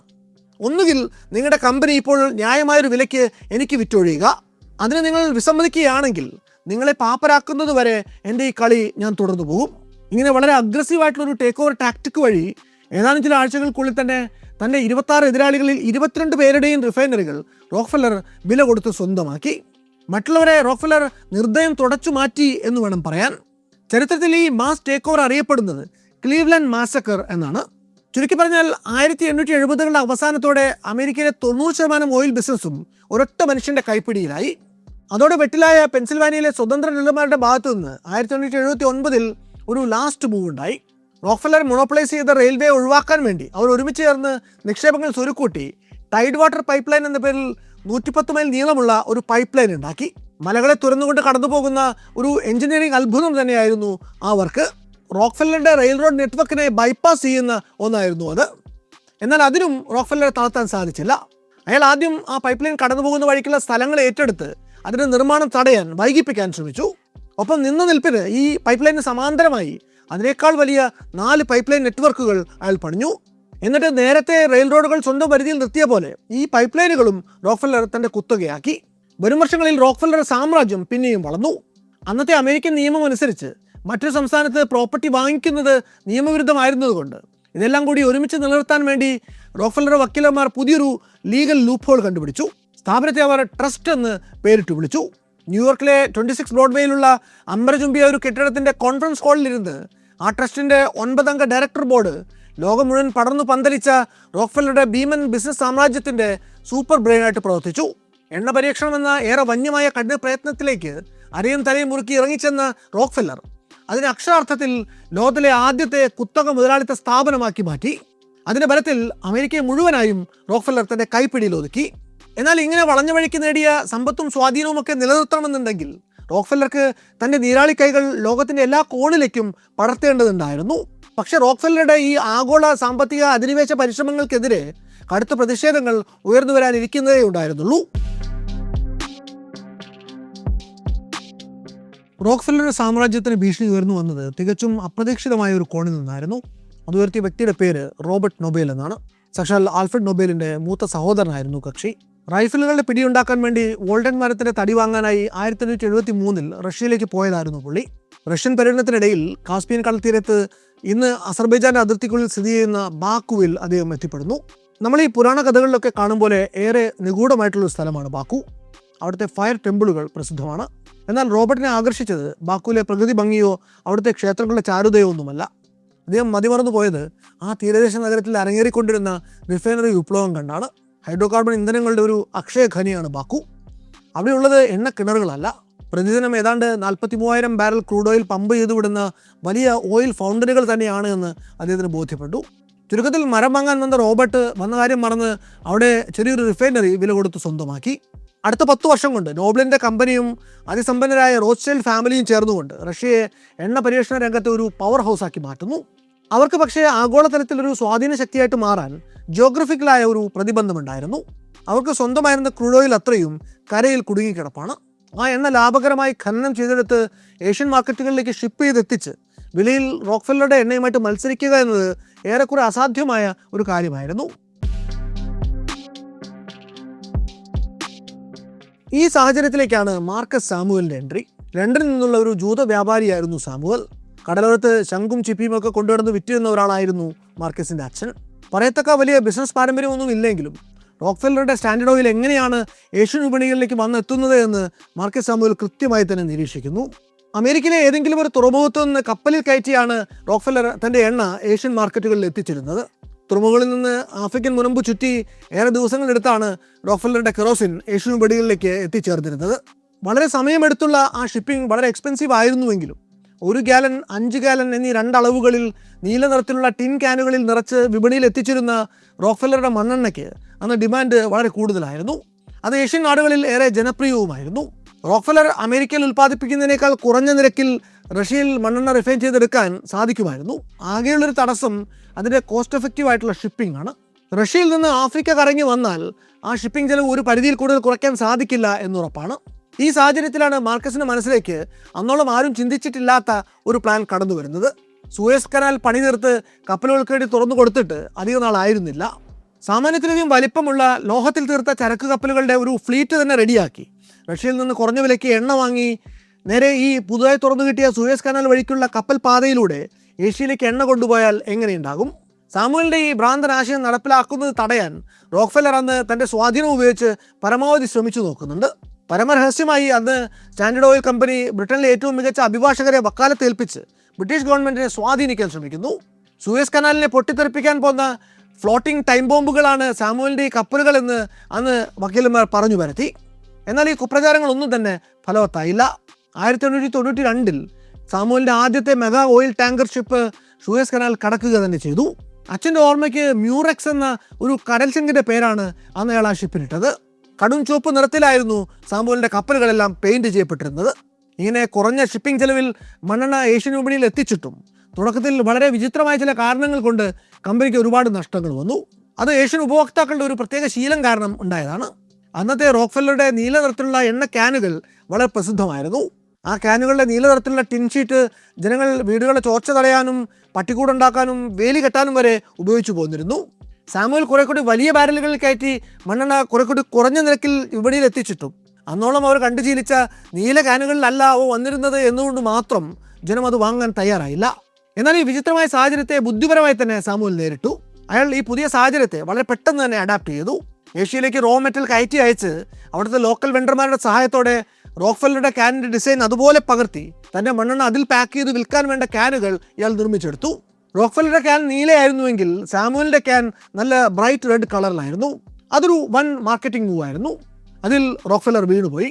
ഒന്നുകിൽ നിങ്ങളുടെ കമ്പനി ഇപ്പോൾ ന്യായമായൊരു വിലയ്ക്ക് എനിക്ക് വിറ്റൊഴിയുക. അതിന് നിങ്ങൾ വിസമ്മതിക്കുകയാണെങ്കിൽ നിങ്ങളെ പാപ്പരാക്കുന്നത് വരെ എൻ്റെ ഈ കളി ഞാൻ തുടർന്നു പോകും. ഇങ്ങനെ വളരെ അഗ്രസീവായിട്ടുള്ളൊരു ടേക്ക് ഓവർ ടാക്ടിക് വഴി ഏതാനും ചില ആഴ്ചകൾക്കുള്ളിൽ തന്നെ തൻ്റെ 26 എതിരാളികളിൽ 22 പേരുടെയും റിഫൈനറികൾ റോക്ക്ഫെല്ലർ വില കൊടുത്ത് സ്വന്തമാക്കി. മറ്റുള്ളവരെ റോക്ക്ഫെല്ലർ നിർദ്ദയം തുടച്ചു മാറ്റി എന്ന് വേണം പറയാൻ. ചരിത്രത്തിൽ ഈ മാസ് ടേക്ക് ഓവർ അറിയപ്പെടുന്നത് ക്ലീവ്ലാൻഡ് മാസക്കർ എന്നാണ്. ചുരുക്കി പറഞ്ഞാൽ 1870കളുടെ അവസാനത്തോടെ അമേരിക്കയിലെ 90% ഓയിൽ ബിസിനസ്സും ഒരൊറ്റ മനുഷ്യൻ്റെ കൈപ്പിടിയിലായി. അതോടെ വെട്ടിലായ പെൻസിൽവാനിയയിലെ സ്വതന്ത്ര ഡീലർമാരുടെ ഭാഗത്തു നിന്ന് 1879 ഒരു ലാസ്റ്റ് മൂവ് ഉണ്ടായി. റോക്ക്ഫെല്ലർ മൊണോപ്പൊളൈസ് ചെയ്ത റെയിൽവേ ഒഴിവാക്കാൻ വേണ്ടി അവർ ഒരുമിച്ച് ചേർന്ന് നിക്ഷേപങ്ങൾ സ്വരുക്കൂട്ടി ടൈഡ് വാട്ടർ പൈപ്പ് ലൈൻ എന്ന പേരിൽ 110 മൈൽ നീളമുള്ള ഒരു പൈപ്പ് ലൈൻ ഉണ്ടാക്കി. മലകളെ തുറന്നുകൊണ്ട് കടന്നു പോകുന്ന ഒരു എഞ്ചിനീയറിംഗ് അത്ഭുതം തന്നെയായിരുന്നു ആ വർക്ക്. റോക്ക്ഫെല്ലറുടെ റെയിൽറോഡ് നെറ്റ്വർക്കിനെ ബൈപ്പാസ് ചെയ്യുന്ന ഒന്നായിരുന്നു അത്. എന്നാൽ അതിനും റോക്ക്ഫെല്ലറെ തളർത്താൻ സാധിച്ചില്ല. അയാൾ ആദ്യം ആ പൈപ്പ് ലൈൻ കടന്നു പോകുന്ന വഴിക്കുള്ള സ്ഥലങ്ങൾ ഏറ്റെടുത്ത് അതിൻ്റെ നിർമ്മാണം തടയാൻ, വൈകിപ്പിക്കാൻ ശ്രമിച്ചു. ഒപ്പം നിന്ന നിൽപ്പിന് ഈ പൈപ്പ് ലൈനിന് സമാന്തരമായി അതിനേക്കാൾ വലിയ 4 പൈപ്പ് ലൈൻ നെറ്റ്വർക്കുകൾ അയാൾ പണിഞ്ഞു. എന്നിട്ട് നേരത്തെ റെയിൽ റോഡുകൾ സ്വന്തം പരിധിയിൽ നിർത്തിയ പോലെ ഈ പൈപ്പ് ലൈനുകളും റോക്ക്ഫെല്ലർ തൻ്റെ കുത്തകയാക്കി. വരും വർഷങ്ങളിൽ റോക്ക്ഫെല്ലറുടെ സാമ്രാജ്യം പിന്നെയും വളർന്നു. അന്നത്തെ അമേരിക്കൻ നിയമം അനുസരിച്ച് മറ്റൊരു സംസ്ഥാനത്ത് പ്രോപ്പർട്ടി വാങ്ങിക്കുന്നത് നിയമവിരുദ്ധമായിരുന്നതുകൊണ്ട് ഇതെല്ലാം കൂടി ഒരുമിച്ച് നിലനിർത്താൻ വേണ്ടി റോക്ക്ഫെല്ലറുടെ വക്കീലന്മാർ പുതിയൊരു ലീഗൽ ലൂപ്പ് ഹോൾ കണ്ടുപിടിച്ചു. സ്ഥാപനത്തെ അവർ ട്രസ്റ്റ് എന്ന് പേരിട്ട് വിളിച്ചു. ന്യൂയോർക്കിലെ 26 ബ്രോഡ്വേയിലുള്ള അമ്പരചുംബിയ ഒരു കെട്ടിടത്തിൻ്റെ കോൺഫറൻസ് ഹാളിലിരുന്ന് ആ ട്രസ്റ്റിൻ്റെ 9 അംഗ ഡയറക്ടർ ബോർഡ് ലോകം മുഴുവൻ പടർന്നു പന്തലിച്ച റോക്ക്ഫെല്ലറുടെ ഭീമൻ ബിസിനസ് സാമ്രാജ്യത്തിൻ്റെ സൂപ്പർ ബ്രെയിനായിട്ട് പ്രവർത്തിച്ചു. എണ്ണ പരീക്ഷണം എന്ന ഏറെ വന്യമായ കഠിന പ്രയത്നത്തിലേക്ക് അരയും തലയും മുറുക്കി ഇറങ്ങിച്ചെന്ന റോക്ക്ഫെല്ലർ അതിന് അക്ഷരാർത്ഥത്തിൽ ലോകത്തിലെ ആദ്യത്തെ കുത്തക മുതലാളിത്ത സ്ഥാപനമാക്കി മാറ്റി. അതിൻ്റെ ബലത്തിൽ അമേരിക്കയെ മുഴുവനായും റോക്ക്ഫെല്ലർ തൻ്റെ കൈപ്പിടിയിൽ ഒതുക്കി. എന്നാൽ ഇങ്ങനെ വളഞ്ഞ വഴിക്ക് നേടിയ സമ്പത്തും സ്വാധീനവും ഒക്കെ നിലനിർത്തണമെന്നുണ്ടെങ്കിൽ റോക്ക്ഫെല്ലർക്ക് തൻ്റെ നീരാളി കൈകൾ ലോകത്തിൻ്റെ എല്ലാ കോണിലേക്കും പടർത്തേണ്ടതുണ്ടായിരുന്നു. പക്ഷേ റോക്ക്ഫെല്ലറുടെ ഈ ആഗോള സാമ്പത്തിക അധിനിവേശ പരിശ്രമങ്ങൾക്കെതിരെ കടുത്ത പ്രതിഷേധങ്ങൾ ഉയർന്നു വരാനിരിക്കുന്നതേ ഉണ്ടായിരുന്നുള്ളൂ. റോക്ക്ഫെല്ലറുടെ സാമ്രാജ്യത്തിന് ഭീഷണി ഉയർന്നു വന്നത് തികച്ചും അപ്രതീക്ഷിതമായ ഒരു കോണിൽ നിന്നായിരുന്നു. അത് ഉയർത്തിയ വ്യക്തിയുടെ പേര് റോബർട്ട് നൊബേൽ എന്നാണ്. സാക്ഷാൽ ആൽഫ്രഡ് നൊബേലിൻ്റെ മൂത്ത സഹോദരനായിരുന്നു കക്ഷി. റൈഫിലുകളുടെ പിടിയുണ്ടാക്കാൻ വേണ്ടി വോൾഡൻ മരത്തിൻ്റെ തടി വാങ്ങാനായി 1873 റഷ്യയിലേക്ക് പോയതായിരുന്നു പുള്ളി. റഷ്യൻ പര്യടനത്തിനിടയിൽ കാസ്പിയൻ കടൽത്തീരത്ത് ഇന്ന് അസർബൈജാൻ്റെ അതിർത്തിക്കുള്ളിൽ സ്ഥിതി ചെയ്യുന്ന ബാക്കുവിൽ അദ്ദേഹം എത്തിപ്പെടുന്നു. നമ്മൾ ഈ പുരാണ കഥകളിലൊക്കെ കാണും പോലെ ഏറെ നിഗൂഢമായിട്ടുള്ളൊരു സ്ഥലമാണ് ബാക്കു. അവിടുത്തെ ഫയർ ടെമ്പിളുകൾ പ്രസിദ്ധമാണ്. എന്നാൽ റോബർട്ടിനെ ആകർഷിച്ചത് ബാക്കുവിലെ പ്രകൃതി ഭംഗിയോ അവിടുത്തെ ക്ഷേത്രങ്ങളുടെ ചാരുതയോ ഒന്നുമല്ല. അദ്ദേഹം മതിമറന്നു പോയത് ആ തീരദേശ നഗരത്തിൽ അരങ്ങേറിക്കൊണ്ടിരുന്ന റിഫൈനറി വിപ്ലവം കണ്ടാണ്. ഹൈഡ്രോ കാർബൺ ഇന്ധനങ്ങളുടെ ഒരു അക്ഷയ ഖനിയാണ് ബാക്കു. അവിടെയുള്ളത് എണ്ണ കിണറുകളല്ല, പ്രതിദിനം ഏതാണ്ട് 43,000 ബാരൽ ക്രൂഡ് ഓയിൽ പമ്പ് ചെയ്തു വിടുന്ന വലിയ ഓയിൽ ഫൗണ്ടനുകൾ തന്നെയാണ് എന്ന് അദ്ദേഹത്തിന് ബോധ്യപ്പെട്ടു. ചുരുക്കത്തിൽ മരം വാങ്ങാൻ വന്ന റോബർട്ട് വന്ന കാര്യം മറന്ന് അവിടെ ചെറിയൊരു റിഫൈനറി വില കൊടുത്ത് സ്വന്തമാക്കി. അടുത്ത 10 വർഷം കൊണ്ട് നോബ്ലിൻ്റെ കമ്പനിയും അതിസമ്പന്നരായ റോത്സ്ചൈൽഡ് ഫാമിലിയും ചേർന്നുകൊണ്ട് റഷ്യയെ എണ്ണ പര്യവേഷണ രംഗത്തെ ഒരു പവർ ഹൗസാക്കി മാറ്റുന്നു. അവർക്ക് പക്ഷേ ആഗോളതലത്തിലൊരു സ്വാധീന ശക്തിയായിട്ട് മാറാൻ ജിയോഗ്രഫിക്കലായ ഒരു പ്രതിബന്ധമുണ്ടായിരുന്നു. അവർക്ക് സ്വന്തമായിരുന്ന ക്രൂഡ് ഓയിൽ അത്രയും കരയിൽ കുടുങ്ങിക്കിടപ്പാണ്. ആ എണ്ണ ലാഭകരമായി ഖനനം ചെയ്തെടുത്ത് ഏഷ്യൻ മാർക്കറ്റുകളിലേക്ക് ഷിപ്പ് ചെയ്തെത്തിച്ച് വിലയിൽ റോക്ക്ഫെല്ലറുടെ എണ്ണയുമായിട്ട് മത്സരിക്കുക എന്നത് ഏറെക്കുറെ അസാധ്യമായ ഒരു കാര്യമായിരുന്നു. ഈ സാഹചര്യത്തിലേക്കാണ് മാർക്കസ് സാമുവലിൻ്റെ എൻട്രി. ലണ്ടനിൽ നിന്നുള്ള ഒരു ജൂത വ്യാപാരിയായിരുന്നു സാമുവൽ. കടലോരത്ത് ശംഖും ചിപ്പിയും ഒക്കെ കൊണ്ടുവന്ന് വിറ്റിരുന്ന ഒരാളായിരുന്നു മാർക്കസിൻ്റെ അച്ഛൻ. പറയത്തക്ക വലിയ ബിസിനസ് പാരമ്പര്യമൊന്നും ഇല്ലെങ്കിലും റോക്ക്ഫെല്ലറുടെ സ്റ്റാൻഡേർഡ് ഓയിൽ എങ്ങനെയാണ് ഏഷ്യൻ വിപണികളിലേക്ക് വന്നെത്തുന്നത് എന്ന് മാർക്കസ് സാമുവൽ കൃത്യമായി തന്നെ നിരീക്ഷിക്കുന്നു. അമേരിക്കയിലെ ഏതെങ്കിലും ഒരു തുറമുഖത്തു നിന്ന് കപ്പലിൽ കയറ്റിയാണ് റോക്ക്ഫെല്ലർ തൻ്റെ എണ്ണ ഏഷ്യൻ മാർക്കറ്റുകളിൽ എത്തിച്ചിരുന്നത്. തുറമുഖങ്ങളിൽ നിന്ന് ആഫ്രിക്കൻ മുനമ്പ് ചുറ്റി ഏറെ ദിവസങ്ങളെടുത്താണ് റോക്ക്ഫെല്ലറുടെ കെറോസിൻ ഏഷ്യൻ വിപണികളിലേക്ക് എത്തിച്ചേർന്നിരുന്നത്. വളരെ സമയമെടുത്തുള്ള ആ ഷിപ്പിംഗ് വളരെ എക്സ്പെൻസീവ് ആയിരുന്നുവെങ്കിലും 1 ഗാലൻ 5 ഗാലൻ എന്നീ 2 അളവുകളിൽ നീല നിറത്തിലുള്ള ടിൻ ക്യാനുകളിൽ നിറച്ച് വിപണിയിൽ എത്തിച്ചിരുന്ന റോക്ക്ഫെല്ലറുടെ മണ്ണെണ്ണയ്ക്ക് അന്ന് ഡിമാൻഡ് വളരെ കൂടുതലായിരുന്നു. അത് ഏഷ്യൻ നാടുകളിൽ ഏറെ ജനപ്രിയവുമായിരുന്നു. റോക്ക്ഫെല്ലർ അമേരിക്കയിൽ ഉൽപ്പാദിപ്പിക്കുന്നതിനേക്കാൾ കുറഞ്ഞ നിരക്കിൽ റഷ്യയിൽ മണ്ണെണ്ണ റിഫൈൻ ചെയ്തെടുക്കാൻ സാധിക്കുമായിരുന്നു. ആകെയുള്ളൊരു തടസ്സം അതിൻ്റെ കോസ്റ്റ് എഫക്റ്റീവ് ആയിട്ടുള്ള ഷിപ്പിംഗ് ആണ്. റഷ്യയിൽ നിന്ന് ആഫ്രിക്ക കറങ്ങി വന്നാൽ ആ ഷിപ്പിംഗ് ചെലവ് ഒരു പരിധിയിൽ കൂടുതൽ കുറയ്ക്കാൻ സാധിക്കില്ല എന്നുറപ്പാണ്. ഈ സാഹചര്യത്തിലാണ് മാർക്കസിൻ്റെ മനസ്സിലേക്ക് അന്നോളം ആരും ചിന്തിച്ചിട്ടില്ലാത്ത ഒരു പ്ലാൻ കടന്നു വരുന്നത്. സൂയസ് കനാൽ പണി തീർത്ത് കപ്പലുകൾക്ക് വേണ്ടി തുറന്നു കൊടുത്തിട്ട് അധികം നാളായിരുന്നില്ല. സാമാന്യത്തിലധികം വലിപ്പമുള്ള ലോഹത്തിൽ തീർത്ത ചരക്ക് കപ്പലുകളുടെ ഒരു ഫ്ലീറ്റ് തന്നെ റെഡിയാക്കി റഷ്യയിൽ നിന്ന് കുറഞ്ഞ വിലയ്ക്ക് എണ്ണ വാങ്ങി നേരെ ഈ പുതുതായി തുറന്നു കിട്ടിയ സൂയസ് കനാൽ വഴിക്കുള്ള കപ്പൽ പാതയിലൂടെ ഏഷ്യയിലേക്ക് എണ്ണ കൊണ്ടുപോയാൽ എങ്ങനെയുണ്ടാകും? സാമുവലിൻ്റെ ഈ ഭ്രാന്തനാശയം നടപ്പിലാക്കുന്നത് തടയാൻ റോക്ക്ഫെല്ലർ അന്ന് തൻ്റെ സ്വാധീനം ഉപയോഗിച്ച് പരമാവധി ശ്രമിച്ചു നോക്കുന്നുണ്ട്. പരമരഹസ്യമായി അന്ന് സ്റ്റാൻഡേർഡ് ഓയിൽ കമ്പനി ബ്രിട്ടനിലെ ഏറ്റവും മികച്ച അഭിഭാഷകരെ വക്കാലത്തേൽപ്പിച്ച് ബ്രിട്ടീഷ് ഗവൺമെൻറ്റിനെ സ്വാധീനിക്കാൻ ശ്രമിക്കുന്നു. സൂയസ് കനാലിനെ പൊട്ടിത്തെറിപ്പിക്കാൻ പോകുന്ന ഫ്ലോട്ടിംഗ് ടൈം ബോംബുകളാണ് സാമുവലിൻ്റെ ഈ കപ്പലുകളെന്ന് അന്ന് വക്കീലന്മാർ പറഞ്ഞു വരുത്തി. എന്നാൽ ഈ കുപ്രചാരങ്ങളൊന്നും തന്നെ ഫലവത്തായില്ല. 1892 സാമുവലിൻ്റെ ആദ്യത്തെ mega oil tanker ship Suez Canal കടക്കുക തന്നെ ചെയ്തു. അച്ഛൻ്റെ ഓർമ്മയ്ക്ക് മ്യൂറെക്സ് എന്ന ഒരു കടൽശങ്കിൻ്റെ പേരാണ് അന്ന് അയാൾ ആ ഷിപ്പിനിട്ടത്. കടും ചുവപ്പ് നിറത്തിലായിരുന്നു സാമുവലിൻ്റെ കപ്പലുകളെല്ലാം പെയിൻറ് ചെയ്യപ്പെട്ടിരുന്നത്. ഇങ്ങനെ കുറഞ്ഞ ഷിപ്പിംഗ് ചെലവിൽ മണ്ണെണ്ണ ഏഷ്യൻ വിപണിയിൽ എത്തിച്ചിട്ടും തുടക്കത്തിൽ വളരെ വിചിത്രമായ ചില കാരണങ്ങൾ കൊണ്ട് കമ്പനിക്ക് ഒരുപാട് നഷ്ടങ്ങൾ വന്നു. അത് ഏഷ്യൻ ഉപഭോക്താക്കളുടെ ഒരു പ്രത്യേക ശീലം കാരണം ഉണ്ടായതാണ്. അന്നത്തെ റോക്ക്ഫെല്ലറുടെ നീല നിറത്തിലുള്ള എണ്ണ ക്യാനുകൾ വളരെ പ്രസിദ്ധമായിരുന്നു. ആ ക്യാനുകളുടെ നീല നിറത്തിലുള്ള ടിൻ ഷീറ്റ് ജനങ്ങൾ വീടുകളുടെ ചോർച്ച തടയാനും പട്ടിക്കൂടുണ്ടാക്കാനും വേലി കെട്ടാനും വരെ ഉപയോഗിച്ചു പോന്നിരുന്നു. സാമുവൽ കുറെ കൂടി വലിയ ബാരലുകളിൽ കയറ്റി മണ്ണെണ്ണ കുറെ കൂടി കുറഞ്ഞ നിരക്കിൽ വിപണിയിൽ എത്തിച്ചിട്ടും അന്നോളം അവർ കണ്ടുശീലിച്ച നീല ക്യാനുകളിലല്ല അവ വന്നിരുന്നത് എന്നുകൊണ്ട് മാത്രം ജനം അത് വാങ്ങാൻ തയ്യാറായില്ല. എന്നാൽ ഈ വിചിത്രമായ സാഹചര്യത്തെ ബുദ്ധിപരമായി തന്നെ സാമുവൽ നേരിട്ടു. അയാൾ ഈ പുതിയ സാഹചര്യത്തെ വളരെ പെട്ടെന്ന് തന്നെ അഡാപ്റ്റ് ചെയ്തു. ഏഷ്യയിലേക്ക് റോ മെറ്റൽ കയറ്റി അയച്ച് അവിടുത്തെ ലോക്കൽ വെണ്ടർമാരുടെ സഹായത്തോടെ റോക്ക്ഫെല്ലറുടെ ക്യാനിൻ്റെ ഡിസൈൻ അതുപോലെ പകർത്തി തൻ്റെ മണ്ണെണ്ണ അതിൽ പാക്ക് ചെയ്ത് വിൽക്കാൻ വേണ്ട ക്യാനുകൾ ഇയാൾ നിർമ്മിച്ചെടുത്തു. റോക്ക്ഫെല്ലറുടെ ക്യാൻ നീലയായിരുന്നുവെങ്കിൽ സാമുവലിൻ്റെ ക്യാൻ നല്ല ബ്രൈറ്റ് റെഡ് കളറിലായിരുന്നു. അതൊരു വൻ മാർക്കറ്റിംഗ് മൂവ് ആയിരുന്നു. അതിൽ റോക്ക്ഫെല്ലർ വീണുപോയി.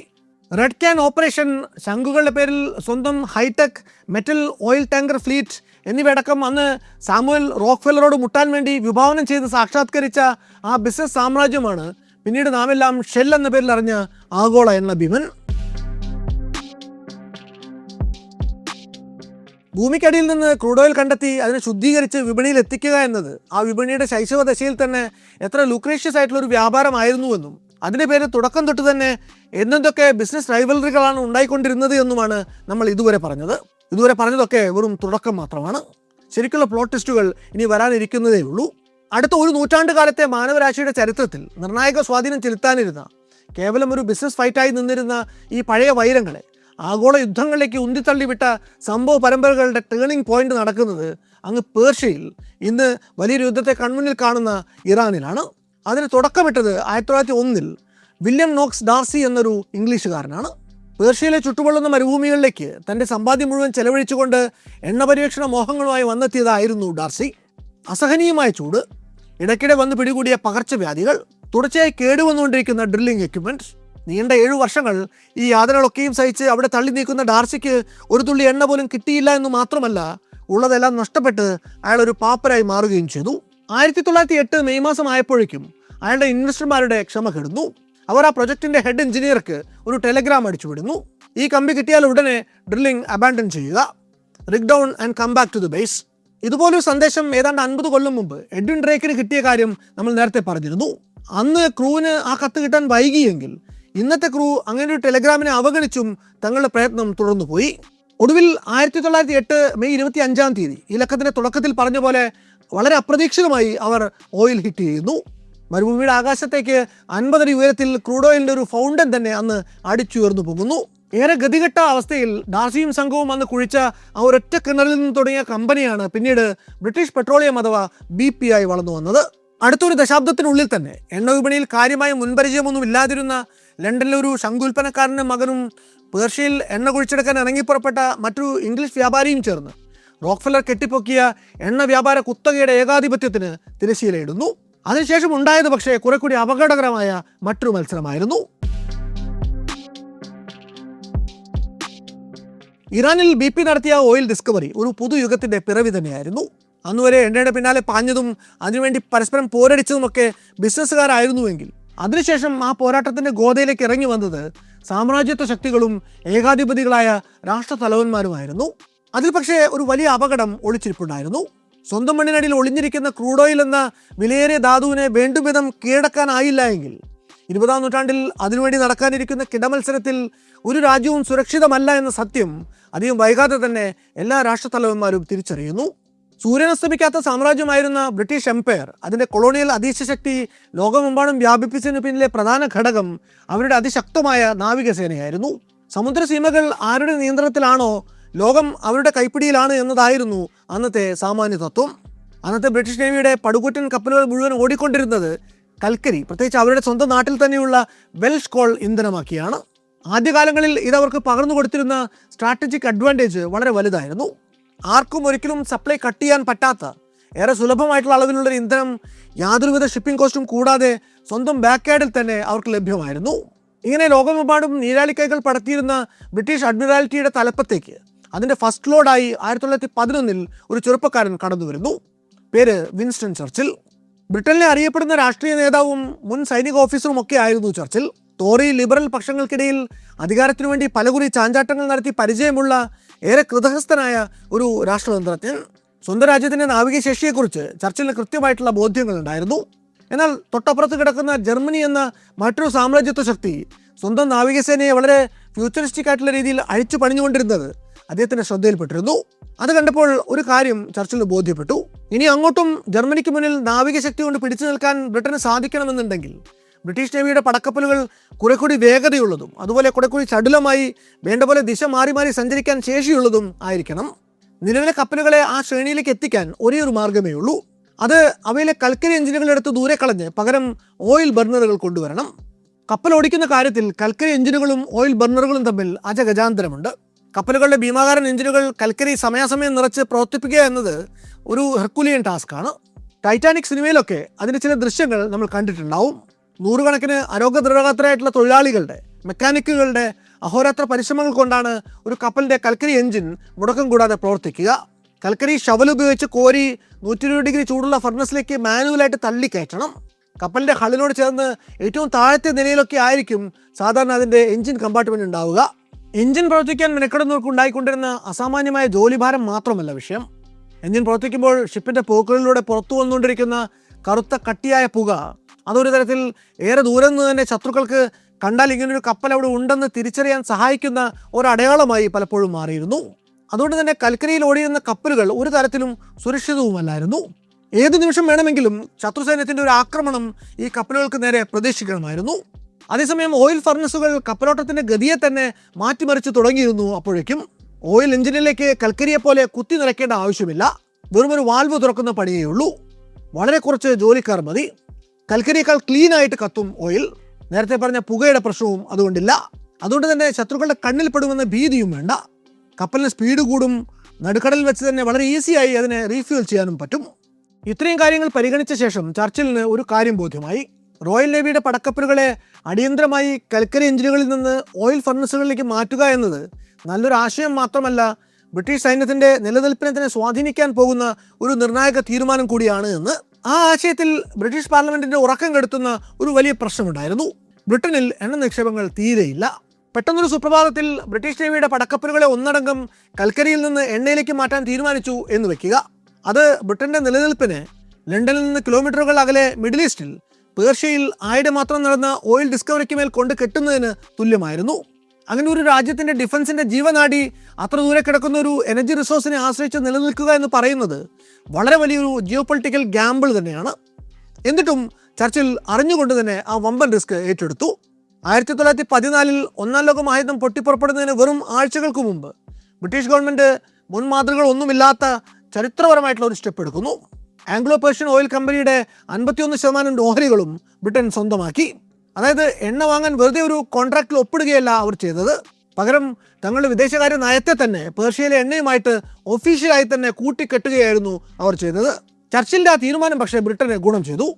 റെഡ് ക്യാൻ ഓപ്പറേഷൻ, ശംഖുകളുടെ പേരിൽ സ്വന്തം hightech metal oil tanker fleet എന്നിവയടക്കം അന്ന് സാമുവൽ റോക്ക്ഫെല്ലറോട് മുട്ടാൻ വേണ്ടി വിഭാവനം ചെയ്ത് സാക്ഷാത്കരിച്ച ആ ബിസിനസ് സാമ്രാജ്യമാണ് പിന്നീട് നാമെല്ലാം ഷെൽ എന്ന പേരിൽ അറിഞ്ഞ ആഗോള എണ്ണ ഭീമൻ. ഭൂമിക്കടിയിൽ നിന്ന് ക്രൂഡ് ഓയിൽ കണ്ടെത്തി അതിനെ ശുദ്ധീകരിച്ച് വിപണിയിൽ എത്തിക്കുക എന്നത് ആ വിപണിയുടെ ശൈശവ ദശയിൽ തന്നെ എത്ര ലുക്രേഷ്യസ് ആയിട്ടുള്ളൊരു വ്യാപാരമായിരുന്നുവെന്നും അതിൻ്റെ പേര് തുടക്കം തൊട്ട് തന്നെ എന്തൊക്കെ ബിസിനസ് റൈവലറികളാണ് ഉണ്ടായിക്കൊണ്ടിരുന്നത് എന്നുമാണ് നമ്മൾ ഇതുവരെ പറഞ്ഞതൊക്കെ വെറും തുടക്കം മാത്രമാണ്. ശരിക്കുള്ള പ്ലോട്ട് ടെസ്റ്റുകൾ ഇനി വരാനിരിക്കുന്നതേ ഉള്ളൂ. അടുത്ത ഒരു നൂറ്റാണ്ട് കാലത്തെ മാനവരാശിയുടെ ചരിത്രത്തിൽ നിർണായക സ്വാധീനം ചെലുത്താനിരുന്ന, കേവലം ഒരു ബിസിനസ് ഫൈറ്റായി നിന്നിരുന്ന ഈ പഴയ വൈരങ്ങളെ ആഗോള യുദ്ധങ്ങളിലേക്ക് ഉന്തിത്തള്ളിവിട്ട സംഭവ പരമ്പരകളുടെ ടേണിംഗ് പോയിന്റ് നടക്കുന്നത് അങ്ങ് പേർഷ്യയിൽ, ഇന്ന് വലിയൊരു യുദ്ധത്തെ കൺമുന്നിൽ കാണുന്ന ഇറാനിലാണ്. അതിന് തുടക്കമിട്ടത് 1901 വില്യം നോക്സ് ഡാർസി എന്നൊരു ഇംഗ്ലീഷുകാരനാണ്. പേർഷ്യയിലെ ചുട്ടുപൊള്ളുന്ന മരുഭൂമികളിലേക്ക് തൻ്റെ സമ്പാദ്യം മുഴുവൻ ചെലവഴിച്ചുകൊണ്ട് എണ്ണ പര്യവേക്ഷണ മോഹങ്ങളുമായി വന്നെത്തിയതായിരുന്നു ഡാർസി. അസഹനീയമായ ചൂട്, ഇടയ്ക്കിടെ വന്ന് പിടികൂടിയ പകർച്ചവ്യാധികൾ, തുടർച്ചയായി കേടുവന്നുകൊണ്ടിരിക്കുന്ന ഡ്രില്ലിംഗ് എക്യുപ്മെൻറ്റ്സ്, നീണ്ട 7 വർഷങ്ങൾ ഈ യാതനകളൊക്കെയും സഹിച്ച് അവിടെ തള്ളി നീക്കുന്ന ഡാർസിക്ക് ഒരു തുള്ളി എണ്ണ പോലും കിട്ടിയില്ല എന്ന് മാത്രമല്ല, ഉള്ളതെല്ലാം നഷ്ടപ്പെട്ട് അയാൾ ഒരു പാപ്പരായി മാറുകയും ചെയ്തു. 1908 മെയ് മാസം ആയപ്പോഴേക്കും അയാളുടെ ഇൻവെസ്റ്റർമാരുടെ ക്ഷമ കെടുന്നു. അവർ ആ പ്രൊജക്ടിൻ്റെ ഹെഡ് എഞ്ചിനീയർക്ക് ഒരു ടെലഗ്രാം അടിച്ചു വിടുന്നു. ഈ കമ്പി കിട്ടിയാൽ ഉടനെ ഡ്രില്ലിംഗ് അബാൻഡൻ ചെയ്യുക, rig down and come back to the base. ഇതുപോലൊരു സന്ദേശം ഏതാണ്ട് 50 കൊല്ലം മുമ്പ് എഡ്വിൻ ഡ്രേക്കിന് കിട്ടിയ കാര്യം നമ്മൾ നേരത്തെ പറഞ്ഞിരുന്നു. അന്ന് ക്രൂവിന് ആ കത്ത് കിട്ടാൻ വൈകിയെങ്കിൽ ഇന്നത്തെ ക്രൂ അങ്ങനെ ഒരു ടെലഗ്രാമിനെ അവഗണിച്ചും തങ്ങളുടെ പ്രയത്നം തുടർന്നു പോയി. ഒടുവിൽ 1908 മെയ് 25 ഈ ലക്കത്തിൻ്റെ തുടക്കത്തിൽ പറഞ്ഞ പോലെ വളരെ അപ്രതീക്ഷിതമായി അവർ ഓയിൽ ഹിറ്റ് ചെയ്യുന്നു. മരുഭൂമിയുടെ ആകാശത്തേക്ക് 50 അടി ഉയരത്തിൽ ക്രൂഡ് ഓയിലിൻ്റെ ഒരു ഫൗണ്ടൻ തന്നെ അന്ന് അടിച്ചുയർന്നു പോകുന്നു. ഏറെ ഗതികെട്ട അവസ്ഥയിൽ ഡാർസിയും സംഘവും അന്ന് കുഴിച്ച ആ ഒരൊറ്റ കിണറിൽ നിന്ന് തുടങ്ങിയ കമ്പനിയാണ് പിന്നീട് ബ്രിട്ടീഷ് പെട്രോളിയം അഥവാ BP ആയി വളർന്നു വന്നത്. അടുത്തൊരു ദശാബ്ദത്തിനുള്ളിൽ തന്നെ എണ്ണ വിപണിയിൽ കാര്യമായ മുൻപരിചയമൊന്നും ഇല്ലാതിരുന്ന ലണ്ടനിലെ ഒരു ശംഖുൽപ്പന്നക്കാരൻ്റെ മകനും പേർഷ്യയിൽ എണ്ണ കുഴിച്ചെടുക്കാൻ ഇറങ്ങിപ്പുറപ്പെട്ട മറ്റൊരു ഇംഗ്ലീഷ് വ്യാപാരിയും ചേർന്ന് റോക്ക്ഫെല്ലർ കെട്ടിപ്പൊക്കിയ എണ്ണ വ്യാപാര കുത്തകയുടെ ഏകാധിപത്യത്തിന് തിരശ്ശീലയിടുന്നു. അതിനുശേഷം ഉണ്ടായത് പക്ഷേ കുറെ കൂടി അപകടകരമായ മറ്റൊരു മത്സരമായിരുന്നു. ഇറാനിൽ BP നടത്തിയ ഓയിൽ ഡിസ്കവറി ഒരു പുതുയുഗത്തിൻ്റെ പിറവി തന്നെയായിരുന്നു. അന്നുവരെ എണ്ണയുടെ പിന്നാലെ പാഞ്ഞതും അതിനുവേണ്ടി പരസ്പരം പോരടിച്ചതുമൊക്കെ ബിസിനസ്സുകാരായിരുന്നുവെങ്കിൽ അതിനുശേഷം ആ പോരാട്ടത്തിൻ്റെ ഗോതയിലേക്ക് ഇറങ്ങി വന്നത് സാമ്രാജ്യത്വ ശക്തികളും ഏകാധിപതികളായ രാഷ്ട്രതലവന്മാരുമായിരുന്നു. അതിൽ പക്ഷേ ഒരു വലിയ അപകടം ഒളിച്ചിരിപ്പുണ്ടായിരുന്നു. സ്വന്തം മണ്ണിനടിയിൽ ഒളിഞ്ഞിരിക്കുന്ന ക്രൂഡ് ഓയിൽ എന്ന വിലയേറിയ ധാതുവിനെ വേണ്ടുവിധം കീഴടക്കാനായില്ല എങ്കിൽ 20-ാം നൂറ്റാണ്ടിൽ അതിനുവേണ്ടി നടക്കാനിരിക്കുന്ന കിടമത്സരത്തിൽ ഒരു രാജ്യവും സുരക്ഷിതമല്ല എന്ന സത്യം അധികം വൈകാതെ തന്നെ എല്ലാ രാഷ്ട്രതലവന്മാരും തിരിച്ചറിയുന്നു. സൂര്യനസ്തമിക്കാത്ത സാമ്രാജ്യമായിരുന്ന ബ്രിട്ടീഷ് എംപയർ അതിൻ്റെ കൊളോണിയൽ അധീശശക്തി ലോകമെമ്പാടും വ്യാപിപ്പിച്ചതിന് പിന്നിലെ പ്രധാന ഘടകം അവരുടെ അതിശക്തമായ നാവികസേനയായിരുന്നു. സമുദ്രസീമകൾ ആരുടെ നിയന്ത്രണത്തിലാണോ ലോകം അവരുടെ കൈപ്പിടിയിലാണ് എന്നതായിരുന്നു അന്നത്തെ സാമാന്യ തത്വം. അന്നത്തെ ബ്രിട്ടീഷ് നേവിയുടെ പടുകൂറ്റൻ കപ്പലുകൾ മുഴുവൻ ഓടിക്കൊണ്ടിരുന്നത് കൽക്കരി, പ്രത്യേകിച്ച് അവരുടെ സ്വന്തം നാട്ടിൽ തന്നെയുള്ള വെൽഷ് കോൾ ഇന്ധനമാക്കിയാണ്. ആദ്യകാലങ്ങളിൽ ഇതവർക്ക് പകർന്നു കൊടുത്തിരുന്ന സ്ട്രാറ്റജിക് അഡ്വാൻറ്റേജ് വളരെ വലുതായിരുന്നു. ആർക്കും ഒരിക്കലും സപ്ലൈ കട്ട് ചെയ്യാൻ പറ്റാത്ത ഏറെ സുലഭമായിട്ടുള്ള അളവിലുള്ളൊരു ഇന്ധനം യാതൊരുവിധ ഷിപ്പിംഗ് കോസ്റ്റും കൂടാതെ സ്വന്തം ബാക്ക്യാർഡിൽ തന്നെ അവർക്ക് ലഭ്യമായിരുന്നു. ഇങ്ങനെ ലോകമെമ്പാടും നീരാളിക്കൈകൾ പടത്തിയിരുന്ന ബ്രിട്ടീഷ് അഡ്മിറാലിറ്റിയുടെ തലപ്പത്തേക്ക് അതിൻ്റെ ഫസ്റ്റ് ലോഡായി 1911 ഒരു ചെറുപ്പക്കാരൻ കടന്നു വരുന്നു. പേര് വിൻസ്റ്റൺ ചർച്ചിൽ. ബ്രിട്ടനിലെ അറിയപ്പെടുന്ന രാഷ്ട്രീയ നേതാവും മുൻ സൈനിക ഓഫീസറും ഒക്കെ ആയിരുന്നു ചർച്ചിൽ. ടോറി ലിബറൽ പക്ഷങ്ങൾക്കിടയിൽ അധികാരത്തിനു വേണ്ടി പലകുറി ചാഞ്ചാട്ടങ്ങൾ നടത്തി പരിചയമുള്ള ഏറെ കൃതഹസ്ഥനായ ഒരു രാഷ്ട്രതന്ത്രജ്ഞൻ. സ്വന്തം രാജ്യത്തിൻ്റെ നാവികശേഷിയെക്കുറിച്ച് ചർച്ചിലിന് കൃത്യമായിട്ടുള്ള ബോധ്യങ്ങളുണ്ടായിരുന്നു. എന്നാൽ തൊട്ടപ്പുറത്ത് കിടക്കുന്ന ജർമ്മനി എന്ന മറ്റൊരു സാമ്രാജ്യത്വ ശക്തി സ്വന്തം നാവികസേനയെ വളരെ ഫ്യൂച്ചറിസ്റ്റിക് ആയിട്ടുള്ള രീതിയിൽ അഴിച്ചു പണിഞ്ഞുകൊണ്ടിരുന്നത് അദ്ദേഹത്തിൻ്റെ ശ്രദ്ധയിൽപ്പെട്ടിരുന്നു. അത് കണ്ടപ്പോൾ ഒരു കാര്യം ചർച്ചിലിന് ബോധ്യപ്പെട്ടു. ഇനി അങ്ങോട്ടും ജർമ്മനിക്ക് മുന്നിൽ നാവികശക്തി കൊണ്ട് പിടിച്ചു നിൽക്കാൻ ബ്രിട്ടന് സാധിക്കണമെന്നുണ്ടെങ്കിൽ ബ്രിട്ടീഷ് നേവിയുടെ പടക്കപ്പലുകൾ കുറെ കൂടി വേഗതയുള്ളതും അതുപോലെ കുറെ കൂടി ചടുലമായി വേണ്ട പോലെ ദിശ മാറി മാറി സഞ്ചരിക്കാൻ ശേഷിയുള്ളതും ആയിരിക്കണം. നിലവിലെ കപ്പലുകളെ ആ ശ്രേണിയിലേക്ക് എത്തിക്കാൻ ഒരേ ഒരു മാർഗ്ഗമേ ഉള്ളൂ. അത് അവയിലെ കൽക്കരി എഞ്ചിനുകളെടുത്ത് ദൂരെ കളഞ്ഞ് പകരം ഓയിൽ ബർണറുകൾ കൊണ്ടുവരണം. കപ്പൽ ഓടിക്കുന്ന കാര്യത്തിൽ കൽക്കരി എഞ്ചിനുകളും ഓയിൽ ബർണറുകളും തമ്മിൽ അജഗജാന്തരമുണ്ട്. കപ്പലുകളുടെ ഭീമാകാരൻ എഞ്ചിനുകൾ കൽക്കരി സമയാസമയം നിറച്ച് പ്രവർത്തിപ്പിക്കുക എന്നത് ഒരു ഹെർക്കുലിയൻ ടാസ്ക്കാണ്. ടൈറ്റാനിക് സിനിമയിലൊക്കെ അതിൻ്റെ ചില ദൃശ്യങ്ങൾ നമ്മൾ കണ്ടിട്ടുണ്ടാവും. നൂറുകണക്കിന് ആരോഗ്യദൃഢഗാത്രരായിട്ടുള്ള തൊഴിലാളികളുടെ, മെക്കാനിക്കുകളുടെ അഹോരാത്ര പരിശ്രമങ്ങൾ കൊണ്ടാണ് ഒരു കപ്പലിൻ്റെ കൽക്കരി എഞ്ചിൻ മുടക്കം കൂടാതെ പ്രവർത്തിക്കുക. കൽക്കരി ഷവൽ ഉപയോഗിച്ച് കോരി 120 ഡിഗ്രി ചൂടുള്ള ഫർണസിലേക്ക് മാനുവലായിട്ട് തള്ളിക്കയറ്റണം. കപ്പലിൻ്റെ ഹള്ളിനോട് ചേർന്ന് ഏറ്റവും താഴത്തെ നിലയിലൊക്കെ ആയിരിക്കും സാധാരണ അതിൻ്റെ എഞ്ചിൻ കമ്പാർട്ട്മെൻറ്റ് ഉണ്ടാവുക. എഞ്ചിൻ പ്രവർത്തിക്കാൻ മെനക്കെടുന്നവർക്ക് ഉണ്ടായിക്കൊണ്ടിരുന്ന അസാമാന്യമായ ജോലിഭാരം മാത്രമല്ല വിഷയം. എഞ്ചിൻ പ്രവർത്തിക്കുമ്പോൾ ഷിപ്പിൻ്റെ പോക്കുകളിലൂടെ പുറത്തു വന്നുകൊണ്ടിരിക്കുന്ന കറുത്ത കട്ടിയായ പുക അതൊരു തരത്തിൽ ഏറെ ദൂരം നിന്ന് തന്നെ ശത്രുക്കൾക്ക് കണ്ടാൽ ഇങ്ങനൊരു കപ്പൽ അവിടെ ഉണ്ടെന്ന് തിരിച്ചറിയാൻ സഹായിക്കുന്ന ഒരടയാളമായി പലപ്പോഴും മാറിയിരുന്നു. അതുകൊണ്ട് തന്നെ കൽക്കരിയിൽ ഓടിയിരുന്ന കപ്പലുകൾ ഒരു തരത്തിലും സുരക്ഷിതവുമല്ലായിരുന്നു. ഏത് നിമിഷം വേണമെങ്കിലും ശത്രുസൈന്യത്തിൻ്റെ ഒരു ആക്രമണം ഈ കപ്പലുകൾക്ക് നേരെ പ്രതീക്ഷിക്കണമായിരുന്നു. അതേസമയം ഓയിൽ ഫർണസുകൾ കപ്പലോട്ടത്തിൻ്റെ ഗതിയെ തന്നെ മാറ്റിമറിച്ച് തുടങ്ങിയിരുന്നു. അപ്പോഴേക്കും ഓയിൽ എഞ്ചിനിലേക്ക് കൽക്കരിയെ പോലെ കുത്തി നിറയ്ക്കേണ്ട ആവശ്യമില്ല. വെറുമൊരു വാൽവ് തുറക്കുന്ന പണിയേ ഉള്ളൂ. വളരെ കുറച്ച് ജോലിക്കാർ മതി. കൽക്കരിയേക്കാൾ ക്ലീനായിട്ട് കത്തും ഓയിൽ. നേരത്തെ പറഞ്ഞ പുകയുടെ പ്രശ്നവും അതുകൊണ്ടില്ല. അതുകൊണ്ട് തന്നെ ശത്രുക്കളുടെ കണ്ണിൽ പെടുമെന്ന ഭീതിയും വേണ്ട. കപ്പലിന് സ്പീഡ് കൂടും. നടുക്കടലിൽ വെച്ച് തന്നെ വളരെ ഈസിയായി അതിനെ റീഫ്യൂൽ ചെയ്യാനും പറ്റും. ഇത്രയും കാര്യങ്ങൾ പരിഗണിച്ച ശേഷം ചർച്ചിലിന് ഒരു കാര്യം ബോധ്യമായി. റോയൽ നേവിയുടെ പടക്കപ്പലുകളെ അടിയന്തരമായി കൽക്കരി എഞ്ചിനുകളിൽ നിന്ന് ഓയിൽ ഫർണസുകളിലേക്ക് മാറ്റുക എന്നത് നല്ലൊരു ആശയം മാത്രമല്ല, ബ്രിട്ടീഷ് സൈന്യത്തിൻ്റെ നിലനിൽപ്പിനെ തന്നെ സ്വാധീനിക്കാൻ പോകുന്ന ഒരു നിർണായക തീരുമാനം കൂടിയാണ് എന്ന്. ആ ആശയത്തിൽ ബ്രിട്ടീഷ് പാർലമെൻറ്റിൻ്റെ ഉറക്കം കെടുത്തുന്ന ഒരു വലിയ പ്രശ്നമുണ്ടായിരുന്നു. ബ്രിട്ടനിൽ എണ്ണ നിക്ഷേപങ്ങൾ തീരെയില്ല. പെട്ടെന്നൊരു സുപ്രഭാതത്തിൽ ബ്രിട്ടീഷ് നേവിയുടെ പടക്കപ്പലുകളെ ഒന്നടങ്കം കൽക്കരിയിൽ നിന്ന് എണ്ണയിലേക്ക് മാറ്റാൻ തീരുമാനിച്ചു എന്ന് വെക്കുക. അത് ബ്രിട്ടൻ്റെ നിലനിൽപ്പിന് ലണ്ടനിൽ നിന്ന് കിലോമീറ്ററുകൾ അകലെ മിഡിൽ ഈസ്റ്റിൽ പേർഷ്യയിൽ ആയിടെ മാത്രം നടന്ന ഓയിൽ ഡിസ്കവറിക്ക് മേൽ കൊണ്ട് കെട്ടുന്നതിന് തുല്യമായിരുന്നു. അങ്ങനെ ഒരു രാജ്യത്തിൻ്റെ ഡിഫൻസിൻ്റെ ജീവനാടി അത്ര ദൂരെ കിടക്കുന്ന ഒരു എനർജി റിസോഴ്സിനെ ആശ്രയിച്ച് നിലനിൽക്കുക എന്ന് പറയുന്നത് വളരെ വലിയൊരു ജിയോ പൊളിറ്റിക്കൽ ഗ്യാമ്പിൾ തന്നെയാണ്. എന്നിട്ടും ചർച്ചിൽ അറിഞ്ഞുകൊണ്ട് തന്നെ ആ വമ്പൻ റിസ്ക് ഏറ്റെടുത്തു. 1914 ഒന്നാം ലോക മഹായുദ്ധം പൊട്ടിപ്പുറപ്പെടുന്നതിന് വെറും ആഴ്ചകൾക്ക് മുമ്പ് ബ്രിട്ടീഷ് ഗവൺമെൻറ് മുൻമാതൃകളൊന്നുമില്ലാത്ത ചരിത്രപരമായിട്ടുള്ള ഒരു സ്റ്റെപ്പ് എടുക്കുന്നു. ആംഗ്ലോ പേർഷ്യൻ ഓയിൽ കമ്പനിയുടെ 51% ഓഹരികളും ബ്രിട്ടൻ സ്വന്തമാക്കി. അതായത് എണ്ണ വാങ്ങാൻ വെറുതെ ഒരു കോൺട്രാക്റ്റിൽ ഒപ്പിടുകയല്ല അവർ ചെയ്തത്. പകരം തങ്ങളുടെ വിദേശകാര്യ നയത്തെ തന്നെ പേർഷ്യയിലെ എണ്ണയുമായിട്ട് ഒഫീഷ്യലായി തന്നെ കൂട്ടിക്കെട്ടുകയായിരുന്നു അവർ ചെയ്തത്. ചർച്ചിലിൻ്റെ ആ തീരുമാനം പക്ഷേ ബ്രിട്ടന് ഗുണം ചെയ്തു.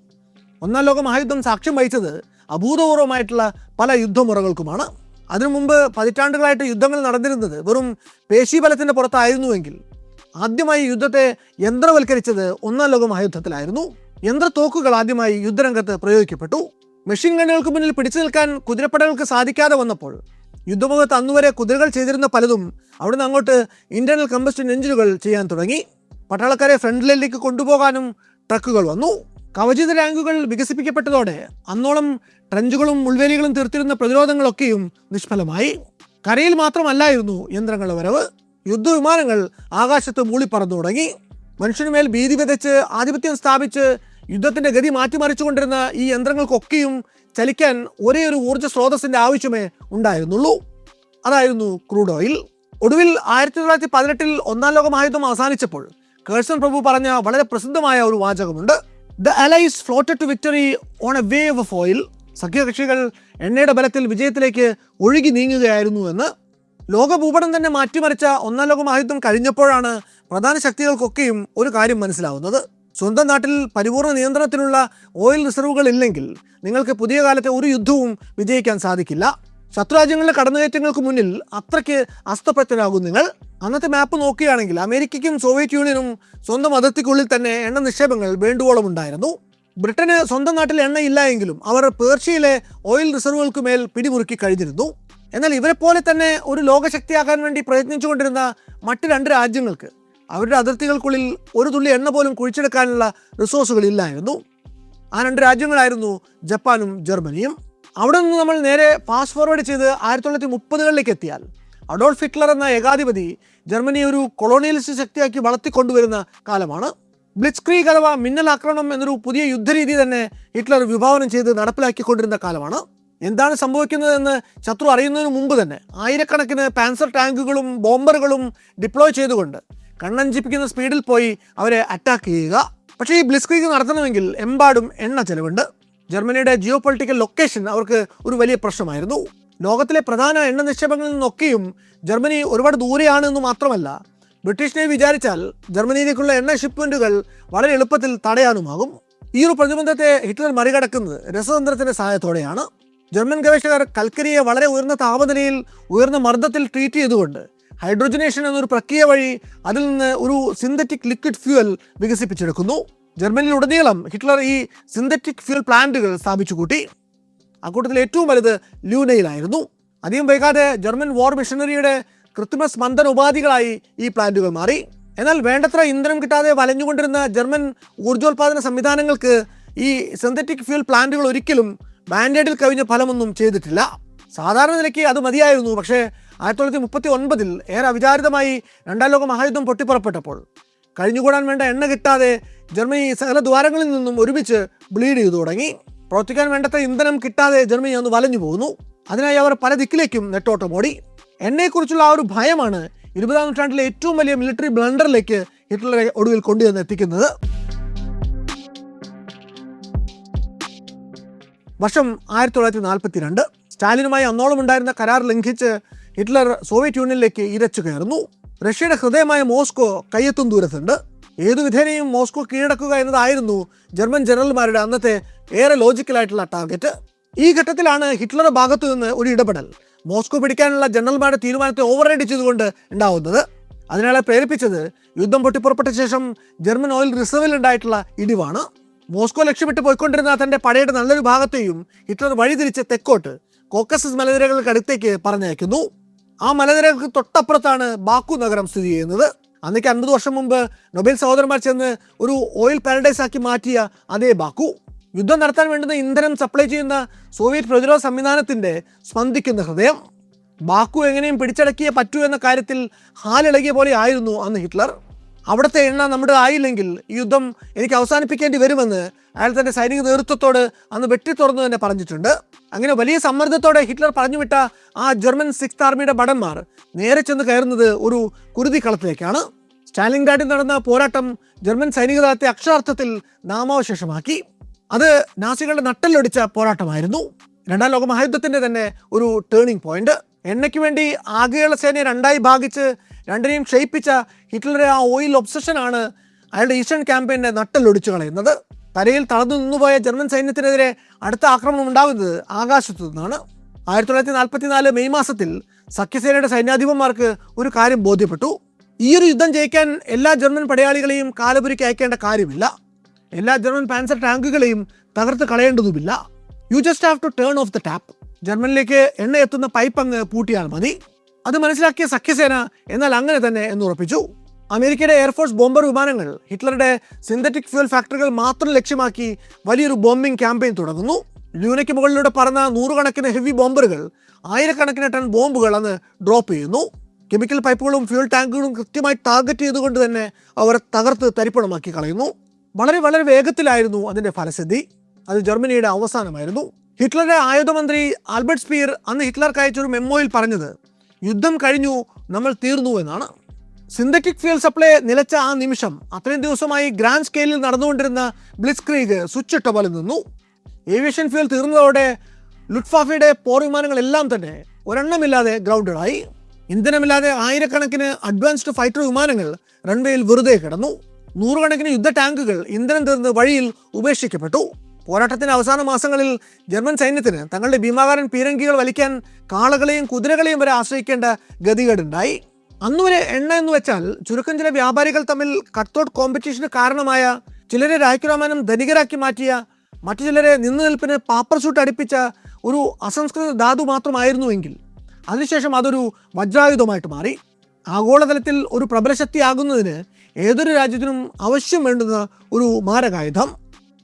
ഒന്നാം ലോക മഹായുദ്ധം സാക്ഷ്യം വഹിച്ചത് അഭൂതപൂർവമായിട്ടുള്ള പല യുദ്ധമുറകൾക്കുമാണ്. അതിനു മുമ്പ് പതിറ്റാണ്ടുകളായിട്ട് യുദ്ധങ്ങൾ നടന്നിരുന്നത് വെറും പേശീബലത്തിൻ്റെ പുറത്തായിരുന്നുവെങ്കിൽ ആദ്യമായി യുദ്ധത്തെ യന്ത്രവൽക്കരിച്ചത് ഒന്നാം ലോക മഹായുദ്ധത്തിലായിരുന്നു. യന്ത്രത്തോക്കുകൾ ആദ്യമായി യുദ്ധരംഗത്ത് പ്രയോഗിക്കപ്പെട്ടു. മെഷീൻ ഗണ്ണുകൾക്ക് മുന്നിൽ പിടിച്ചു നിൽക്കാൻ കുതിരപ്പടകൾക്ക് സാധിക്കാതെ വന്നപ്പോൾ യുദ്ധമുഖത്ത് അന്നുവരെ കുതിരകൾ ചെയ്തിരുന്ന പലതും അവിടുന്ന് അങ്ങോട്ട് ഇന്റേണൽ കമ്പസ്റ്റൻ എഞ്ചിനുകൾ ചെയ്യാൻ തുടങ്ങി. പട്ടാളക്കാരെ ഫ്രണ്ട് ലൈനിലേക്ക് കൊണ്ടുപോകാനും ട്രക്കുകൾ വന്നു. കവചിത ടാങ്കുകൾ വികസിപ്പിക്കപ്പെട്ടതോടെ അന്നോളം ട്രഞ്ചുകളും മുൾവേലികളും തീർത്തിരുന്ന പ്രതിരോധങ്ങളൊക്കെയും നിഷ്ഫലമായി. കരയിൽ മാത്രമല്ലായിരുന്നു യന്ത്രങ്ങളുടെ വരവ്. യുദ്ധവിമാനങ്ങൾ ആകാശത്ത് മൂളിപ്പറന്നു തുടങ്ങി. മനുഷ്യനുമേൽ ഭീതി വിതച്ച് ആധിപത്യം സ്ഥാപിച്ച് യുദ്ധത്തിൻ്റെ ഗതി മാറ്റിമറിച്ചുകൊണ്ടിരുന്ന ഈ യന്ത്രങ്ങൾക്കൊക്കെയും ചലിക്കാൻ ഒരേ ഒരു ഊർജ്ജ സ്രോതസ്സിൻ്റെ ആവശ്യമേ ഉണ്ടായിരുന്നുള്ളൂ. അതായിരുന്നു ക്രൂഡ് ഓയിൽ. ഒടുവിൽ 1918 ഒന്നാം ലോക മഹായുദ്ധം അവസാനിച്ചപ്പോൾ കേഴ്സൺ പ്രഭു പറഞ്ഞ വളരെ പ്രസിദ്ധമായ ഒരു വാചകമുണ്ട്. The Allies floated to victory on a wave of oil. സഖ്യകക്ഷികൾ എണ്ണയുടെ ബലത്തിൽ വിജയത്തിലേക്ക് ഒഴുകി നീങ്ങുകയായിരുന്നു എന്ന്. ലോകഭൂപടം തന്നെ മാറ്റിമറിച്ച ഒന്നാം ലോക മഹായുദ്ധം കഴിഞ്ഞപ്പോഴാണ് പ്രധാന ശക്തികൾക്കൊക്കെയും ഒരു കാര്യം മനസ്സിലാവുന്നത്. സ്വന്തം നാട്ടിൽ പരിപൂർണ നിയന്ത്രണത്തിലുള്ള ഓയിൽ റിസർവുകൾ ഇല്ലെങ്കിൽ നിങ്ങൾക്ക് പുതിയ കാലത്തെ ഒരു യുദ്ധവും വിജയിക്കാൻ സാധിക്കില്ല. ശത്രുരാജ്യങ്ങളുടെ കടന്നുകയറ്റങ്ങൾക്ക് മുന്നിൽ അത്രയ്ക്ക് അസ്തപ്രത്യനാകും നിങ്ങൾ. അന്നത്തെ മാപ്പ് നോക്കുകയാണെങ്കിൽ അമേരിക്കയ്ക്കും സോവിയറ്റ് യൂണിയനും സ്വന്തം അതിർത്തിക്കുള്ളിൽ തന്നെ എണ്ണ നിക്ഷേപങ്ങൾ വേണ്ടുവോളം ഉണ്ടായിരുന്നു. ബ്രിട്ടന് സ്വന്തം നാട്ടിൽ എണ്ണയില്ല എങ്കിലും അവർ പേർഷ്യയിലെ ഓയിൽ റിസർവുകൾക്ക് മേൽ പിടിമുറുക്കി കഴിഞ്ഞിരുന്നു. എന്നാൽ ഇവരെപ്പോലെ തന്നെ ഒരു ലോകശക്തിയാകാൻ വേണ്ടി പ്രയത്നിച്ചുകൊണ്ടിരുന്ന മറ്റ് 2 രാജ്യങ്ങൾക്ക് അവരുടെ അതിർത്തികൾക്കുള്ളിൽ ഒരു തുള്ളി എണ്ണ പോലും കുഴിച്ചെടുക്കാനുള്ള റിസോഴ്സുകളില്ലായിരുന്നു. ആ 2 രാജ്യങ്ങളായിരുന്നു ജപ്പാനും ജർമ്മനിയും. അവിടെ നിന്ന് നമ്മൾ നേരെ ഫാസ്റ്റ് ഫോർവേഡ് ചെയ്ത് 1930കളിലേക്ക് എത്തിയാൽ അഡോൾഫ് ഹിറ്റ്ലർ എന്ന ഏകാധിപതി ജർമ്മനിയെ ഒരു കൊളോണിയലിസ്റ്റ് ശക്തിയാക്കി വളർത്തിക്കൊണ്ടുവരുന്ന കാലമാണ്. ബ്ലിറ്റ്സ്ക്രീഗ് അഥവാ മിന്നൽ ആക്രമണം എന്നൊരു പുതിയ യുദ്ധരീതി തന്നെ ഹിറ്റ്ലർ വിഭാവനം ചെയ്ത് നടപ്പിലാക്കിക്കൊണ്ടിരുന്ന കാലമാണ്. എന്താണ് സംഭവിക്കുന്നതെന്ന് ശത്രു അറിയുന്നതിന് മുമ്പ് തന്നെ ആയിരക്കണക്കിന് പാൻസർ ടാങ്കുകളും ബോംബറുകളും ഡിപ്ലോയ് ചെയ്തുകൊണ്ട് കണ്ണഞ്ചിപ്പിക്കുന്ന സ്പീഡിൽ പോയി അവരെ അറ്റാക്ക് ചെയ്യുക. പക്ഷേ ഈ ബ്ലിറ്റ്സ്ക്രീഗ് നടത്തണമെങ്കിൽ എമ്പാടും എണ്ണ ചെലവുണ്ട്. ജർമ്മനിയുടെ ജിയോ പൊളിറ്റിക്കൽ ലൊക്കേഷൻ അവർക്ക് ഒരു വലിയ പ്രശ്നമായിരുന്നു. ലോകത്തിലെ പ്രധാന എണ്ണ നിക്ഷേപങ്ങളിൽ നിന്നൊക്കെയും ജർമ്മനി ഒരുപാട് ദൂരെയാണെന്ന് മാത്രമല്ല, ബ്രിട്ടീഷ് നേവി വിചാരിച്ചാൽ ജർമ്മനിയിലേക്കുള്ള എണ്ണ ഷിപ്മെൻറ്റുകൾ വളരെ എളുപ്പത്തിൽ തടയാനുമാകും. ഈ ഒരു പ്രതിബന്ധത്തെ ഹിറ്റ്ലർ മറികടക്കുന്നത് രസതന്ത്രത്തിൻ്റെ സഹായത്തോടെയാണ്. ജർമ്മൻ ഗവേഷകർ കൽക്കരിയെ വളരെ ഉയർന്ന താപനിലയിൽ ഉയർന്ന മർദ്ദത്തിൽ ട്രീറ്റ് ചെയ്തുകൊണ്ട് ഹൈഡ്രോജനേഷൻ എന്നൊരു പ്രക്രിയ വഴി അതിൽ നിന്ന് ഒരു സിന്തറ്റിക് ലിക്വിഡ് ഫ്യൂവൽ വികസിപ്പിച്ചെടുക്കുന്നു. ജർമ്മനിയിലുടനീളം ഹിറ്റ്ലർ ഈ സിന്തറ്റിക് ഫ്യൂൽ പ്ലാന്റുകൾ സ്ഥാപിച്ചു കൂട്ടി. അക്കൂട്ടത്തിൽ ഏറ്റവും വലുത് ലൂനയിലായിരുന്നു. അധികം വൈകാതെ ജർമ്മൻ വാർ മിഷനറിയുടെ കൃത്രിമ സ്പന്ദന ഉപാധികളായി ഈ പ്ലാന്റുകൾ മാറി. എന്നാൽ വേണ്ടത്ര ഇന്ധനം കിട്ടാതെ വലഞ്ഞുകൊണ്ടിരുന്ന ജർമ്മൻ ഊർജ്ജോൽപാദന സംവിധാനങ്ങൾക്ക് ഈ സിന്തറ്റിക് ഫ്യൂൽ പ്ലാന്റുകൾ ഒരിക്കലും ബാൻഡേഡിൽ കവിഞ്ഞ ഫലമൊന്നും ചെയ്തിട്ടില്ല. സാധാരണ നിലയ്ക്ക് അത് മതിയായിരുന്നു. പക്ഷേ 1939 ഏറെ അവിചാരിതമായി 2ാം ലോക മഹായുദ്ധം പൊട്ടിപ്പുറപ്പെട്ടപ്പോൾ കഴിഞ്ഞുകൂടാൻ വേണ്ട എണ്ണ കിട്ടാതെ ജർമ്മനി സകല ദ്വാരങ്ങളിൽ നിന്നും ഒരുമിച്ച് ബ്ലീഡ് ചെയ്തു തുടങ്ങി. പ്രവർത്തിക്കാൻ വേണ്ടത്ര ഇന്ധനം കിട്ടാതെ ജർമ്മനി ഒന്ന് വലഞ്ഞു പോകുന്നു. അതിനായി അവർ പല ദിക്കിലേക്കും നെട്ടോട്ടമോടി. എണ്ണയെക്കുറിച്ചുള്ള ആ ഒരു ഭയമാണ് 20ാം നൂറ്റാണ്ടിലെ ഏറ്റവും വലിയ മിലിറ്ററി ബ്ലണ്ടറിലേക്ക് ഹിറ്റ്ലറെ ഒടുവിൽ കൊണ്ടുവന്ന് എത്തിക്കുന്നത്. വർഷം 1942. സ്റ്റാലിനുമായി അന്നോളം ഉണ്ടായിരുന്ന കരാർ ലംഘിച്ച് ഹിറ്റ്ലർ സോവിയറ്റ് യൂണിയനിലേക്ക് ഇരച്ചു കയറുന്നു. റഷ്യയുടെ ഹൃദയമായ മോസ്കോ കയ്യെത്തും ദൂരത്തുണ്ട്. ഏതു വിധേനയും മോസ്കോ കീഴടക്കുക എന്നതായിരുന്നു ജർമ്മൻ ജനറൽമാരുടെ അന്നത്തെ ഏറെ ലോജിക്കലായിട്ടുള്ള ടാർഗറ്റ്. ഈ ഘട്ടത്തിലാണ് ഹിറ്റ്ലറുടെ ഭാഗത്തു നിന്ന് ഒരു ഇടപെടൽ മോസ്കോ പിടിക്കാനുള്ള ജനറൽമാരുടെ തീരുമാനത്തെ ഓവർറൈഡ് ചെയ്തുകൊണ്ട് ഉണ്ടാവുന്നത്. അതിനാളെ പ്രേരിപ്പിച്ചത് യുദ്ധം പൊട്ടിപ്പുറപ്പെട്ട ശേഷം ജർമ്മൻ ഓയിൽ റിസർവിൽ ഉണ്ടായിട്ടുള്ള ഇടിവാണ്. മോസ്കോ ലക്ഷ്യമിട്ട് പോയിക്കൊണ്ടിരുന്ന തൻ്റെ പടയുടെ നല്ലൊരു ഭാഗത്തെയും ഹിറ്റ്ലർ വഴിതിരിച്ച് തെക്കോട്ട് കോക്കസസ് മലനിരകൾക്ക് അടുത്തേക്ക് പറഞ്ഞയക്കുന്നു. ആ മലനിരകൾക്ക് തൊട്ടപ്പുറത്താണ് ബാക്കു നഗരം സ്ഥിതി ചെയ്യുന്നത്. അന്നേക്ക് 50 വർഷം മുമ്പ് നൊബേൽ സഹോദരന്മാർ ചെന്ന് ഒരു ഓയിൽ പാരഡൈസ് ആക്കി മാറ്റിയ അതേ ബാക്കു, യുദ്ധം നടത്താൻ വേണ്ടുന്ന ഇന്ധനം സപ്ലൈ ചെയ്യുന്ന സോവിയറ്റ് പ്രതിരോധ സംവിധാനത്തിൻ്റെ സ്പന്ദിക്കുന്ന ഹൃദയം. ബാക്കു എങ്ങനെയും പിടിച്ചടക്കിയേ പറ്റൂ എന്ന കാര്യത്തിൽ ഹാലിളകിയ പോലെ ആയിരുന്നു അന്ന് ഹിറ്റ്ലർ. അവിടുത്തെ എണ്ണ നമ്മുടെ ആയില്ലെങ്കിൽ ഈ യുദ്ധം എനിക്ക് അവസാനിപ്പിക്കേണ്ടി വരുമെന്ന് അയാൾ തൻ്റെ സൈനിക നേതൃത്വത്തോട് അന്ന് വെട്ടി തുറന്നു തന്നെ പറഞ്ഞിട്ടുണ്ട്. അങ്ങനെ വലിയ സമ്മർദ്ദത്തോടെ ഹിറ്റ്ലർ പറഞ്ഞുവിട്ട ആ ജർമ്മൻ 6th ആർമിയുടെ ഭടന്മാർ നേരെ ചെന്ന് കയറുന്നത് ഒരു കുരുതി കളത്തിലേക്കാണ്. സ്റ്റാലിൻഗ്രാഡിൽ നടന്ന പോരാട്ടം ജർമ്മൻ സൈനിക ദളത്തെ അക്ഷരാർത്ഥത്തിൽ നാമാവശേഷമാക്കി. അത് നാസികളുടെ നട്ടലൊടിച്ച പോരാട്ടമായിരുന്നു. 2ാം ലോക മഹായുദ്ധത്തിൻ്റെ തന്നെ ഒരു ടേണിംഗ് പോയിന്റ്. എണ്ണയ്ക്ക് വേണ്ടി ആകെയുള്ള സേനയെ രണ്ടായി ഭാഗിച്ച് രണ്ടിനെയും ക്ഷയിപ്പിച്ച ഹിറ്റ്ലറുടെ ആ ഓയിൽ ഒബ്സഷനാണ് അയാളുടെ ഈസ്റ്റേൺ ക്യാമ്പയിനെ നട്ടലൊടിച്ചു കളയുന്നത്. തലയിൽ തളർന്നു നിന്നുപോയ ജർമ്മൻ സൈന്യത്തിനെതിരെ അടുത്ത ആക്രമണം ഉണ്ടാകുന്നത് ആകാശത്തു നിന്നാണ്. 1944 മെയ് മാസത്തിൽ സഖ്യസേനയുടെ സൈന്യാധിപന്മാർക്ക് ഒരു കാര്യം ബോധ്യപ്പെട്ടു. ഈ ഒരു യുദ്ധം ജയിക്കാൻ എല്ലാ ജർമ്മൻ പടയാളികളെയും കാലപുരിക്ക് അയക്കേണ്ട കാര്യമില്ല. എല്ലാ ജർമ്മൻ പാൻസർ ടാങ്കുകളെയും തകർത്ത് കളയേണ്ടതുമില്ല. You just have to turn off the tap. ജർമ്മനിലേക്ക് എണ്ണ എത്തുന്ന പൈപ്പ് അങ്ങ് പൂട്ടിയാൽ മതി. അത് മനസ്സിലാക്കിയ സഖ്യസേന എന്നാൽ അങ്ങനെ തന്നെ എന്നുറപ്പിച്ചു. അമേരിക്കയുടെ എയർഫോഴ്സ് ബോംബർ വിമാനങ്ങൾ ഹിറ്റ്ലറുടെ സിന്തറ്റിക് ഫ്യൂൽ ഫാക്ടറികൾ മാത്രം ലക്ഷ്യമാക്കി വലിയൊരു ബോംബിംഗ് ക്യാമ്പയിൻ തുടങ്ങുന്നു. ലൂനയ്ക്ക് മുകളിലൂടെ പറന്ന 100 കണക്കിന് ഹെവി ബോംബറുകൾ 1000 ടൺ ബോംബുകൾ അന്ന് ഡ്രോപ്പ് ചെയ്യുന്നു. കെമിക്കൽ പൈപ്പുകളും ഫ്യൂൽ ടാങ്കുകളും കൃത്യമായി ടാർഗറ്റ് ചെയ്തുകൊണ്ട് തന്നെ അവർ തകർത്ത് തരിപ്പണമാക്കി കളയുന്നു. വളരെ വളരെ വേഗത്തിലായിരുന്നു അതിൻ്റെ ഫലസിദ്ധി. അത് ജർമ്മനിയുടെ അവസാനമായിരുന്നു. ഹിറ്റ്ലറുടെ ആയുധമന്ത്രി ആൽബർട്ട് സ്പീർ അന്ന് ഹിറ്റ്ലർക്ക് അയച്ചൊരു മെമ്മോയിൽ പറഞ്ഞത് യുദ്ധം കഴിഞ്ഞു, നമ്മൾ തീർന്നു എന്നാണ്. സിന്തറ്റിക് ഫ്യൂൽ സപ്ലൈ നിലച്ച ആ നിമിഷം അത്രയും ദിവസമായി ഗ്രാൻഡ് സ്കെയിലിൽ നടന്നുകൊണ്ടിരുന്ന ബ്ലിറ്റ്സ്ക്രീഗ് സ്വിച്ച് ഇട്ട പോലെ നിന്നു. ഏവിയേഷൻ ഫ്യൂൽ തീർന്നതോടെ ലുട്ട്വാഫയുടെ പോർ വിമാനങ്ങളെല്ലാം തന്നെ ഒരെണ്ണമില്ലാതെ ഗ്രൗണ്ടഡായി. ഇന്ധനമില്ലാതെ 1000 കണക്കിന് അഡ്വാൻസ്ഡ് ഫൈറ്റർ വിമാനങ്ങൾ റൺവേയിൽ വെറുതെ കിടന്നു. 100 കണക്കിന് യുദ്ധ ടാങ്കുകൾ ഇന്ധനം തീർന്ന് വഴിയിൽ ഉപേക്ഷിക്കപ്പെട്ടു. പോരാട്ടത്തിൻ്റെ അവസാന മാസങ്ങളിൽ ജർമ്മൻ സൈന്യത്തിന് തങ്ങളുടെ ഭീമാകാരൻ പീരങ്കികൾ വലിക്കാൻ കാളകളെയും കുതിരകളെയും വരെ ആശ്രയിക്കേണ്ട ഗതികേടുണ്ടായി. അന്നുവരെ എണ്ണ എന്ന് വെച്ചാൽ ചുരുക്കം ചില വ്യാപാരികൾ തമ്മിൽ കട്ട്ഔട്ട് കോമ്പറ്റീഷന് കാരണമായ, ചിലരെ രായ്ക്കുരാമാനം ധനികരാക്കി മാറ്റിയ, മറ്റു ചിലരെ നിലനിൽപ്പിന് പാപ്പർ സൂട്ട് അടിപ്പിച്ച ഒരു അസംസ്കൃത ധാതു മാത്രമായിരുന്നുവെങ്കിൽ അതിനുശേഷം അതൊരു വജ്രായുധമായിട്ട് മാറി. ആഗോളതലത്തിൽ ഒരു പ്രബലശക്തിയാകുന്നതിന് ഏതൊരു രാജ്യത്തിനും ആവശ്യം വേണ്ടുന്ന ഒരു മാരകായുധം.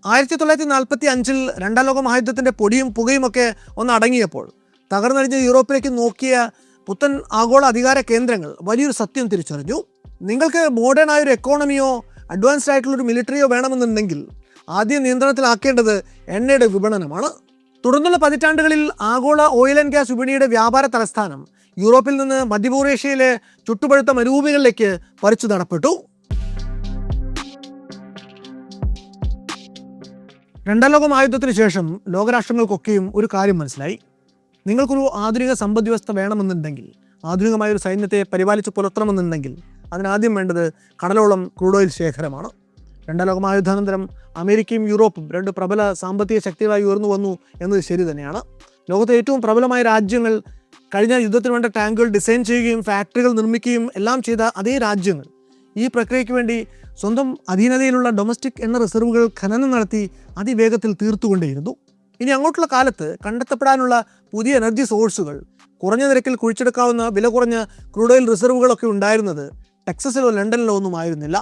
1945 2ാം ലോക മഹായുദ്ധത്തിൻ്റെ പൊടിയും പുകയുമൊക്കെ ഒന്ന് അടങ്ങിയപ്പോൾ തകർന്നടിഞ്ഞ യൂറോപ്പിലേക്ക് നോക്കിയ പുത്തൻ ആഗോള അധികാര കേന്ദ്രങ്ങൾ വലിയൊരു സത്യം തിരിച്ചറിഞ്ഞു. നിങ്ങൾക്ക് മോഡേൺ ആയൊരു എക്കോണമിയോ അഡ്വാൻസ്ഡ് ആയിട്ടുള്ളൊരു മിലിറ്ററിയോ വേണമെന്നുണ്ടെങ്കിൽ ആദ്യം നിയന്ത്രണത്തിലാക്കേണ്ടത് എണ്ണയുടെ വിപണനമാണ്. തുടർന്നുള്ള പതിറ്റാണ്ടുകളിൽ ആഗോള ഓയിൽ ആൻഡ് ഗ്യാസ് വിപണിയുടെ വ്യാപാര തലസ്ഥാനം യൂറോപ്പിൽ നിന്ന് മധ്യപൂർവേഷ്യയിലെ ചുട്ടുപഴുത്ത മരുഭൂമികളിലേക്ക് പറിച്ചു നടപ്പെട്ടു. 2ാം ലോക മഹായുദ്ധത്തിന് ശേഷം ലോകരാഷ്ട്രങ്ങൾക്കൊക്കെയും ഒരു കാര്യം മനസ്സിലായി. നിങ്ങൾക്കൊരു ആധുനിക സമ്പദ് വ്യവസ്ഥ വേണമെന്നുണ്ടെങ്കിൽ, ആധുനികമായൊരു സൈന്യത്തെ പരിപാലിച്ച് പുലർത്തണമെന്നുണ്ടെങ്കിൽ അതിനാദ്യം വേണ്ടത് കടലോളം ക്രൂഡ് ഓയിൽ ശേഖരമാണ്. 2ാം ലോക മഹായുദ്ധാനന്തരം അമേരിക്കയും യൂറോപ്പും 2 പ്രബല സാമ്പത്തിക ശക്തികളായി ഉയർന്നു വന്നു എന്നത് ശരി തന്നെയാണ്. ലോകത്തെ ഏറ്റവും പ്രബലമായ രാജ്യങ്ങൾ കഴിഞ്ഞ യുദ്ധത്തിന് വേണ്ട ടാങ്കുകൾ ഡിസൈൻ ചെയ്യുകയും ഫാക്ടറികൾ നിർമ്മിക്കുകയും എല്ലാം ചെയ്ത അതേ രാജ്യങ്ങൾ ഈ പ്രക്രിയയ്ക്ക് വേണ്ടി സ്വന്തം അധീനതയിലുള്ള ഡൊമസ്റ്റിക് എണ്ണ റിസർവുകൾ ഖനനം നടത്തി അതിവേഗത്തിൽ തീർത്തുകൊണ്ടേയിരുന്നു. ഇനി അങ്ങോട്ടുള്ള കാലത്ത് കണ്ടെത്തപ്പെടാനുള്ള പുതിയ എനർജി സോഴ്സുകൾ, കുറഞ്ഞ നിരക്കിൽ കുഴിച്ചെടുക്കാവുന്ന വില കുറഞ്ഞ ക്രൂഡ് ഓയിൽ റിസർവുകളൊക്കെ ഉണ്ടായിരുന്നത് ടെക്സസിലോ ലണ്ടനിലോ ഒന്നും ആയിരുന്നില്ല.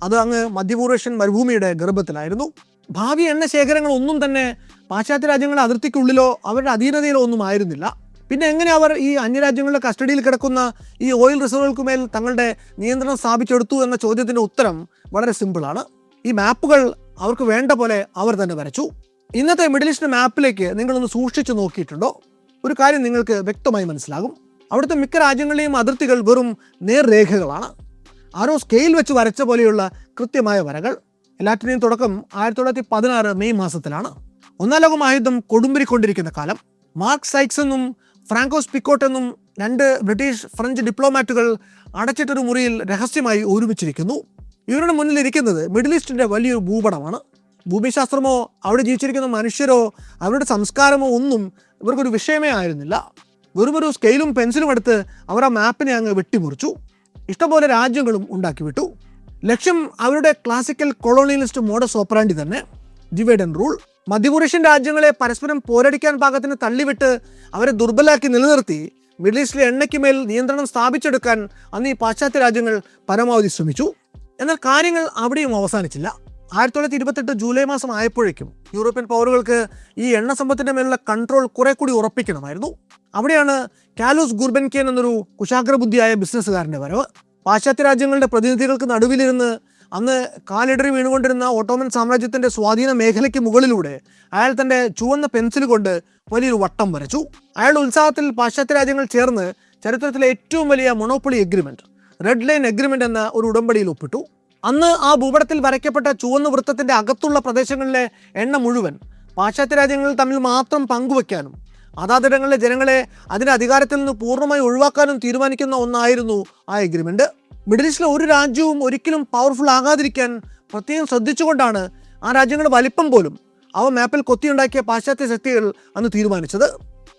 അത് അങ്ങ് മധ്യപൂർവേഷ്യൻ മരുഭൂമിയുടെ ഗർഭത്തിലായിരുന്നു. ഭാവി എണ്ണ ശേഖരങ്ങളൊന്നും തന്നെ പാശ്ചാത്യ രാജ്യങ്ങളുടെ അതിർത്തിക്കുള്ളിലോ അവരുടെ അധീനതയിലോ ഒന്നും ആയിരുന്നില്ല. പിന്നെ എങ്ങനെ അവർ ഈ അന്യരാജ്യങ്ങളുടെ കസ്റ്റഡിയിൽ കിടക്കുന്ന ഈ ഓയിൽ റിസർവുകൾക്ക് മേൽ തങ്ങളുടെ നിയന്ത്രണം സ്ഥാപിച്ചെടുത്തു എന്ന ചോദ്യത്തിൻ്റെ ഉത്തരം വളരെ സിമ്പിളാണ്. ഈ മാപ്പുകൾ അവർക്ക് വേണ്ട പോലെ അവർ തന്നെ വരച്ചു. ഇന്നത്തെ മിഡിൽ ഈസ്റ്റ് മാപ്പിലേക്ക് നിങ്ങളൊന്ന് സൂക്ഷിച്ചു നോക്കിയിട്ടുണ്ടോ? ഒരു കാര്യം നിങ്ങൾക്ക് വ്യക്തമായി മനസ്സിലാകും. അവിടുത്തെ മിക്ക രാജ്യങ്ങളുടെയും അതിർത്തികൾ വെറും നേർരേഖകളാണ്. ആരോ സ്കെയിൽ വെച്ച് വരച്ച പോലെയുള്ള കൃത്യമായ വരകൾ. എല്ലാറ്റിനെയും തുടക്കം 1916 മെയ് മാസത്തിലാണ്. ഒന്നാം ലോക മഹായുദ്ധം കൊടുമ്പിരിക്കൊണ്ടിരിക്കുന്ന കാലം. മാർക്ക് സൈക്സ് എന്നും ഫ്രാങ്കോസ് പിക്കോട്ട് എന്നും 2 ബ്രിട്ടീഷ് ഫ്രഞ്ച് ഡിപ്ലോമാറ്റുകൾ അടച്ചിട്ടൊരു മുറിയിൽ രഹസ്യമായി ഒരുമിച്ചിരിക്കുന്നു. ഇവരുടെ മുന്നിൽ ഇരിക്കുന്നത് മിഡിൽ ഈസ്റ്റിൻ്റെ വലിയൊരു ഭൂപടമാണ്. ഭൂമിശാസ്ത്രമോ അവിടെ ജീവിച്ചിരിക്കുന്ന മനുഷ്യരോ അവരുടെ സംസ്കാരമോ ഒന്നും ഇവർക്കൊരു വിഷയമേ ആയിരുന്നില്ല. വെറുമൊരു സ്കെയിലും പെൻസിലും എടുത്ത് അവർ ആ മാപ്പിനെ അങ്ങ് വെട്ടിമുറിച്ചു. ഇഷ്ടംപോലെ രാജ്യങ്ങളും ഉണ്ടാക്കി വിട്ടു. ലക്ഷ്യം അവരുടെ ക്ലാസിക്കൽ കൊളോണിയലിസ്റ്റ് മോഡസ് ഓപ്പറാൻഡി തന്നെ, ഡിവൈഡ് ആൻഡ് റൂൾ. മധ്യപൂർഷ്യൻ രാജ്യങ്ങളെ പരസ്പരം പോരടിക്കാൻ പാകത്തിന് തള്ളിവിട്ട് അവരെ ദുർബലാക്കി നിലനിർത്തി മിഡിൽ ഈസ്റ്റിലെ എണ്ണയ്ക്ക് മേൽ നിയന്ത്രണം സ്ഥാപിച്ചെടുക്കാൻ അന്ന് ഈ പാശ്ചാത്യ രാജ്യങ്ങൾ പരമാവധി ശ്രമിച്ചു. എന്നാൽ കാര്യങ്ങൾ അവിടെയും അവസാനിച്ചില്ല. 1928 ജൂലൈ മാസം ആയപ്പോഴേക്കും യൂറോപ്യൻ പൗരകൾക്ക് ഈ എണ്ണ സമ്പത്തിൻ്റെ മേലുള്ള കൺട്രോൾ കുറെ കൂടി ഉറപ്പിക്കണമായിരുന്നു. അവിടെയാണ് കാലൂസ് ഗുർബൻകേൻ എന്നൊരു കുശാഗ്രബുദ്ധിയായ ബിസിനസ്സുകാരൻ്റെ വരവ്. പാശ്ചാത്യ രാജ്യങ്ങളുടെ പ്രതിനിധികൾക്ക് നടുവിലിരുന്ന് അന്ന് കാലിടറി വീണുകൊണ്ടിരുന്ന ഓട്ടോമൻ സാമ്രാജ്യത്തിൻ്റെ സ്വാധീന മേഖലയ്ക്ക് മുകളിലൂടെ അയാൾ തൻ്റെ ചുവന്ന പെൻസിൽ കൊണ്ട് വലിയൊരു വട്ടം വരച്ചു. അയാളുടെ ഉത്സാഹത്തിൽ പാശ്ചാത്യ രാജ്യങ്ങൾ ചേർന്ന് ചരിത്രത്തിലെ ഏറ്റവും വലിയ monopoly agreement, red line agreement എന്ന ഒരു ഉടമ്പടിയിൽ ഒപ്പിട്ടു. അന്ന് ആ ഭൂപടത്തിൽ വരയ്ക്കപ്പെട്ട ചുവന്ന വൃത്തത്തിൻ്റെ അകത്തുള്ള പ്രദേശങ്ങളിലെ എണ്ണ മുഴുവൻ പാശ്ചാത്യ രാജ്യങ്ങൾ തമ്മിൽ മാത്രം പങ്കുവയ്ക്കാനും അതാതിടങ്ങളിലെ ജനങ്ങളെ അതിൻ്റെ അധികാരത്തിൽ നിന്ന് പൂർണ്ണമായി ഒഴിവാക്കാനും തീരുമാനിക്കുന്ന ഒന്നായിരുന്നു ആ എഗ്രിമെൻറ്റ്. മിഡിൽ ഈസ്റ്റിലെ ഒരു രാജ്യവും ഒരിക്കലും പവർഫുൾ ആകാതിരിക്കാൻ പ്രത്യേകം ശ്രദ്ധിച്ചുകൊണ്ടാണ് ആ രാജ്യങ്ങളുടെ വലിപ്പം പോലും അവ മാപ്പിൽ കൊത്തിയുണ്ടാക്കിയ പാശ്ചാത്യ ശക്തികൾ അന്ന് തീരുമാനിച്ചത്.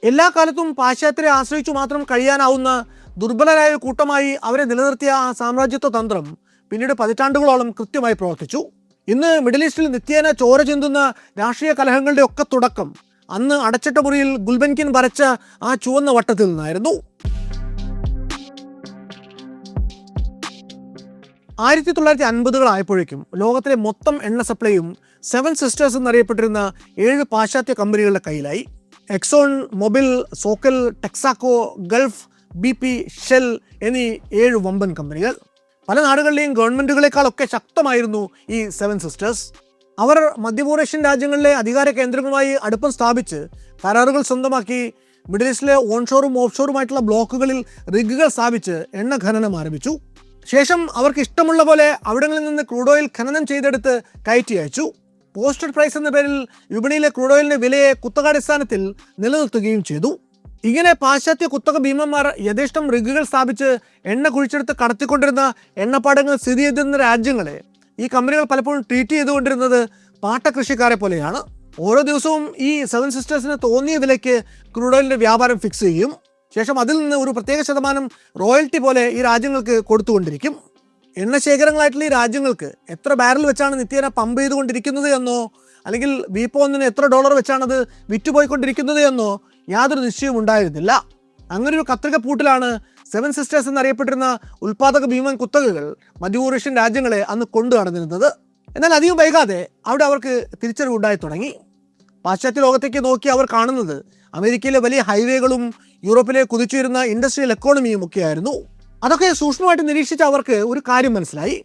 എല്ലാ കാലത്തും പാശ്ചാത്യരെ ആശ്രയിച്ചു മാത്രം കഴിയാനാവുന്ന ദുർബലരായ കൂട്ടമായി അവരെ നിലനിർത്തിയ ആ സാമ്രാജ്യത്വ തന്ത്രം പിന്നീട് പതിറ്റാണ്ടുകളോളം കൃത്യമായി പ്രവർത്തിച്ചു. ഇന്ന് മിഡിൽ ഈസ്റ്റിൽ നിത്യേന ചോര ചിന്തുന്ന രാഷ്ട്രീയ കലഹങ്ങളുടെ ഒക്കെ തുടക്കം അന്ന് അടച്ചിട്ട മുറിയിൽ ഗുൽബൻകിൻ വരച്ച ആ ചുവന്ന വട്ടത്തിൽ നിന്നായിരുന്നു. 1950 ലോകത്തിലെ മൊത്തം എണ്ണ സപ്ലൈയും 7 സിസ്റ്റേഴ്സ് എന്നറിയപ്പെട്ടിരുന്ന 7 പാശ്ചാത്യ കമ്പനികളുടെ കയ്യിലായി. എക്സോൺ, മൊബിൽ, സോക്കൽ, ടെക്സാക്കോ, ഗൾഫ്, BP, ഷെൽ എന്നീ 7 വമ്പൻ കമ്പനികൾ. പല നാടുകളിലെയും ഗവൺമെൻറ്റുകളെക്കാളൊക്കെ ശക്തമായിരുന്നു ഈ 7 സിസ്റ്റേഴ്സ്. അവർ മധ്യപൂർവേഷ്യൻ രാജ്യങ്ങളിലെ അധികാര കേന്ദ്രങ്ങളുമായി അടുപ്പം സ്ഥാപിച്ച് കരാറുകൾ സ്വന്തമാക്കി മിഡിൽ ഈസ്റ്റിലെ ഓൺഷോറും ഓഫ്ഷോറുമായിട്ടുള്ള ബ്ലോക്കുകളിൽ റിഗുകൾ സ്ഥാപിച്ച് എണ്ണ ഖനനം ആരംഭിച്ചു. ശേഷം അവർക്ക് ഇഷ്ടമുള്ള പോലെ അവിടങ്ങളിൽ നിന്ന് ക്രൂഡ് ഓയിൽ ഖനനം ചെയ്തെടുത്ത് കയറ്റി അയച്ചു. പോസ്റ്റഡ് പ്രൈസ് എന്ന പേരിൽ വിപണിയിലെ ക്രൂഡ് ഓയിലിൻ്റെ വിലയെ കുത്തകാടിസ്ഥാനത്തിൽ നിലനിർത്തുകയും ചെയ്തു. ഇങ്ങനെ പാശ്ചാത്യ കുത്തക ഭീമന്മാർ യഥേഷ്ടം റിഗുകൾ സ്ഥാപിച്ച് എണ്ണ കുഴിച്ചെടുത്ത് കടത്തിക്കൊണ്ടിരുന്ന എണ്ണപ്പാടങ്ങൾ സ്ഥിതി ചെയ്തിരുന്ന രാജ്യങ്ങളെ ഈ കമ്പനികൾ പലപ്പോഴും ട്രീറ്റ് ചെയ്തുകൊണ്ടിരുന്നത് പാട്ടകൃഷിക്കാരെ പോലെയാണ്. ഓരോ ദിവസവും ഈ 7 സിസ്റ്റേഴ്സിന് തോന്നിയ വിലയ്ക്ക് ക്രൂഡ് ഓയിലിൻ്റെ വ്യാപാരം ഫിക്സ് ചെയ്യും. ശേഷം അതിൽ നിന്ന് ഒരു പ്രത്യേക ശതമാനം റോയൽറ്റി പോലെ ഈ രാജ്യങ്ങൾക്ക് കൊടുത്തുകൊണ്ടിരിക്കും. എണ്ണ ശേഖരങ്ങളായിട്ടുള്ള ഈ രാജ്യങ്ങൾക്ക് എത്ര ബാരൽ വെച്ചാണ് നിത്യേന പമ്പ് ചെയ്തുകൊണ്ടിരിക്കുന്നത് എന്നോ അല്ലെങ്കിൽ വീപ്പോ ഒന്നിന് എത്ര ഡോളർ വെച്ചാണത് വിറ്റുപോയിക്കൊണ്ടിരിക്കുന്നത് എന്നോ യാതൊരു നിശ്ചയവും ഉണ്ടായിരുന്നില്ല. അങ്ങനൊരു കത്രിക പൂട്ടിലാണ് 7 സിസ്റ്റേഴ്സ് എന്നറിയപ്പെട്ടിരുന്ന ഉൽപ്പാദക ഭീമൻ കുത്തകകൾ മധ്യപൂർവേഷ്യൻ രാജ്യങ്ങളെ അന്ന് കൊണ്ടു നടന്നിരുന്നത്. എന്നാൽ അധികം വൈകാതെ അവിടെ അവർക്ക് തിരിച്ചറിവുണ്ടായി തുടങ്ങി. പാശ്ചാത്യ ലോകത്തേക്ക് നോക്കി അവർ കാണുന്നത് അമേരിക്കയിലെ വലിയ ഹൈവേകളും യൂറോപ്പിലെ കുതിച്ചുയരുന്ന ഇൻഡസ്ട്രിയൽ എക്കോണമിയും ഒക്കെയായിരുന്നു. അതൊക്കെ സൂക്ഷ്മമായിട്ട് നിരീക്ഷിച്ച അവർക്ക് ഒരു കാര്യം മനസ്സിലായി.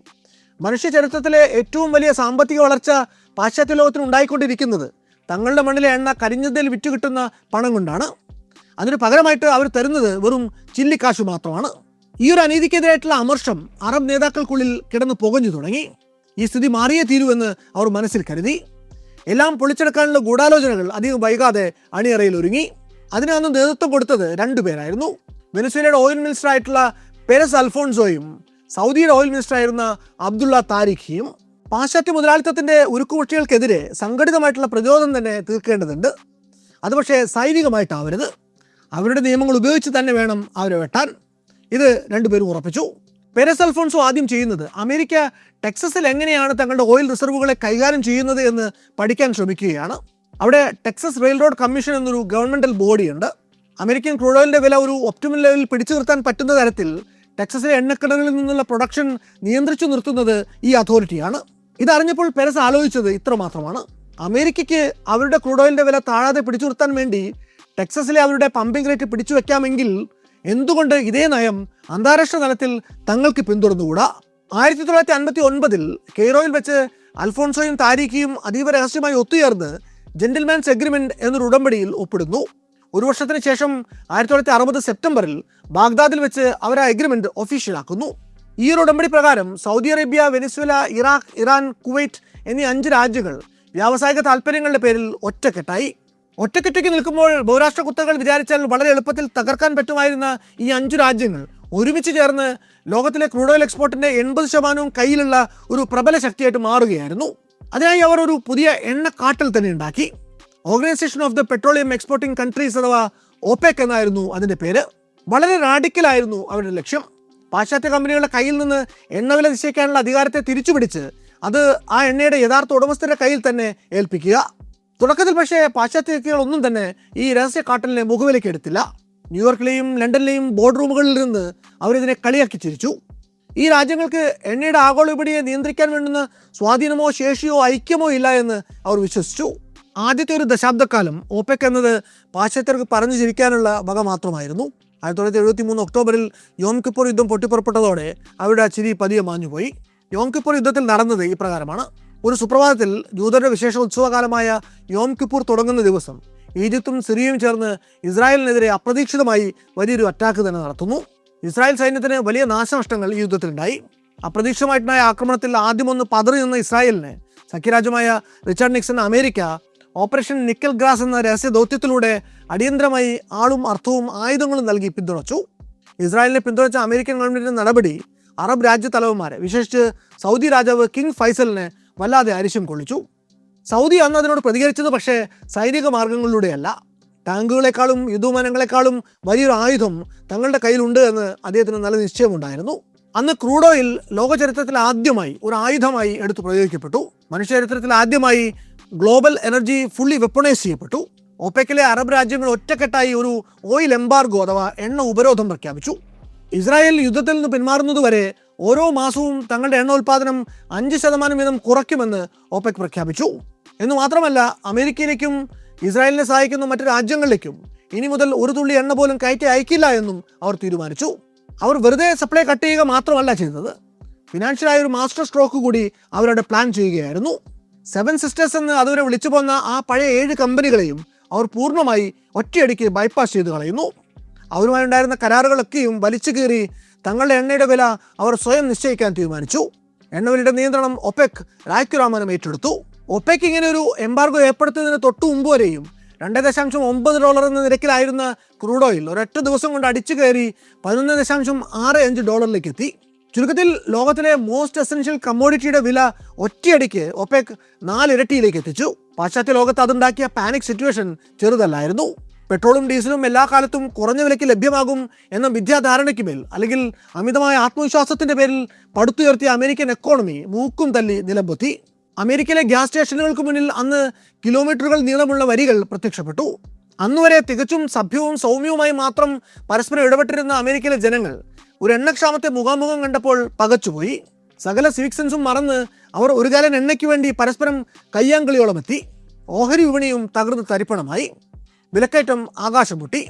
മനുഷ്യ ചരിത്രത്തിലെ ഏറ്റവും വലിയ സാമ്പത്തിക വളർച്ച പാശ്ചാത്യ ലോകത്തിന് ഉണ്ടായിക്കൊണ്ടിരിക്കുന്നത് തങ്ങളുടെ മണ്ണിലെ എണ്ണ കരിഞ്ഞതിൽ വിറ്റ് കിട്ടുന്ന പണം കൊണ്ടാണ്. അതിന് പകരമായിട്ട് അവർ തരുന്നത് വെറും ചില്ലിക്കാശ് മാത്രമാണ്. ഈ ഒരു അനീതിക്കെതിരായിട്ടുള്ള അമർഷം അറബ് നേതാക്കൾക്കുള്ളിൽ കിടന്ന് പുകഞ്ഞു തുടങ്ങി. ഈ സ്ഥിതി മാറിയേ തീരുവെന്ന് അവർ മനസ്സിൽ കരുതി. എല്ലാം പൊളിച്ചെടുക്കാനുള്ള ഗൂഢാലോചനകൾ അധികം വൈകാതെ അണിയറയിൽ ഒരുങ്ങി. അതിന് അന്ന് നേതൃത്വം കൊടുത്തത് 2 പേരായിരുന്നു. വെനസ്വേലയുടെ ഓയിൽ മിനിസ്റ്റർ ആയിട്ടുള്ള പെരസ് അൽഫോൺസോയും സൗദിയുടെ ഓയിൽ മിനിസ്റ്റർ ആയിരുന്ന അബ്ദുള്ള താരിഖിയും. പാശ്ചാത്യ മുതലാളിത്തത്തിൻ്റെ ഉരുക്കുമുഷ്ടികൾക്കെതിരെ സംഘടിതമായിട്ടുള്ള പ്രതിരോധം തന്നെ തീർക്കേണ്ടതുണ്ട്. അത് പക്ഷേ സൈനികമായിട്ടാവരുത്. അവരുടെ നിയമങ്ങൾ ഉപയോഗിച്ച് തന്നെ വേണം അവരെ വെട്ടാൻ. ഇത് 2 പേരും ഉറപ്പിച്ചു. പെരസ് അൽഫോൺസോ ആദ്യം ചെയ്യുന്നത് അമേരിക്ക ടെക്സസിൽ എങ്ങനെയാണ് തങ്ങളുടെ ഓയിൽ റിസർവുകളെ കൈകാര്യം ചെയ്യുന്നത് എന്ന് പഠിക്കാൻ ശ്രമിക്കുകയാണ്. അവിടെ ടെക്സസ് റെയിൽ റോഡ് കമ്മീഷൻ എന്നൊരു ഗവൺമെൻറ്റൽ ബോഡിയുണ്ട്. അമേരിക്കൻ ക്രൂഡ് ഓയിലിൻ്റെ വില ഒരു ഒപ്റ്റിമൽ ലെവലിൽ പിടിച്ചു നിർത്താൻ പറ്റുന്ന തരത്തിൽ ടെക്സസിലെ എണ്ണക്കിണറുകളിൽ നിന്നുള്ള പ്രൊഡക്ഷൻ നിയന്ത്രിച്ചു നിർത്തുന്നത് ഈ അതോറിറ്റിയാണ്. ഇതറിഞ്ഞപ്പോൾ പെരസ് ആലോചിച്ചത് ഇത്ര മാത്രമാണ്: അമേരിക്കയ്ക്ക് അവരുടെ ക്രൂഡ് ഓയിലിൻ്റെ വില താഴാതെ പിടിച്ചു നിർത്താൻ വേണ്ടി ടെക്സസിലെ അവരുടെ പമ്പിംഗ് റേറ്റ് പിടിച്ചു വയ്ക്കാമെങ്കിൽ എന്തുകൊണ്ട് ഇതേ നയം അന്താരാഷ്ട്ര തലത്തിൽ തങ്ങൾക്ക് പിന്തുടർന്നുകൂടാ? 1959 കെയ്റോയിൽ വെച്ച് അൽഫോൺസോയും താരിഖിയും അതീവ രഹസ്യമായി ഒത്തുചേർന്ന് ജെന്റിൽമാൻസ് എഗ്രിമെന്റ് എന്നൊരു ഉടമ്പടിയിൽ ഒപ്പിടുന്നു. ഒരു വർഷത്തിന് ശേഷം 1960 സെപ്റ്റംബറിൽ ബാഗ്ദാദിൽ വെച്ച് അവർ ആ എഗ്രിമെന്റ് ഒഫീഷ്യലാക്കുന്നു. ഈ ഒരു ഉടമ്പടി പ്രകാരം Saudi Arabia, Venezuela, Iraq, Iran, Kuwait എന്നീ 5 രാജ്യങ്ങൾ വ്യാവസായിക താല്പര്യങ്ങളുടെ പേരിൽ ഒറ്റക്കെട്ടയ്ക്ക് നിൽക്കുമ്പോൾ ബഹുരാഷ്ട്ര കുത്തകൾ വിചാരിച്ചാൽ വളരെ എളുപ്പത്തിൽ തകർക്കാൻ പറ്റുമായിരുന്ന ഈ 5 രാജ്യങ്ങൾ ഒരുമിച്ച് ചേർന്ന് ലോകത്തിലെ ക്രൂഡ് ഓയിൽ എക്സ്പോർട്ടിൻ്റെ 80% കയ്യിലുള്ള ഒരു പ്രബല ശക്തിയായിട്ട് മാറുകയായിരുന്നു. അതിനായി അവർ ഒരു പുതിയ എണ്ണക്കാട്ടൽ തന്നെ ഉണ്ടാക്കി. Organisation of the petroleum exporting countries അഥവാ OPEC എന്നായിരുന്നു അതിൻ്റെ പേര്. വളരെ റാഡിക്കലായിരുന്നു അവരുടെ ലക്ഷ്യം. പാശ്ചാത്യ കമ്പനികളുടെ കയ്യിൽ നിന്ന് എണ്ണവില നിശ്ചയിക്കാനുള്ള അധികാരത്തെ തിരിച്ചുപിടിച്ച് അത് ആ എണ്ണയുടെ യഥാർത്ഥ ഉടമസ്ഥരുടെ കയ്യിൽ തന്നെ ഏൽപ്പിക്കുക. തുടക്കത്തിൽ പക്ഷേ പാശ്ചാത്യ വ്യക്തികളൊന്നും തന്നെ ഈ രഹസ്യ കാട്ടലിനെ മുഖവിലേക്ക് എടുത്തില്ല. ന്യൂയോർക്കിലെയും ലണ്ടനിലെയും ബോർഡ് റൂമുകളിൽ നിന്ന് അവരിതിനെ കളിയാക്കി ചിരിച്ചു. ഈ രാജ്യങ്ങൾക്ക് എണ്ണയുടെ ആഗോള വിപണിയെ നിയന്ത്രിക്കാൻ വേണ്ടുന്ന സ്വാധീനമോ ശേഷിയോ ഐക്യമോ ഇല്ല എന്ന് അവർ വിശ്വസിച്ചു. ആദ്യത്തെ ഒരു ദശാബ്ദക്കാലം OPEC എന്നത് പാശ്ചാത്യർക്ക് പറഞ്ഞു ചിരിക്കാനുള്ള വക മാത്രമായിരുന്നു. 1973 ഒക്ടോബറിൽ യോം കിപ്പൂർ യുദ്ധം പൊട്ടിപ്പുറപ്പെട്ടതോടെ അവരുടെ ചിരി പതിയെ മാഞ്ഞുപോയി. യോം കിപ്പൂർ യുദ്ധത്തിൽ നടന്നത് ഇപ്രകാരമാണ്. ഒരു സുപ്രഭാതത്തിൽ ജൂതരുടെ വിശേഷ ഉത്സവകാലമായ യോം കിപ്പൂർ തുടങ്ങുന്ന ദിവസം ഈജിപ്തും സിറിയയും ചേർന്ന് ഇസ്രായേലിനെതിരെ അപ്രതീക്ഷിതമായി വലിയൊരു അറ്റാക്ക് തന്നെ നടത്തുന്നു. ഇസ്രായേൽ സൈന്യത്തിന് വലിയ നാശനഷ്ടങ്ങൾ ഈ യുദ്ധത്തിലുണ്ടായി. അപ്രതീക്ഷിതമായിട്ടുണ്ടായ ആക്രമണത്തിൽ ആദ്യമൊന്ന് പതറി നിന്ന ഇസ്രായേലിനെ സഖ്യരാജ്യമായ Richard Nixon America operation Nickel Grass എന്ന രഹസ്യ ദൗത്യത്തിലൂടെ അടിയന്തരമായി ആളും അർത്ഥവും ആയുധങ്ങളും നൽകി പിന്തുണച്ചു. ഇസ്രായേലിനെ പിന്തുണച്ച അമേരിക്കൻ ഗവൺമെൻറ്റിൻ്റെ നടപടി അറബ് രാജ്യ തലവന്മാരെ, വിശേഷിച്ച് സൗദി രാജാവ് കിങ് ഫൈസലിനെ വല്ലാതെ അരിശം കൊള്ളിച്ചു. സൗദി അന്ന് അതിനോട് പ്രതികരിച്ചത് പക്ഷേ സൈനിക മാർഗങ്ങളിലൂടെയല്ല. ടാങ്കുകളെക്കാളും യുദ്ധവിമാനങ്ങളെക്കാളും വലിയൊരു ആയുധം തങ്ങളുടെ കയ്യിലുണ്ട് എന്ന് അദ്ദേഹത്തിന് നല്ല നിശ്ചയമുണ്ടായിരുന്നു. അന്ന് ക്രൂഡ് ഓയിൽ ലോക ചരിത്രത്തിൽ ആദ്യമായി ഒരു ആയുധമായി എടുത്തു പ്രയോഗിക്കപ്പെട്ടു. മനുഷ്യ ചരിത്രത്തിൽ ആദ്യമായി ഗ്ലോബൽ എനർജി ഫുള്ളി വെപ്പണൈസ് ചെയ്യപ്പെട്ടു. OPECലെ അറബ് രാജ്യങ്ങൾ ഒറ്റക്കെട്ടായി ഒരു ഓയിൽ എംബാർഗോ അഥവാ എണ്ണ ഉപരോധം പ്രഖ്യാപിച്ചു. ഇസ്രായേൽ യുദ്ധത്തിൽ നിന്ന് പിന്മാറുന്നതുവരെ ഓരോ മാസവും തങ്ങളുടെ എണ്ണ ഉൽപ്പാദനം 5% വീതം കുറയ്ക്കുമെന്ന് OPEC പ്രഖ്യാപിച്ചു. എന്നു മാത്രമല്ല, അമേരിക്കയിലേക്കും ഇസ്രായേലിനെ സഹായിക്കുന്ന മറ്റു രാജ്യങ്ങളിലേക്കും ഇനി മുതൽ ഒരു തുള്ളി എണ്ണ പോലും കയറ്റി അയക്കില്ല എന്നും അവർ തീരുമാനിച്ചു. അവർ വെറുതെ സപ്ലൈ കട്ട് ചെയ്യുക മാത്രമല്ല ചെയ്തത്, ഫിനാൻഷ്യലായ ഒരു മാസ്റ്റർ സ്ട്രോക്ക് കൂടി അവരുടെ പ്ലാൻ ചെയ്യുകയായിരുന്നു. 7 സിസ്റ്റേഴ്സ് എന്ന് അതുവരെ വിളിച്ചു പോന്ന ആ പഴയ 7 കമ്പനികളെയും അവർ പൂർണ്ണമായി ഒറ്റയടിക്ക് ബൈപ്പാസ് ചെയ്ത് കളയുന്നു. അവരുമായി ഉണ്ടായിരുന്ന കരാറുകളൊക്കെയും വലിച്ചു കീറി തങ്ങളുടെ എണ്ണയുടെ വില അവർ സ്വയം നിശ്ചയിക്കാൻ തീരുമാനിച്ചു. എണ്ണവിലയുടെ നിയന്ത്രണം OPEC രായ്ക്കുരാമനം ഏറ്റെടുത്തു. OPEC ഇങ്ങനെ ഒരു എംബാർഗോ ഏർപ്പെടുത്തുന്നതിന് തൊട്ടു മുമ്പ് വരെയും $2.9 എന്ന നിരക്കിലായിരുന്ന ക്രൂഡ് ഓയിൽ ഒരൊറ്റ ദിവസം കൊണ്ട് അടിച്ചു കയറി $11.65 എത്തി. ചുരുക്കത്തിൽ ലോകത്തിലെ മോസ്റ്റ് എസെൻഷ്യൽ കമ്മോഡിറ്റിയുടെ വില ഒറ്റയടിക്ക് OPEC 4 ഇരട്ടിയിലേക്ക് എത്തിച്ചു. പാശ്ചാത്യ ലോകത്ത് അതുണ്ടാക്കിയ പാനിക് സിറ്റുവേഷൻ ചെറുതല്ലായിരുന്നു. പെട്രോളും ഡീസലും എല്ലാ കാലത്തും കുറഞ്ഞ വിലയ്ക്ക് ലഭ്യമാകും എന്ന മിഥ്യാധാരണയ്ക്ക് മേൽ, അല്ലെങ്കിൽ അമിതമായ ആത്മവിശ്വാസത്തിൻ്റെ പേരിൽ പടുത്തുയർത്തിയ അമേരിക്കൻ എക്കോണമി മൂക്കും തല്ലി നിലംപൊത്തി. അമേരിക്കയിലെ ഗ്യാസ് സ്റ്റേഷനുകൾക്ക് മുന്നിൽ അന്ന് കിലോമീറ്ററുകൾ നീളമുള്ള വരികൾ പ്രത്യക്ഷപ്പെട്ടു. അന്നുവരെ തികച്ചും സഭ്യവും സൗമ്യവുമായി മാത്രം പരസ്പരം ഇടപെട്ടിരുന്ന അമേരിക്കയിലെ ജനങ്ങൾ ഒരു എണ്ണക്ഷാമത്തെ മുഖാമുഖം കണ്ടപ്പോൾ പകച്ചുപോയി. സകല സിവിക് സെൻസും മറന്ന് അവർ ഒരു കാലം എണ്ണയ്ക്ക് വേണ്ടി പരസ്പരം കയ്യാങ്കളിയോളം എത്തി. ഓഹരി വിപണിയും തകർന്ന് തരിപ്പണമായി. വിലക്കയറ്റം ആകാശം മുട്ടി.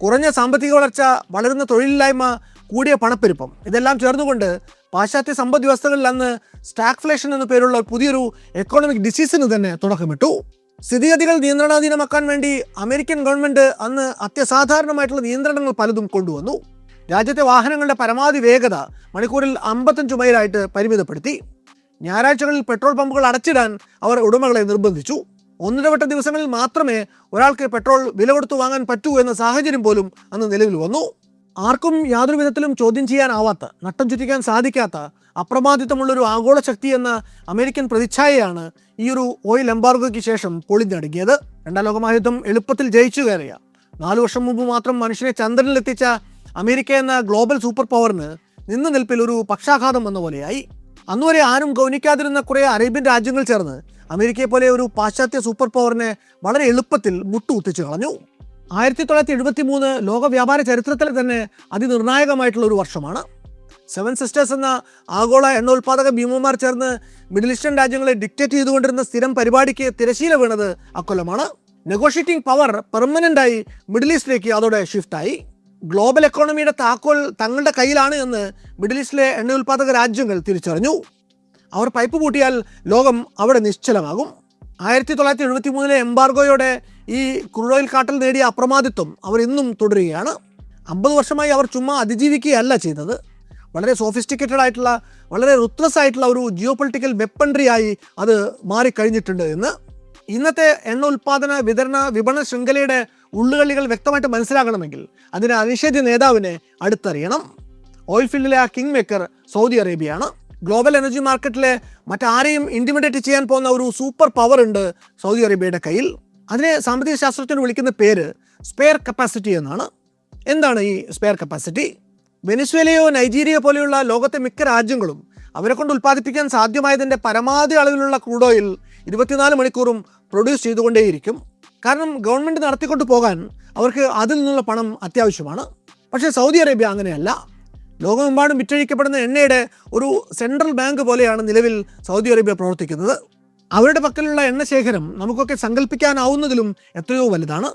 കുറഞ്ഞ സാമ്പത്തിക വളർച്ച, വളരുന്ന തൊഴിലില്ലായ്മ, കൂടിയ പണപ്പെരുപ്പം, ഇതെല്ലാം ചേർന്നുകൊണ്ട് പാശ്ചാത്യ സമ്പദ് വ്യവസ്ഥകളിൽ അന്ന് സ്റ്റാഗ്ഫ്ലേഷൻ എന്ന പേരുള്ള പുതിയൊരു എക്കോണമിക് ഡിസീസിന് തന്നെ തുടക്കമിട്ടു. സ്ഥിതിഗതികൾ നിയന്ത്രണാധീനമാക്കാൻ വേണ്ടി അമേരിക്കൻ ഗവൺമെൻറ് അന്ന് അത്യസാധാരണമായിട്ടുള്ള നിയന്ത്രണങ്ങൾ പലതും കൊണ്ടുവന്നു. രാജ്യത്തെ വാഹനങ്ങളുടെ പരമാവധി വേഗത മണിക്കൂറിൽ 55 മൈലായിട്ട് പരിമിതപ്പെടുത്തി. ഞായറാഴ്ചകളിൽ പെട്രോൾ പമ്പുകൾ അടച്ചിടാൻ അവർ ഉടമകളെ നിർബന്ധിച്ചു. ഒന്നിടവിട്ട ദിവസങ്ങളിൽ മാത്രമേ ഒരാൾക്ക് പെട്രോൾ വില കൊടുത്തു വാങ്ങാൻ പറ്റൂ എന്ന സാഹചര്യം പോലും അന്ന് നിലവിൽ വന്നു. ആർക്കും യാതൊരു വിധത്തിലും ചോദ്യം ചെയ്യാനാവാത്ത, നട്ടം ചുറ്റിക്കാൻ സാധിക്കാത്ത അപ്രമാദിത്വമുള്ളൊരു ആഗോള ശക്തി എന്ന അമേരിക്കൻ പ്രതിച്ഛായയാണ് ഈ ഒരു ഓയിൽ എംബാർഗോയ്ക്ക് ശേഷം പൊളിഞ്ഞടുങ്ങിയത്. 2ാം ലോക മഹായുദ്ധം എളുപ്പത്തിൽ ജയിച്ചു കയറിയ, 4 വർഷം മുമ്പ് മാത്രം മനുഷ്യനെ ചന്ദ്രനിലെത്തിച്ച അമേരിക്ക എന്ന ഗ്ലോബൽ സൂപ്പർ പവറിന് നിന്ന നിൽപ്പിൽ ഒരു പക്ഷാഘാതം എന്ന പോലെയായി. അന്നുവരെ ആരും ഗൗനിക്കാതിരുന്ന കുറേ അറേബ്യൻ രാജ്യങ്ങൾ ചേർന്ന് അമേരിക്കയെ പോലെ ഒരു പാശ്ചാത്യ സൂപ്പർ പവറിനെ വളരെ എളുപ്പത്തിൽ മുട്ടുകുത്തിച്ചു കളഞ്ഞു. 1973 ലോക വ്യാപാര ചരിത്രത്തിലെ തന്നെ അതിനിർണായകമായിട്ടുള്ള ഒരു വർഷമാണ്. 7 സിസ്റ്റേഴ്സ് എന്ന ആഗോള എണ്ണ ഉൽപ്പാദക ഭീമന്മാർ ചേർന്ന് മിഡിൽ ഈസ്റ്റേൺ രാജ്യങ്ങളെ ഡിക്റ്റേറ്റ് ചെയ്തുകൊണ്ടിരുന്ന സ്ഥിരം പരിപാടിക്ക് തിരശീല വീണത് അക്കൊല്ലമാണ്. നെഗോഷിയേറ്റിംഗ് പവർ പെർമനൻ്റായി മിഡിൽ ഈസ്റ്റിലേക്ക് അതോടെ ഷിഫ്റ്റായി. ഗ്ലോബൽ എക്കോണമിയുടെ താക്കോൽ തങ്ങളുടെ കയ്യിലാണ് എന്ന് മിഡിൽ ഈസ്റ്റിലെ എണ്ണ ഉൽപ്പാദക രാജ്യങ്ങൾ തിരിച്ചറിഞ്ഞു. അവർ പൈപ്പ് പൂട്ടിയാൽ ലോകം അവിടെ നിശ്ചലമാകും. 1973 എംബാർഗോയോടെ ഈ ക്രൂഡ് ഓയിൽ കാട്ടൽ നേടിയ അപ്രമാദിത്വം അവർ ഇന്നും തുടരുകയാണ്. 50 വർഷമായി അവർ ചുമ്മാ അതിജീവിക്കുകയല്ല ചെയ്തത്. വളരെ സോഫിസ്റ്റിക്കേറ്റഡ് ആയിട്ടുള്ള, വളരെ റുത്ലസ് ആയിട്ടുള്ള ഒരു ജിയോ പൊളിറ്റിക്കൽ വെപ്പൺട്രി ആയി അത് മാറിക്കഴിഞ്ഞിട്ടുണ്ട് എന്ന്. ഇന്നത്തെ എണ്ണ ഉൽപ്പാദന വിപണന ശൃംഖലയുടെ ഉള്ളുകളികൾ വ്യക്തമായിട്ട് മനസ്സിലാകണമെങ്കിൽ അതിന് അനിഷേധ്യ നേതാവിനെ അടുത്തറിയണം. ഓയിൽ ഫീൽഡിലെ ആ കിങ് മേക്കർ സൗദി അറേബ്യയാണ്. ഗ്ലോബൽ എനർജി മാർക്കറ്റിലെ മറ്റാരെയും ഇൻറ്റിമിഡേറ്റ് ചെയ്യാൻ പോകുന്ന ഒരു സൂപ്പർ പവർ ഉണ്ട് സൗദി അറേബ്യയുടെ കയ്യിൽ. അതിനെ സാമ്പത്തിക ശാസ്ത്രജ്ഞർ വിളിക്കുന്ന പേര് സ്പെയർ കപ്പാസിറ്റി എന്നാണ്. എന്താണ് ഈ സ്പെയർ കപ്പാസിറ്റി? വെനിസ്വേലയോ നൈജീരിയ പോലെയുള്ള ലോകത്തെ മിക്ക രാജ്യങ്ങളും അവരെ കൊണ്ട് ഉൽപ്പാദിപ്പിക്കാൻ സാധ്യമായതിൻ്റെ പരമാവധി അളവിലുള്ള ക്രൂഡ് ഓയിൽ 24 മണിക്കൂറും പ്രൊഡ്യൂസ് ചെയ്തുകൊണ്ടേയിരിക്കും. കാരണം ഗവൺമെൻറ് നടത്തിക്കൊണ്ട് പോകാൻ അവർക്ക് അതിൽ നിന്നുള്ള പണം അത്യാവശ്യമാണ്. പക്ഷേ സൗദി അറേബ്യ അങ്ങനെയല്ല. ലോകമെമ്പാടും വിറ്റഴിക്കപ്പെടുന്ന എണ്ണയുടെ ഒരു സെൻട്രൽ ബാങ്ക് പോലെയാണ് നിലവിൽ സൗദി അറേബ്യ പ്രവർത്തിക്കുന്നത്. അവരുടെ പക്കലുള്ള എണ്ണ ശേഖരം നമുക്കൊക്കെ സങ്കല്പിക്കാനാവുന്നതിലും എത്രയോ വലുതാണ്.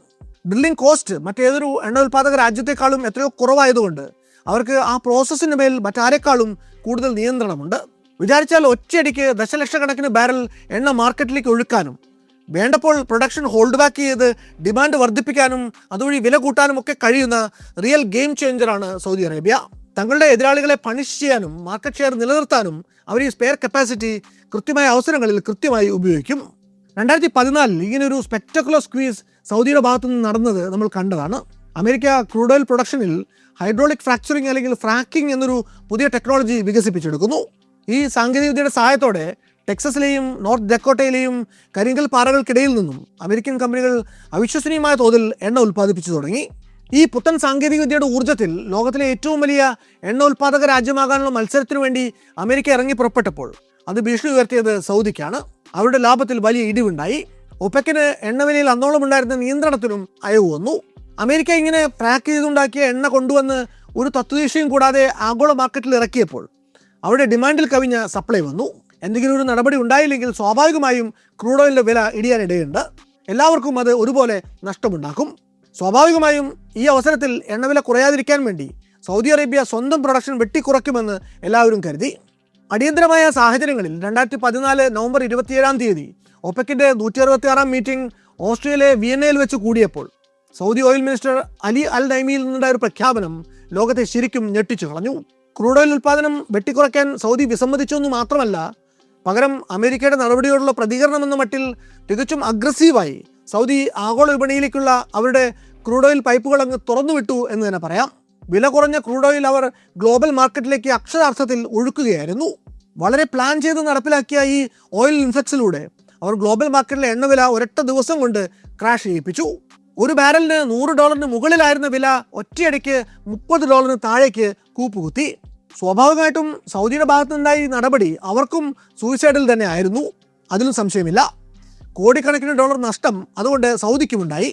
ഡ്രില്ലിംഗ് കോസ്റ്റ് മറ്റേതൊരു എണ്ണ ഉൽപ്പാദക രാജ്യത്തെക്കാളും എത്രയോ കുറവായതുകൊണ്ട് അവർക്ക് ആ പ്രോസസ്സിന് മേൽ മറ്റാരെക്കാളും കൂടുതൽ നിയന്ത്രണമുണ്ട്. വിചാരിച്ചാൽ ഒറ്റയടിക്ക് ദശലക്ഷക്കണക്കിന് ബാരൽ എണ്ണ മാർക്കറ്റിലേക്ക് ഒഴുക്കാനും വേണ്ടപ്പോൾ പ്രൊഡക്ഷൻ ഹോൾഡ് ബാക്ക് ചെയ്ത് ഡിമാൻഡ് വർദ്ധിപ്പിക്കാനും അതുവഴി വില കൂട്ടാനും ഒക്കെ കഴിയുന്ന റിയൽ ഗെയിം ചേഞ്ചറാണ് സൗദി അറേബ്യ. തങ്ങളുടെ എതിരാളികളെ പണിഷ് ചെയ്യാനും മാർക്കറ്റ് ഷെയർ നിലനിർത്താനും അവർ ഈ സ്പെയർ കപ്പാസിറ്റി കൃത്യമായ അവസരങ്ങളിൽ കൃത്യമായി ഉപയോഗിക്കും. 2014 ഇങ്ങനൊരു സ്പെക്ടക്കുലർ സ്ക്വീസ് സൗദിയുടെ ഭാഗത്തു നിന്ന് നടന്നത് നമ്മൾ കണ്ടതാണ്. അമേരിക്ക ക്രൂഡ് ഓയിൽ പ്രൊഡക്ഷനിൽ ഹൈഡ്രോളിക് ഫ്രാക്ചറിങ് അല്ലെങ്കിൽ ഫ്രാക്കിംഗ് എന്നൊരു പുതിയ ടെക്നോളജി വികസിപ്പിച്ചെടുക്കുന്നു. ഈ സാങ്കേതികവിദ്യയുടെ സഹായത്തോടെ ടെക്സസിലെയും നോർത്ത് ഡക്കോട്ടയിലെയും കരിങ്കൽ പാറകൾക്കിടയിൽ നിന്നും അമേരിക്കൻ കമ്പനികൾ അവിശ്വസനീയമായ തോതിൽ എണ്ണ ഉൽപ്പാദിപ്പിച്ചു തുടങ്ങി. ഈ പുത്തൻ സാങ്കേതികവിദ്യയുടെ ഊർജ്ജത്തിൽ ലോകത്തിലെ ഏറ്റവും വലിയ എണ്ണ ഉൽപ്പാദക രാജ്യമാകാനുള്ള മത്സരത്തിനു വേണ്ടി അമേരിക്ക ഇറങ്ങി പുറപ്പെട്ടപ്പോൾ അത് ഭീഷണി ഉയർത്തിയത് സൗദിക്കാണ്. അവരുടെ ലാഭത്തിൽ വലിയ ഇടിവുണ്ടായി. ഒപെക്കിന് എണ്ണവിലയിൽ അന്നോളം ഉണ്ടായിരുന്ന നിയന്ത്രണത്തിനും അയവ് വന്നു. അമേരിക്ക ഇങ്ങനെ പാക്ക് ചെയ്തുണ്ടാക്കിയ എണ്ണ കൊണ്ടുവന്ന് ഒരു തത്വദീക്ഷയും കൂടാതെ ആഗോള മാർക്കറ്റിൽ ഇറക്കിയപ്പോൾ അവിടെ ഡിമാൻഡിൽ കവിഞ്ഞ സപ്ലൈ വന്നു. എന്തെങ്കിലും ഒരു നടപടി ഉണ്ടായില്ലെങ്കിൽ സ്വാഭാവികമായും ക്രൂഡ് ഓയിലിൻ്റെ വില ഇടിയാനിടയുണ്ട്. എല്ലാവർക്കും അത് ഒരുപോലെ നഷ്ടമുണ്ടാക്കും. സ്വാഭാവികമായും ഈ അവസരത്തിൽ എണ്ണവില കുറയാതിരിക്കാൻ വേണ്ടി സൗദി അറേബ്യ സ്വന്തം പ്രൊഡക്ഷൻ വെട്ടിക്കുറയ്ക്കുമെന്ന് എല്ലാവരും കരുതി. അടിയന്തരമായ സാഹചര്യങ്ങളിൽ 2014 നവംബർ 27 ഒപെക്കിൻ്റെ 166 മീറ്റിംഗ് ഓസ്ട്രേലിയയിലെ വിയന്നയിൽ വെച്ച് കൂടിയപ്പോൾ സൗദി ഓയിൽ മിനിസ്റ്റർ അലി അൽ നൈമിയിൽ നിന്നുണ്ടായ ഒരു പ്രഖ്യാപനം ലോകത്തെ ശരിക്കും ഞെട്ടിച്ചു കളഞ്ഞു. ക്രൂഡ് ഓയിൽ ഉൽപ്പാദനം വെട്ടിക്കുറയ്ക്കാൻ സൗദി വിസമ്മതിച്ചു എന്ന് മാത്രമല്ല, പകരം അമേരിക്കയുടെ നടപടിയോടുള്ള പ്രതികരണം എന്ന മട്ടിൽ തികച്ചും അഗ്രസീവായി സൗദി ആഗോള വിപണിയിലേക്കുള്ള അവരുടെ ക്രൂഡ് ഓയിൽ പൈപ്പുകൾ അങ്ങ് തുറന്നുവിട്ടു എന്ന് തന്നെ പറയാം. വില കുറഞ്ഞ ക്രൂഡ് ഓയിൽ അവർ ഗ്ലോബൽ മാർക്കറ്റിലേക്ക് അക്ഷരാർത്ഥത്തിൽ ഒഴുക്കുകയായിരുന്നു. വളരെ പ്ലാൻ ചെയ്ത് നടപ്പിലാക്കിയ ഈ ഓയിൽ ഇൻഫ്ലക്സിലൂടെ അവർ ഗ്ലോബൽ മാർക്കറ്റിലെ എണ്ണവില ഒരൊറ്റ ദിവസം കൊണ്ട് ക്രാഷ് ചെയ്യിപ്പിച്ചു. ഒരു ബാരലിന് $100 മുകളിലായിരുന്ന വില ഒറ്റയടിക്ക് $30 താഴേക്ക് കൂപ്പുകുത്തി. സ്വാഭാവികമായിട്ടും സൗദിയുടെ ഭാഗത്തുനിന്നുണ്ടായ ഈ നടപടി അവർക്കും സൂയിസൈഡിൽ തന്നെ ആയിരുന്നു, അതിലും സംശയമില്ല. കോടിക്കണക്കിന് ഡോളർ നഷ്ടം അതുകൊണ്ട് സൗദിക്കുമുണ്ടായി.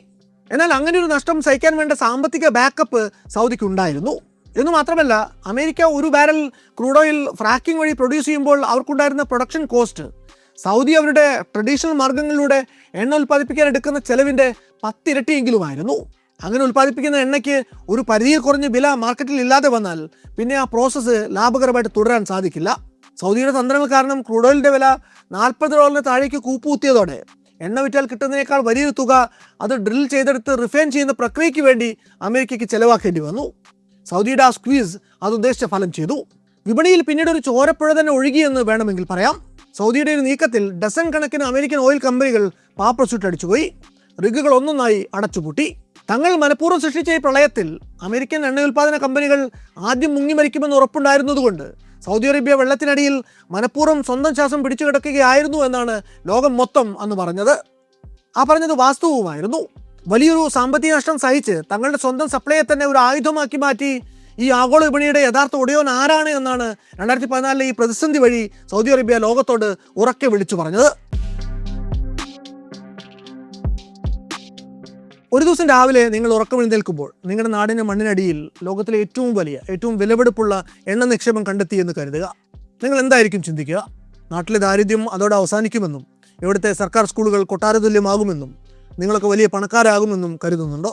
എന്നാൽ അങ്ങനെ ഒരു നഷ്ടം സഹിക്കാൻ വേണ്ട സാമ്പത്തിക ബാക്കപ്പ് സൗദിക്കുണ്ടായിരുന്നു എന്ന് മാത്രമല്ല, അമേരിക്ക ഒരു ബാരൽ ക്രൂഡ് ഓയിൽ ഫ്രാക്കിംഗ് വഴി പ്രൊഡ്യൂസ് ചെയ്യുമ്പോൾ അവർക്കുണ്ടായിരുന്ന പ്രൊഡക്ഷൻ കോസ്റ്റ് സൗദി അവരുടെ ട്രഡീഷണൽ മാർഗ്ഗങ്ങളിലൂടെ എണ്ണ ഉൽപ്പാദിപ്പിക്കാൻ എടുക്കുന്ന ചെലവിൻ്റെ 10 ഇരട്ടിയെങ്കിലുമായിരുന്നു. അങ്ങനെ ഉൽപ്പാദിപ്പിക്കുന്ന എണ്ണയ്ക്ക് ഒരു പരിധിയിൽ കുറഞ്ഞ വില മാർക്കറ്റിൽ ഇല്ലാതെ വന്നാൽ പിന്നെ ആ പ്രോസസ്സ് ലാഭകരമായിട്ട് തുടരാൻ സാധിക്കില്ല. സൗദിയുടെ തന്ത്രങ്ങൾ കാരണം ക്രൂഡ് ഓയിലിൻ്റെ വില $40 താഴേക്ക് കൂപ്പുകുത്തിയതോടെ എണ്ണ വിറ്റാൽ കിട്ടുന്നതിനേക്കാൾ വലിയൊരു തുക അത് ഡ്രിൽ ചെയ്തെടുത്ത് റിഫൈൻ ചെയ്യുന്ന പ്രക്രിയയ്ക്ക് വേണ്ടി അമേരിക്കയ്ക്ക് ചെലവാക്കേണ്ടി വന്നു. സൗദിയുടെ ആ സ്ക്വീസ് അത് ഉദ്ദേശിച്ച ഫലം ചെയ്തു. വിപണിയിൽ പിന്നീട് ഒരു ചോരപ്പുഴ തന്നെ ഒഴുകിയെന്ന് വേണമെങ്കിൽ പറയാം. സൗദിയുടെ ഒരു നീക്കത്തിൽ ഡസൻ കണക്കിന് അമേരിക്കൻ ഓയിൽ കമ്പനികൾ പാപ്പർസ്യൂട്ട് അടിച്ചുപോയി. റിഗുകൾ ഒന്നൊന്നായി അടച്ചുപൂട്ടി. തങ്ങൾ മനഃപൂർവ്വം സൃഷ്ടിച്ച ഈ പ്രളയത്തിൽ അമേരിക്കൻ എണ്ണയുൽപാദന കമ്പനികൾ ആദ്യം മുങ്ങിമരിക്കുമെന്ന് ഉറപ്പുണ്ടായിരുന്നതുകൊണ്ട് സൗദി അറേബ്യ വെള്ളത്തിനടിയിൽ മനഃപൂർവ്വം സ്വന്തം ശ്വാസം പിടിച്ചു കിടക്കുകയായിരുന്നു എന്നാണ് ലോകം മൊത്തം അന്ന് പറഞ്ഞത്. ആ പറഞ്ഞത് വാസ്തവവുമായിരുന്നു. വലിയൊരു സാമ്പത്തിക നഷ്ടം സഹിച്ച് തങ്ങളുടെ സ്വന്തം സപ്ലൈയെ തന്നെ ഒരു ആയുധമാക്കി മാറ്റി ഈ ആഗോള വിപണിയുടെ യഥാർത്ഥ ഒടിയോൻ ആരാണ് എന്നാണ് 2014 ഈ പ്രതിസന്ധി വഴി സൗദി അറേബ്യ ലോകത്തോട് ഉറക്കെ വിളിച്ചു പറഞ്ഞത്. ഒരു ദിവസം രാവിലെ നിങ്ങൾ ഉറക്കമെഴുന്നേൽക്കുമ്പോൾ നിങ്ങളുടെ നാടിൻ്റെ മണ്ണിനടിയിൽ ലോകത്തിലെ ഏറ്റവും വലിയ ഏറ്റവും വിലപിടിപ്പുള്ള എണ്ണ നിക്ഷേപം കണ്ടെത്തി എന്ന് കരുതുക. നിങ്ങൾ എന്തായിരിക്കും ചിന്തിക്കുക? നാട്ടിലെ ദാരിദ്ര്യം അതോടെ അവസാനിക്കുമെന്നും ഇവിടുത്തെ സർക്കാർ സ്കൂളുകൾ കൊട്ടാരതുല്യമാകുമെന്നും നിങ്ങളൊക്കെ വലിയ പണക്കാരാകുമെന്നും കരുതുന്നുണ്ടോ?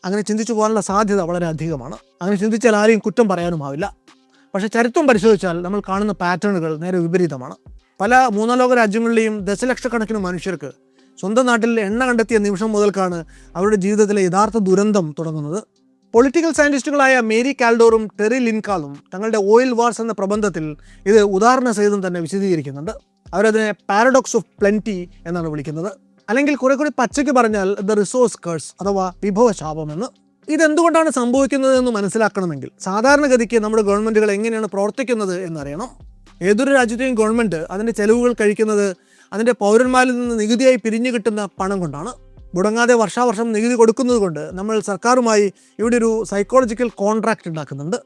അങ്ങനെ ചിന്തിച്ചു പോകാനുള്ള സാധ്യത വളരെ അധികമാണ്. അങ്ങനെ ചിന്തിച്ചാൽ ആരെയും കുറ്റം പറയാനുമാവില്ല. പക്ഷേ ചരിത്രം പരിശോധിച്ചാൽ നമ്മൾ കാണുന്ന പാറ്റേണുകൾ നേരെ വിപരീതമാണ്. പല മൂന്നാം ലോക രാജ്യങ്ങളിലെയും ദശലക്ഷക്കണക്കിന് മനുഷ്യർക്ക് സ്വന്തം നാട്ടിൽ എണ്ണ കണ്ടെത്തിയ നിമിഷം മുതൽക്കാണ് അവരുടെ ജീവിതത്തിലെ യഥാർത്ഥ ദുരന്തം തുടങ്ങുന്നത്. പൊളിറ്റിക്കൽ സയൻറ്റിസ്റ്റുകളായ മേരി കാൽഡോറും ടെറി ലിൻകാളും തങ്ങളുടെ ഓയിൽ വാർസ് എന്ന പ്രബന്ധത്തിൽ ഇത് ഉദാഹരണ സഹിതം തന്നെ വിശദീകരിക്കുന്നുണ്ട്. അവരതിനെ പാരഡോക്സ് ഓഫ് പ്ലെന്റി എന്നാണ് വിളിക്കുന്നത്. അല്ലെങ്കിൽ കുറെ കൂടി പച്ചയ്ക്ക് പറഞ്ഞാൽ ദ റിസോഴ്സ് കേഴ്സ് അഥവാ വിഭവശാപം എന്ന്. ഇതെന്തുകൊണ്ടാണ് സംഭവിക്കുന്നത് എന്ന് മനസ്സിലാക്കണമെങ്കിൽ സാധാരണഗതിക്ക് നമ്മുടെ ഗവൺമെൻറ്റുകൾ എങ്ങനെയാണ് പ്രവർത്തിക്കുന്നത് എന്നറിയണം. ഏതൊരു രാജ്യത്തെയും ഗവൺമെൻറ് അതിൻ്റെ ചെലവുകൾ കഴിക്കുന്നത് അതിൻ്റെ പൗരന്മാരിൽ നിന്ന് നികുതിയായി പിരിഞ്ഞു കിട്ടുന്ന പണം കൊണ്ടാണ്. മുടങ്ങാതെ വർഷാവർഷം നികുതി കൊടുക്കുന്നത് കൊണ്ട് നമ്മൾ സർക്കാരുമായി ഇവിടെ ഒരു സൈക്കോളജിക്കൽ കോൺട്രാക്റ്റ് ഉണ്ടാക്കുന്നുണ്ട്.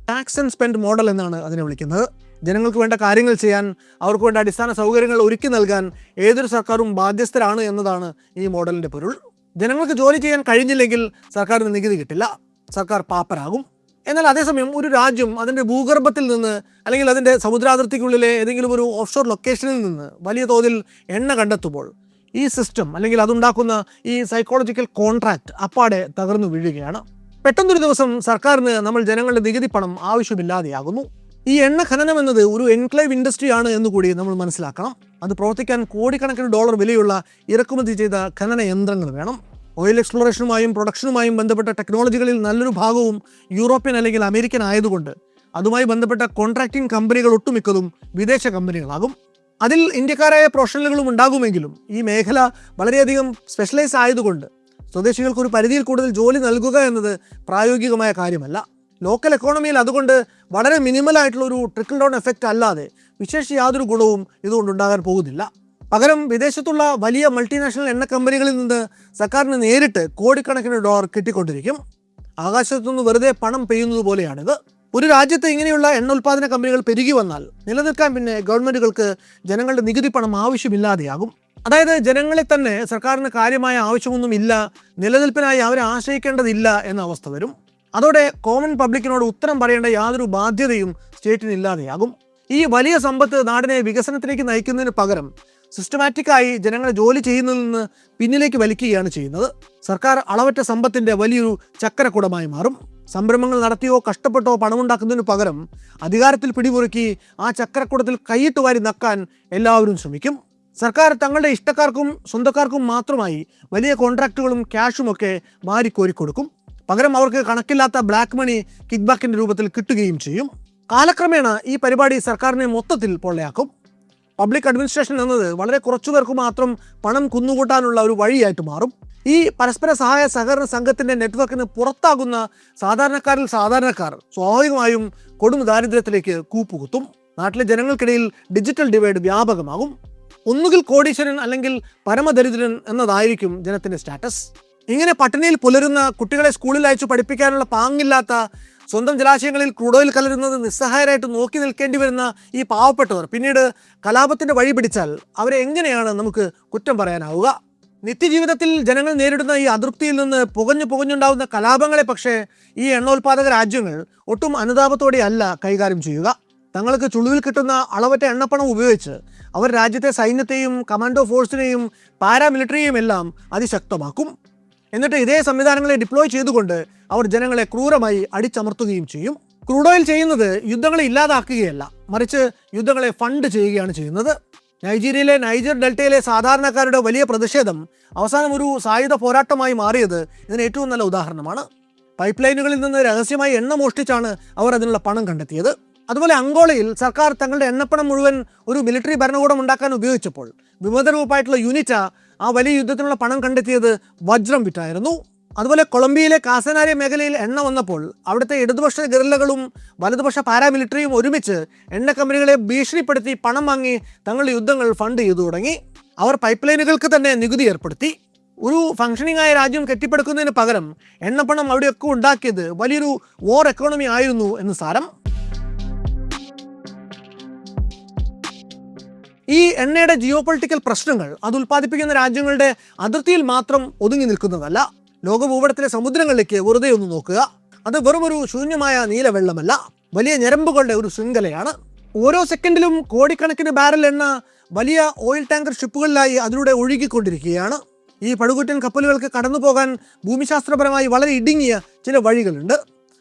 ടാക്സ് ആൻഡ് സ്പെൻഡ് മോഡൽ എന്നാണ് അതിനെ വിളിക്കുന്നത്. ജനങ്ങൾക്ക് വേണ്ട കാര്യങ്ങൾ ചെയ്യാൻ, അവർക്ക് വേണ്ട അടിസ്ഥാന സൗകര്യങ്ങൾ ഒരുക്കി നൽകാൻ ഏതൊരു സർക്കാരും ബാധ്യസ്ഥരാണ് എന്നതാണ് ഈ മോഡലിൻ്റെ പൊരുൾ. ജനങ്ങൾക്ക് ജോലി ചെയ്യാൻ കഴിഞ്ഞില്ലെങ്കിൽ സർക്കാരിന് നികുതി കിട്ടില്ല, സർക്കാർ പാപ്പരാകും. എന്നാൽ അതേസമയം ഒരു രാജ്യം അതിൻ്റെ ഭൂഗർഭത്തിൽ നിന്ന് അല്ലെങ്കിൽ അതിൻ്റെ സമുദ്രാതിർത്തിക്കുള്ളിലെ ഏതെങ്കിലും ഒരു ഓഫ്ഷോർ ലൊക്കേഷനിൽ നിന്ന് വലിയ തോതിൽ എണ്ണ കണ്ടെത്തുമ്പോൾ ഈ സിസ്റ്റം അല്ലെങ്കിൽ അതുണ്ടാക്കുന്ന ഈ സൈക്കോളജിക്കൽ കോൺട്രാക്റ്റ് അപ്പാടെ തകർന്നു വീഴുകയാണ്. പെട്ടെന്നൊരു ദിവസം സർക്കാരിന് നമ്മൾ ജനങ്ങളുടെ നികുതി പണം ആവശ്യമില്ലാതെയാകുന്നു. ഈ എണ്ണ ഖനനം എന്നത് ഒരു എൻക്ലേവ് ഇൻഡസ്ട്രിയാണ് എന്നുകൂടി നമ്മൾ മനസ്സിലാക്കണം. അത് പ്രവർത്തിക്കാൻ കോടിക്കണക്കിന് ഡോളർ വിലയുള്ള ഇറക്കുമതി ചെയ്ത ഖനന യന്ത്രങ്ങൾ വേണം. ഓയിൽ എക്സ്പ്ലോറേഷനുമായും പ്രൊഡക്ഷനുമായും ബന്ധപ്പെട്ട ടെക്നോളജികളിൽ നല്ലൊരു ഭാഗവും യൂറോപ്യൻ അല്ലെങ്കിൽ അമേരിക്കൻ ആയതുകൊണ്ട് അതുമായി ബന്ധപ്പെട്ട കോൺട്രാക്റ്റിംഗ് കമ്പനികൾ ഒട്ടുമിക്കതും വിദേശ കമ്പനികളാകും. അതിൽ ഇന്ത്യക്കാരായ പ്രൊഫഷണലുകളും ഉണ്ടാകുമെങ്കിലും ഈ മേഖല വളരെയധികം സ്പെഷ്യലൈസ് ആയതുകൊണ്ട് സ്വദേശികൾക്ക് ഒരു പരിധിയിൽ കൂടുതൽ ജോലി നൽകുക എന്നത് പ്രായോഗികമായ കാര്യമല്ല. ലോക്കൽ എക്കോണമിയിൽ അതുകൊണ്ട് വളരെ മിനിമലായിട്ടുള്ള ഒരു ട്രിക്കിൾ ഡൗൺ എഫക്റ്റ് അല്ലാതെ വിശേഷ യാതൊരു ഗുണവും ഇതുകൊണ്ടുണ്ടാകാൻ പോകുന്നില്ല. പകരം വിദേശത്തുള്ള വലിയ മൾട്ടിനാഷണൽ എണ്ണ കമ്പനികളിൽ നിന്ന് സർക്കാരിന് നേരിട്ട് കോടിക്കണക്കിന് ഡോളർ കിട്ടിക്കൊണ്ടിരിക്കും. ആകാശത്തുനിന്ന് വെറുതെ പണം പെയ്യുന്നത് പോലെയാണിത്. ഒരു രാജ്യത്ത് ഇങ്ങനെയുള്ള എണ്ണ ഉൽപ്പാദന കമ്പനികൾ പെരുകി വന്നാൽ നിലനിൽക്കാൻ പിന്നെ ഗവൺമെൻറ്റുകൾക്ക് ജനങ്ങളുടെ നികുതി പണം ആവശ്യമില്ലാതെയാകും. അതായത് ജനങ്ങളെ തന്നെ സർക്കാരിന് കാര്യമായ ആവശ്യമൊന്നുമില്ല, നിലനിൽപ്പിനായി അവരെ ആശ്രയിക്കേണ്ടതില്ല എന്ന അവസ്ഥ വരും. അതോടെ കോമൺ പബ്ലിക്കിനോട് ഉത്തരം പറയേണ്ട യാതൊരു ബാധ്യതയും സ്റ്റേറ്റിന് ഇല്ലാതെയാകും. ഈ വലിയ സമ്പത്ത് നാടിനെ വികസനത്തിലേക്ക് നയിക്കുന്നതിന് പകരം സിസ്റ്റമാറ്റിക്കായി ജനങ്ങളെ ജോലി ചെയ്യുന്നതിൽ നിന്ന് പിന്നിലേക്ക് വലിക്കുകയാണ് ചെയ്യുന്നത്. സർക്കാർ അളവറ്റ സമ്പത്തിൻ്റെ വലിയൊരു ചക്കരക്കുടമായി മാറും. സംരംഭങ്ങൾ നടത്തിയോ കഷ്ടപ്പെട്ടോ പണമുണ്ടാക്കുന്നതിന് പകരം അധികാരത്തിൽ പിടിമുറുക്കി ആ ചക്രക്കുടത്തിൽ കൈയിട്ട് വാരി നക്കാൻ എല്ലാവരും ശ്രമിക്കും. സർക്കാർ തങ്ങളുടെ ഇഷ്ടക്കാർക്കും സ്വന്തക്കാർക്കും മാത്രമായി വലിയ കോൺട്രാക്റ്റുകളും ക്യാഷുമൊക്കെ വാരിക്കോരിക്കൊടുക്കും. പകരം അവർക്ക് കണക്കില്ലാത്ത ബ്ലാക്ക് മണി കിക്ക് ബാക്കിൻ്റെ രൂപത്തിൽ കിട്ടുകയും ചെയ്യും. കാലക്രമേണ ഈ പരിപാടി സർക്കാരിനെ മൊത്തത്തിൽ പൊള്ളയാക്കും. പബ്ലിക് അഡ്മിനിസ്ട്രേഷൻ എന്നത് വളരെ കുറച്ചു പേർക്ക് മാത്രം പണം കുന്നുകൂട്ടാനുള്ള ഒരു വഴിയായിട്ട് മാറും. ഈ പരസ്പര സഹായ സഹകരണ സംഘത്തിൻ്റെ നെറ്റ്വർക്കിന് പുറത്താകുന്ന സാധാരണക്കാരിൽ സാധാരണക്കാർ സ്വാഭാവികമായും കൊടും ദാരിദ്ര്യത്തിലേക്ക് കൂപ്പുകുത്തും. നാട്ടിലെ ജനങ്ങൾക്കിടയിൽ ഡിജിറ്റൽ ഡിവൈഡ് വ്യാപകമാകും. ഒന്നുകിൽ കോടീശ്വരൻ അല്ലെങ്കിൽ പരമദരിദ്രൻ എന്നതായിരിക്കും ജനത്തിൻ്റെ സ്റ്റാറ്റസ്. ഇങ്ങനെ പട്ടിണിയിൽ പുലരുന്ന കുട്ടികളെ സ്കൂളിൽ അയച്ചു പഠിപ്പിക്കാനുള്ള പാങ്ങില്ലാത്ത, സ്വന്തം ജലാശയങ്ങളിൽ ക്രൂഡ് ഓയിൽ കലരുന്നത് നിസ്സഹായരായിട്ട് നോക്കി നിൽക്കേണ്ടി വരുന്ന ഈ പാവപ്പെട്ടവർ പിന്നീട് കലാപത്തിൻ്റെ വഴി പിടിച്ചാൽ അവരെ എങ്ങനെയാണ് നമുക്ക് കുറ്റം പറയാനാവുക? നിത്യജീവിതത്തിൽ ജനങ്ങൾ നേരിടുന്ന ഈ അതൃപ്തിയിൽ നിന്ന് പുകഞ്ഞുണ്ടാകുന്ന കലാപങ്ങളെ പക്ഷേ ഈ എണ്ണോൽപാദക രാജ്യങ്ങൾ ഒട്ടും അനുതാപത്തോടെ അല്ല കൈകാര്യം ചെയ്യുക. തങ്ങൾക്ക് ചുളിവിൽ കിട്ടുന്ന അളവറ്റ എണ്ണപ്പണം ഉപയോഗിച്ച് അവർ രാജ്യത്തെ സൈന്യത്തെയും കമാൻഡോ ഫോഴ്സിനെയും പാരാമിലിറ്ററിയെയും എല്ലാം അതിശക്തമാക്കും. എന്നിട്ട് ഇതേ സംവിധാനങ്ങളെ ഡിപ്ലോയ് ചെയ്തുകൊണ്ട് അവർ ജനങ്ങളെ ക്രൂരമായി അടിച്ചമർത്തുകയും ചെയ്യും. ക്രൂഡ് ഓയിൽ ചെയ്യുന്നത് യുദ്ധങ്ങളെ ഇല്ലാതാക്കുകയല്ല, മറിച്ച് യുദ്ധങ്ങളെ ഫണ്ട് ചെയ്യുകയാണ് ചെയ്യുന്നത്. നൈജീരിയയിലെ നൈജർ ഡെൽറ്റയിലെ സാധാരണക്കാരുടെ വലിയ പ്രതിഷേധം അവസാനം ഒരു സായുധ പോരാട്ടമായി മാറിയത് ഇതിന് ഏറ്റവും നല്ല ഉദാഹരണമാണ്. പൈപ്പ് ലൈനുകളിൽ നിന്ന് രഹസ്യമായി എണ്ണ മോഷ്ടിച്ചാണ് അവർ അതിനുള്ള പണം കണ്ടെത്തിയത്. അതുപോലെ അങ്കോളയിൽ സർക്കാർ തങ്ങളുടെ എണ്ണപ്പണം മുഴുവൻ ഒരു മിലിറ്ററി ഭരണകൂടം ഉണ്ടാക്കാൻ ഉപയോഗിച്ചപ്പോൾ വിമത ഗ്രൂപ്പായിട്ടുള്ള യുനിറ്റ ആ വലിയ യുദ്ധത്തിനുള്ള പണം കണ്ടെത്തിയത് വജ്രം വിറ്റായിരുന്നു. അതുപോലെ കൊളംബിയയിലെ കാസനാരിയ മേഖലയിൽ എണ്ണ വന്നപ്പോൾ അവിടുത്തെ ഇടതുപക്ഷ ഗറില്ലകളും വലതുപക്ഷ പാരാമിലിറ്ററിയും ഒരുമിച്ച് എണ്ണ കമ്പനികളെ ഭീഷണിപ്പെടുത്തി പണം വാങ്ങി തങ്ങളുടെ യുദ്ധങ്ങൾ ഫണ്ട് ചെയ്തു തുടങ്ങി. അവർ പൈപ്പ് ലൈനുകൾക്ക് തന്നെ നികുതി ഏർപ്പെടുത്തി. ഒരു ഫംഗ്ഷനിങ് ആയ രാജ്യം കെട്ടിപ്പടുക്കുന്നതിന് പകരം എണ്ണപ്പണം അവിടെയൊക്കെ ഉണ്ടാക്കിയത് വലിയൊരു വോർ എക്കോണമി ആയിരുന്നു എന്ന് സാരം. ഈ എണ്ണയുടെ ജിയോ പൊളിറ്റിക്കൽ പ്രശ്നങ്ങൾ അത് ഉൽപ്പാദിപ്പിക്കുന്ന രാജ്യങ്ങളുടെ അതിർത്തിയിൽ മാത്രം ഒതുങ്ങി നിൽക്കുന്നതല്ല. ലോകഭൂപടത്തിലെ സമുദ്രങ്ങളിലേക്ക് വെറുതെ ഒന്ന് നോക്കുക. അത് വെറുമൊരു ശൂന്യമായ നീലവെള്ളമല്ല, വലിയ ഞരമ്പുകളുടെ ഒരു ശൃംഖലയാണ്. ഓരോ സെക്കൻഡിലും കോടിക്കണക്കിന് ബാരൽ എണ്ണ വലിയ ഓയിൽ ടാങ്കർ ഷിപ്പുകളിലായി അതിലൂടെ ഒഴുകിക്കൊണ്ടിരിക്കുകയാണ്. ഈ പടുകൂറ്റൻ കപ്പലുകൾക്ക് കടന്നു പോകാൻ ഭൂമിശാസ്ത്രപരമായി വളരെ ഇടുങ്ങിയ ചില വഴികളുണ്ട്.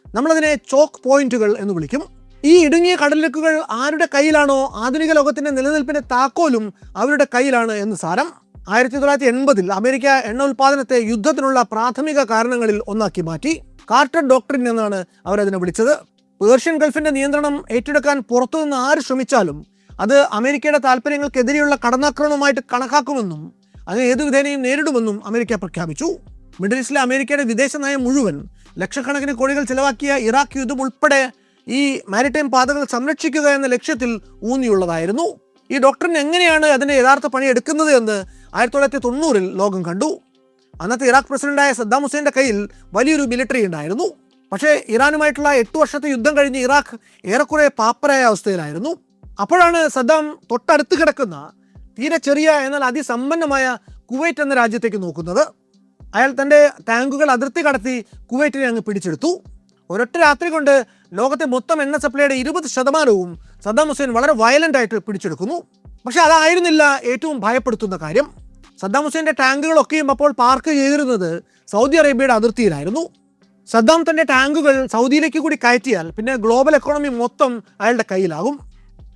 നമ്മളതിനെ ചോക്ക് പോയിന്റുകൾ എന്ന് വിളിക്കും. ഈ ഇടുങ്ങിയ കടലിടുക്കുകൾ ആരുടെ കയ്യിലാണോ ആധുനിക ലോകത്തിൻ്റെ നിലനിൽപ്പിൻ്റെ താക്കോലും അവരുടെ കയ്യിലാണ് എന്ന് സാരം. 1980 അമേരിക്ക എണ്ണ ഉൽപ്പാദനത്തെ യുദ്ധത്തിനുള്ള പ്രാഥമിക കാരണങ്ങളിൽ ഒന്നാക്കി മാറ്റി. കാർട്ടർ ഡോക്ട്രിൻ എന്നാണ് അവരതിനെ വിളിച്ചത്. പേർഷ്യൻ ഗൾഫിൻ്റെ നിയന്ത്രണം ഏറ്റെടുക്കാൻ പുറത്തുനിന്ന് ആര് ശ്രമിച്ചാലും അത് അമേരിക്കയുടെ താല്പര്യങ്ങൾക്കെതിരെയുള്ള കടന്നാക്രമണമായിട്ട് കണക്കാക്കുമെന്നും അത് ഏതു വിധേനയും നേരിടുമെന്നും അമേരിക്ക പ്രഖ്യാപിച്ചു. മിഡിൽ ഈസ്റ്റിലെ അമേരിക്കയുടെ വിദേശ നയം മുഴുവൻ ലക്ഷക്കണക്കിന് കോടികൾ ചിലവാക്കിയ ഇറാഖ് യുദ്ധം ഉൾപ്പെടെ ഈ മാരിടൈം പാതകൾ സംരക്ഷിക്കുക എന്ന ലക്ഷ്യത്തിൽ ഊന്നിയുള്ളതായിരുന്നു. ഈ ഡോക്ടറിൻ എങ്ങനെയാണ് അതിൻ്റെ യഥാർത്ഥ പണി എടുക്കുന്നത് എന്ന് 1990 ലോകം കണ്ടു. അന്നത്തെ ഇറാഖ് പ്രസിഡന്റായ സദ്ദാം ഹുസൈൻ്റെ കയ്യിൽ വലിയൊരു മിലിറ്ററി ഉണ്ടായിരുന്നു. പക്ഷേ ഇറാനുമായിട്ടുള്ള 8 വർഷത്തെ യുദ്ധം കഴിഞ്ഞ് ഇറാഖ് ഏറെക്കുറെ പാപ്പരായ അവസ്ഥയിലായിരുന്നു. അപ്പോഴാണ് സദ്ദാം തൊട്ടടുത്ത് കിടക്കുന്ന തീരെ ചെറിയ എന്നാൽ അതിസമ്പന്നമായ കുവൈറ്റ് എന്ന രാജ്യത്തേക്ക് നോക്കുന്നത്. അയാൾ തൻ്റെ ടാങ്കുകൾ അതിർത്തി കടത്തി കുവൈറ്റിനെ അങ്ങ് പിടിച്ചെടുത്തു. ഒരൊറ്റ രാത്രി കൊണ്ട് ലോകത്തെ മൊത്തം എണ്ണ സപ്ലൈയുടെ 20% സദ്ദാം ഹുസൈൻ വളരെ വയലൻ്റ് ആയിട്ട് പിടിച്ചെടുക്കുന്നു. പക്ഷേ അതായിരുന്നില്ല ഏറ്റവും ഭയപ്പെടുത്തുന്ന കാര്യം. സദ്ദാം ഹുസൈൻ്റെ ടാങ്കുകളൊക്കെയും അപ്പോൾ പാർക്ക് ചെയ്തിരുന്നത് സൗദി അറേബ്യയുടെ അതിർത്തിയിലായിരുന്നു. സദ്ദാം തൻ്റെ ടാങ്കുകൾ സൗദിയിലേക്ക് കൂടി കയറ്റിയാൽ പിന്നെ ഗ്ലോബൽ എക്കോണമി മൊത്തം അയാളുടെ കയ്യിലാകും.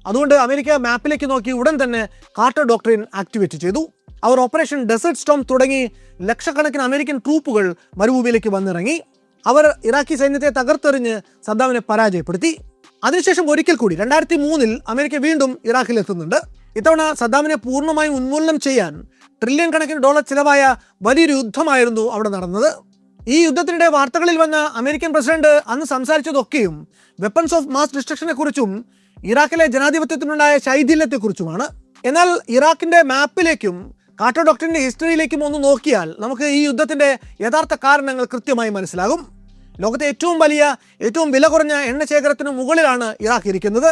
അതുകൊണ്ട് അമേരിക്ക മാപ്പിലേക്ക് നോക്കി ഉടൻ തന്നെ കാർട്ടർ ഡോക്ട്രിൻ ആക്ടിവേറ്റ് ചെയ്തു. അവർ ഓപ്പറേഷൻ ഡെസേർട്ട് സ്റ്റോം തുടങ്ങി ലക്ഷക്കണക്കിന് അമേരിക്കൻ ട്രൂപ്പുകൾ മരുഭൂമിയിലേക്ക് വന്നിറങ്ങി. അവർ ഇറാഖി സൈന്യത്തെ തകർത്തെറിഞ്ഞ് സദ്ദാമിനെ പരാജയപ്പെടുത്തി. അതിനുശേഷം ഒരിക്കൽ കൂടി 2003 അമേരിക്ക വീണ്ടും ഇറാഖിലെത്തുന്നുണ്ട്. ഇത്തവണ സദ്ദാമിനെ പൂർണ്ണമായും ഉന്മൂലനം ചെയ്യാൻ ട്രില്യൺ കണക്കിന് ഡോളർ ചിലവായ വലിയൊരു യുദ്ധമായിരുന്നു അവിടെ നടന്നത്. ഈ യുദ്ധത്തിനിടെ വാർത്തകളിൽ വന്ന അമേരിക്കൻ പ്രസിഡന്റ് അന്ന് സംസാരിച്ചതൊക്കെയും വെപ്പൺസ് ഓഫ് മാസ് ഡിസ്ട്രക്ഷനെ കുറിച്ചും ഇറാഖിലെ ജനാധിപത്യത്തിനുണ്ടായ ശൈഥില്യത്തെക്കുറിച്ചുമാണ്. എന്നാൽ ഇറാഖിൻ്റെ മാപ്പിലേക്കും കാർട്ടർ ഡോക്ട്രിൻ്റെ ഹിസ്റ്ററിയിലേക്കും ഒന്ന് നോക്കിയാൽ നമുക്ക് ഈ യുദ്ധത്തിൻ്റെ യഥാർത്ഥ കാരണങ്ങൾ കൃത്യമായി മനസ്സിലാകും. ലോകത്തെ ഏറ്റവും വലിയ ഏറ്റവും വില കുറഞ്ഞ എണ്ണ ശേഖരത്തിന് മുകളിലാണ് ഇറാഖ് ഇരിക്കുന്നത്.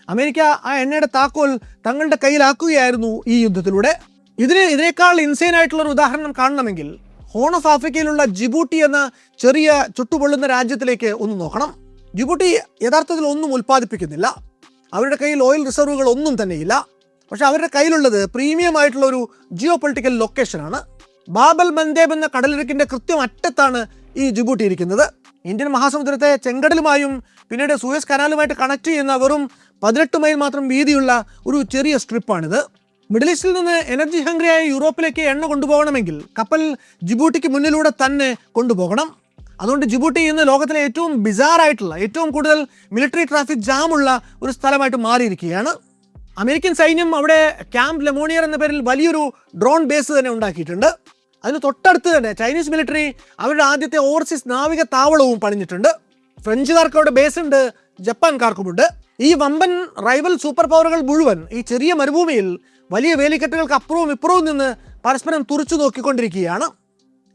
അമേരിക്ക ആ എണ്ണയുടെ താക്കോൽ തങ്ങളുടെ കയ്യിലാക്കുകയായിരുന്നു ഈ യുദ്ധത്തിലൂടെ. ഇതിനേക്കാൾ ഇൻസെയിൻ ആയിട്ടുള്ളൊരു ഉദാഹരണം കാണണമെങ്കിൽ ഹോൺ ഓഫ് ആഫ്രിക്കയിലുള്ള ജിബൂട്ടി എന്ന ചെറിയ ചുട്ടുപൊള്ളുന്ന രാജ്യത്തിലേക്ക് ഒന്ന് നോക്കണം. ജിബൂട്ടി യഥാർത്ഥത്തിൽ ഒന്നും ഉൽപ്പാദിപ്പിക്കുന്നില്ല. അവരുടെ കയ്യിൽ ഓയിൽ റിസർവുകൾ ഒന്നും തന്നെയില്ല. പക്ഷെ അവരുടെ കയ്യിലുള്ളത് പ്രീമിയം ആയിട്ടുള്ള ഒരു ജിയോ പൊളിറ്റിക്കൽ ലൊക്കേഷനാണ്. ബാബൽ മന്ദേബ് എന്ന കടലിടുക്കിൻ്റെ കൃത്യം അറ്റത്താണ് ഈ ജിബൂട്ടി ഇരിക്കുന്നത്. ഇന്ത്യൻ മഹാസമുദ്രത്തെ ചെങ്കടലുമായും പിന്നീട് സൂയസ് കനാലുമായിട്ട് കണക്ട് ചെയ്യുന്ന വെറും 18 മൈൽ മാത്രം വീതിയുള്ള ഒരു ചെറിയ സ്ട്രിപ്പാണിത്. മിഡിൽ ഈസ്റ്റിൽ നിന്ന് എനർജി ഹംഗ്രിയായ യൂറോപ്പിലേക്ക് എണ്ണ കൊണ്ടുപോകണമെങ്കിൽ കപ്പൽ ജിബൂട്ടിക്ക് മുന്നിലൂടെ തന്നെ കൊണ്ടുപോകണം. അതുകൊണ്ട് ജിബൂട്ടി ഇന്ന് ലോകത്തിലെ ഏറ്റവും ബിസാറായിട്ടുള്ള ഏറ്റവും കൂടുതൽ മിലിറ്ററി ട്രാഫിക് ജാമുള്ള ഒരു സ്ഥലമായിട്ട് മാറിയിരിക്കുകയാണ്. അമേരിക്കൻ സൈന്യം അവിടെ ക്യാമ്പ് ലെമോണിയർ എന്ന പേരിൽ വലിയൊരു ഡ്രോൺ ബേസ് തന്നെ ഉണ്ടാക്കിയിട്ടുണ്ട്. അതിന് തൊട്ടടുത്ത് തന്നെ ചൈനീസ് മിലിറ്ററി അവരുടെ ആദ്യത്തെ ഓവർസീസ് നാവിക താവളവും പണിഞ്ഞിട്ടുണ്ട്. ഫ്രഞ്ചുകാർക്ക് അവിടെ ബേസ് ഉണ്ട്, ജപ്പാൻകാർക്കുമുണ്ട്. ഈ വമ്പൻ റൈവൽ സൂപ്പർ പവറുകൾ മുഴുവൻ ഈ ചെറിയ മരുഭൂമിയിൽ വലിയ വേലിക്കെട്ടുകൾക്ക് അപ്പുറവും ഇപ്പുറവും നിന്ന് പരസ്പരം തുറച്ചു നോക്കിക്കൊണ്ടിരിക്കുകയാണ്.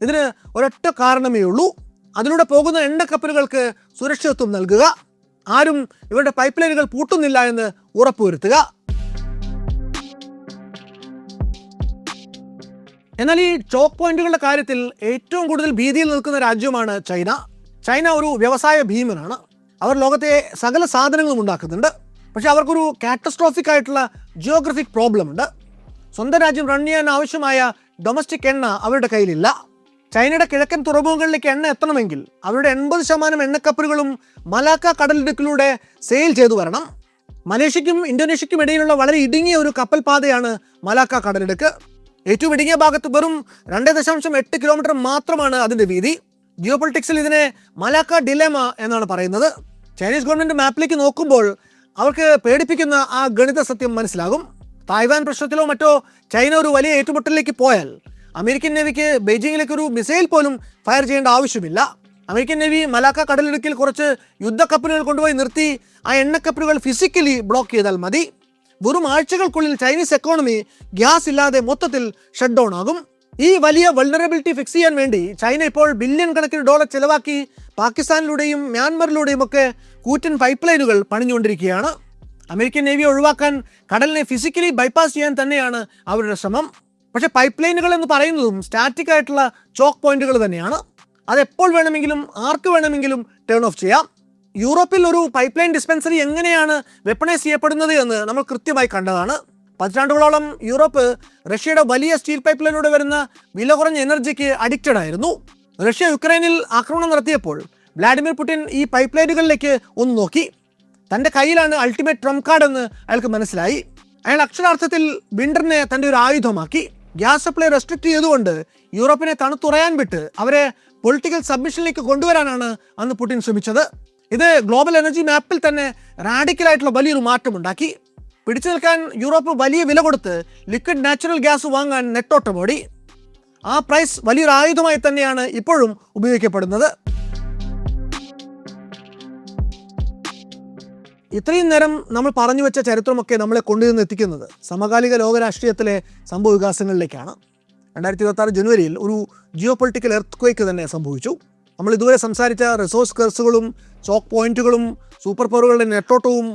ഇതിന് ഒരൊറ്റ കാരണമേ ഉള്ളൂ. അതിലൂടെ പോകുന്ന എണ്ണക്കപ്പലുകൾക്ക് സുരക്ഷിതത്വം നൽകുക, ആരും ഇവരുടെ പൈപ്പ് ലൈനുകൾ പൂട്ടുന്നില്ല എന്ന് ഉറപ്പുവരുത്തുക. എന്നാൽ ഈ ചോക്ക് പോയിന്റുകളുടെ കാര്യത്തിൽ ഏറ്റവും കൂടുതൽ ഭീതിയിൽ നിൽക്കുന്ന രാജ്യമാണ് ചൈന. ചൈന ഒരു വ്യവസായ ഭീമനാണ്. അവർ ലോകത്തെ സകല സാധനങ്ങളും ഉണ്ടാക്കുന്നുണ്ട്. പക്ഷേ അവർക്കൊരു കാറ്റസ്ട്രോഫിക് ആയിട്ടുള്ള ജിയോഗ്രഫിക് പ്രോബ്ലം ഉണ്ട്. സ്വന്തം രാജ്യം റൺ ചെയ്യാൻ ആവശ്യമായ ഡൊമസ്റ്റിക് എണ്ണ അവരുടെ കയ്യിലില്ല. ചൈനയുടെ കിഴക്കൻ തുറമുഖങ്ങളിലേക്ക് എണ്ണ എത്തണമെങ്കിൽ അവരുടെ 80% എണ്ണക്കപ്പലുകളും മലാക്ക കടലിടുക്കിലൂടെ സെയിൽ ചെയ്തു വരണം. മലേഷ്യയ്ക്കും ഇന്തോനേഷ്യയ്ക്കും ഇടയിലുള്ള വളരെ ഇടുങ്ങിയ ഒരു കപ്പൽ പാതയാണ് മലാക്ക കടലിടുക്ക്. ഏറ്റവും ഇടുങ്ങിയ ഭാഗത്ത് വെറും 2.8 കിലോമീറ്റർ മാത്രമാണ് അതിൻ്റെ വീതി. ജിയോ പൊളിറ്റിക്സിൽ ഇതിനെ മലാക്ക ഡിലേമ എന്നാണ് പറയുന്നത്. ചൈനീസ് ഗവൺമെൻറ് മാപ്പിലേക്ക് നോക്കുമ്പോൾ അവർക്ക് പേടിപ്പിക്കുന്ന ആ ഗണിത സത്യം മനസ്സിലാകും. തായ്വാൻ പ്രശ്നത്തിലോ മറ്റോ ചൈന ഒരു വലിയ ഏറ്റുമുട്ടലിലേക്ക് പോയാൽ അമേരിക്കൻ നേവിക്ക് ബെയ്ജിങ്ങിലേക്ക് ഒരു മിസൈൽ പോലും ഫയർ ചെയ്യേണ്ട ആവശ്യമില്ല. അമേരിക്കൻ നേവി മലാക്ക കടലിടുക്കിൽ കുറച്ച് യുദ്ധക്കപ്പലുകൾ കൊണ്ടുപോയി നിർത്തി ആ എണ്ണക്കപ്പലുകൾ ഫിസിക്കലി ബ്ലോക്ക് ചെയ്താൽ മതി. വെറും ആഴ്ചകൾക്കുള്ളിൽ ചൈനീസ് എക്കോണമി ഗ്യാസ് ഇല്ലാതെ മൊത്തത്തിൽ ഷട്ട് ഡൗൺ ആകും. ഈ വലിയ വൾണറബിലിറ്റി ഫിക്സ് ചെയ്യാൻ വേണ്ടി ചൈന ഇപ്പോൾ ബില്യൺ കണക്കിന് ഡോളർ ചിലവാക്കി പാകിസ്ഥാനിലൂടെയും മ്യാൻമറിലൂടെയും ഒക്കെ കൂറ്റൻ പൈപ്പ് ലൈനുകൾ പണിഞ്ഞുകൊണ്ടിരിക്കുകയാണ്. അമേരിക്കൻ നേവിയെ ഒഴിവാക്കാൻ കടലിനെ ഫിസിക്കലി ബൈപ്പാസ് ചെയ്യാൻ തന്നെയാണ് അവരുടെ ശ്രമം. പക്ഷേ പൈപ്പ് ലൈനുകൾ എന്ന് പറയുന്നതും സ്റ്റാറ്റിക് ആയിട്ടുള്ള ചോക്ക് പോയിന്റുകൾ തന്നെയാണ്. അതെപ്പോൾ വേണമെങ്കിലും ആർക്ക് വേണമെങ്കിലും ടേൺ ഓഫ് ചെയ്യാം. യൂറോപ്പിൽ ഒരു പൈപ്പ് ലൈൻ ഡിസ്പെൻസറി എങ്ങനെയാണ് വെപ്പണൈസ് ചെയ്യപ്പെടുന്നത് എന്ന് നമ്മൾ കൃത്യമായി കണ്ടതാണ്. പതിറ്റാണ്ടുകളോളം യൂറോപ്പ് റഷ്യയുടെ വലിയ സ്റ്റീൽ പൈപ്പ് ലൈനിലൂടെ വരുന്ന വില കുറഞ്ഞ എനർജിക്ക് അഡിക്റ്റഡ് ആയിരുന്നു. റഷ്യ യുക്രൈനിൽ ആക്രമണം നടത്തിയപ്പോൾ വ്ളാഡിമിർ പുടിൻ ഈ പൈപ്പ് ലൈനുകളിലേക്ക് ഒന്ന് നോക്കി. തൻ്റെ കയ്യിലാണ് അൾട്ടിമേറ്റ് ട്രംപ് കാർഡ് എന്ന് അയാൾക്ക് മനസ്സിലായി. അയാൾ അക്ഷരാർത്ഥത്തിൽ വിന്ററിനെ തൻ്റെ ഒരു ആയുധമാക്കി. ഗ്യാസ് സപ്ലൈ റെസ്ട്രിക്റ്റ് ചെയ്തുകൊണ്ട് യൂറോപ്പിനെ തണുത്തുറയാൻ വിട്ട് അവരെ പൊളിറ്റിക്കൽ സബ്മിഷനിലേക്ക് കൊണ്ടുവരാനാണ് അന്ന് പുടിൻ ശ്രമിച്ചത്. ഇത് ഗ്ലോബൽ എനർജി മാപ്പിൽ തന്നെ റാഡിക്കലായിട്ടുള്ള വലിയൊരു മാറ്റമുണ്ടാക്കി. പിടിച്ചു നിൽക്കാൻ യൂറോപ്പ് വലിയ വില കൊടുത്ത് ലിക്വിഡ് നാച്ചുറൽ ഗ്യാസ് വാങ്ങാൻ നെട്ടോട്ടമോടി. ആ പ്രൈസ് വലിയൊരു ആയുധമായി തന്നെയാണ് ഇപ്പോഴും ഉപയോഗിക്കപ്പെടുന്നത്. ഇത്രയും നേരം നമ്മൾ പറഞ്ഞു വെച്ച ചരിത്രമൊക്കെ നമ്മളെ കൊണ്ടുവന്ന് എത്തിക്കുന്നത് സമകാലിക ലോക രാഷ്ട്രീയത്തിലെ സംഭവ വികാസങ്ങളിലേക്കാണ്. 2026 ജനുവരിയിൽ ഒരു ജിയോ പൊളിറ്റിക്കൽ എർത്ത്ക്വേക്ക് തന്നെ സംഭവിച്ചു. നമ്മൾ ഇതുവരെ സംസാരിച്ച റിസോഴ്സ് കർസുകളും ചോക്ക് പോയിന്റുകളും സൂപ്പർ പവറുകളുടെ നെട്ടോട്ടവും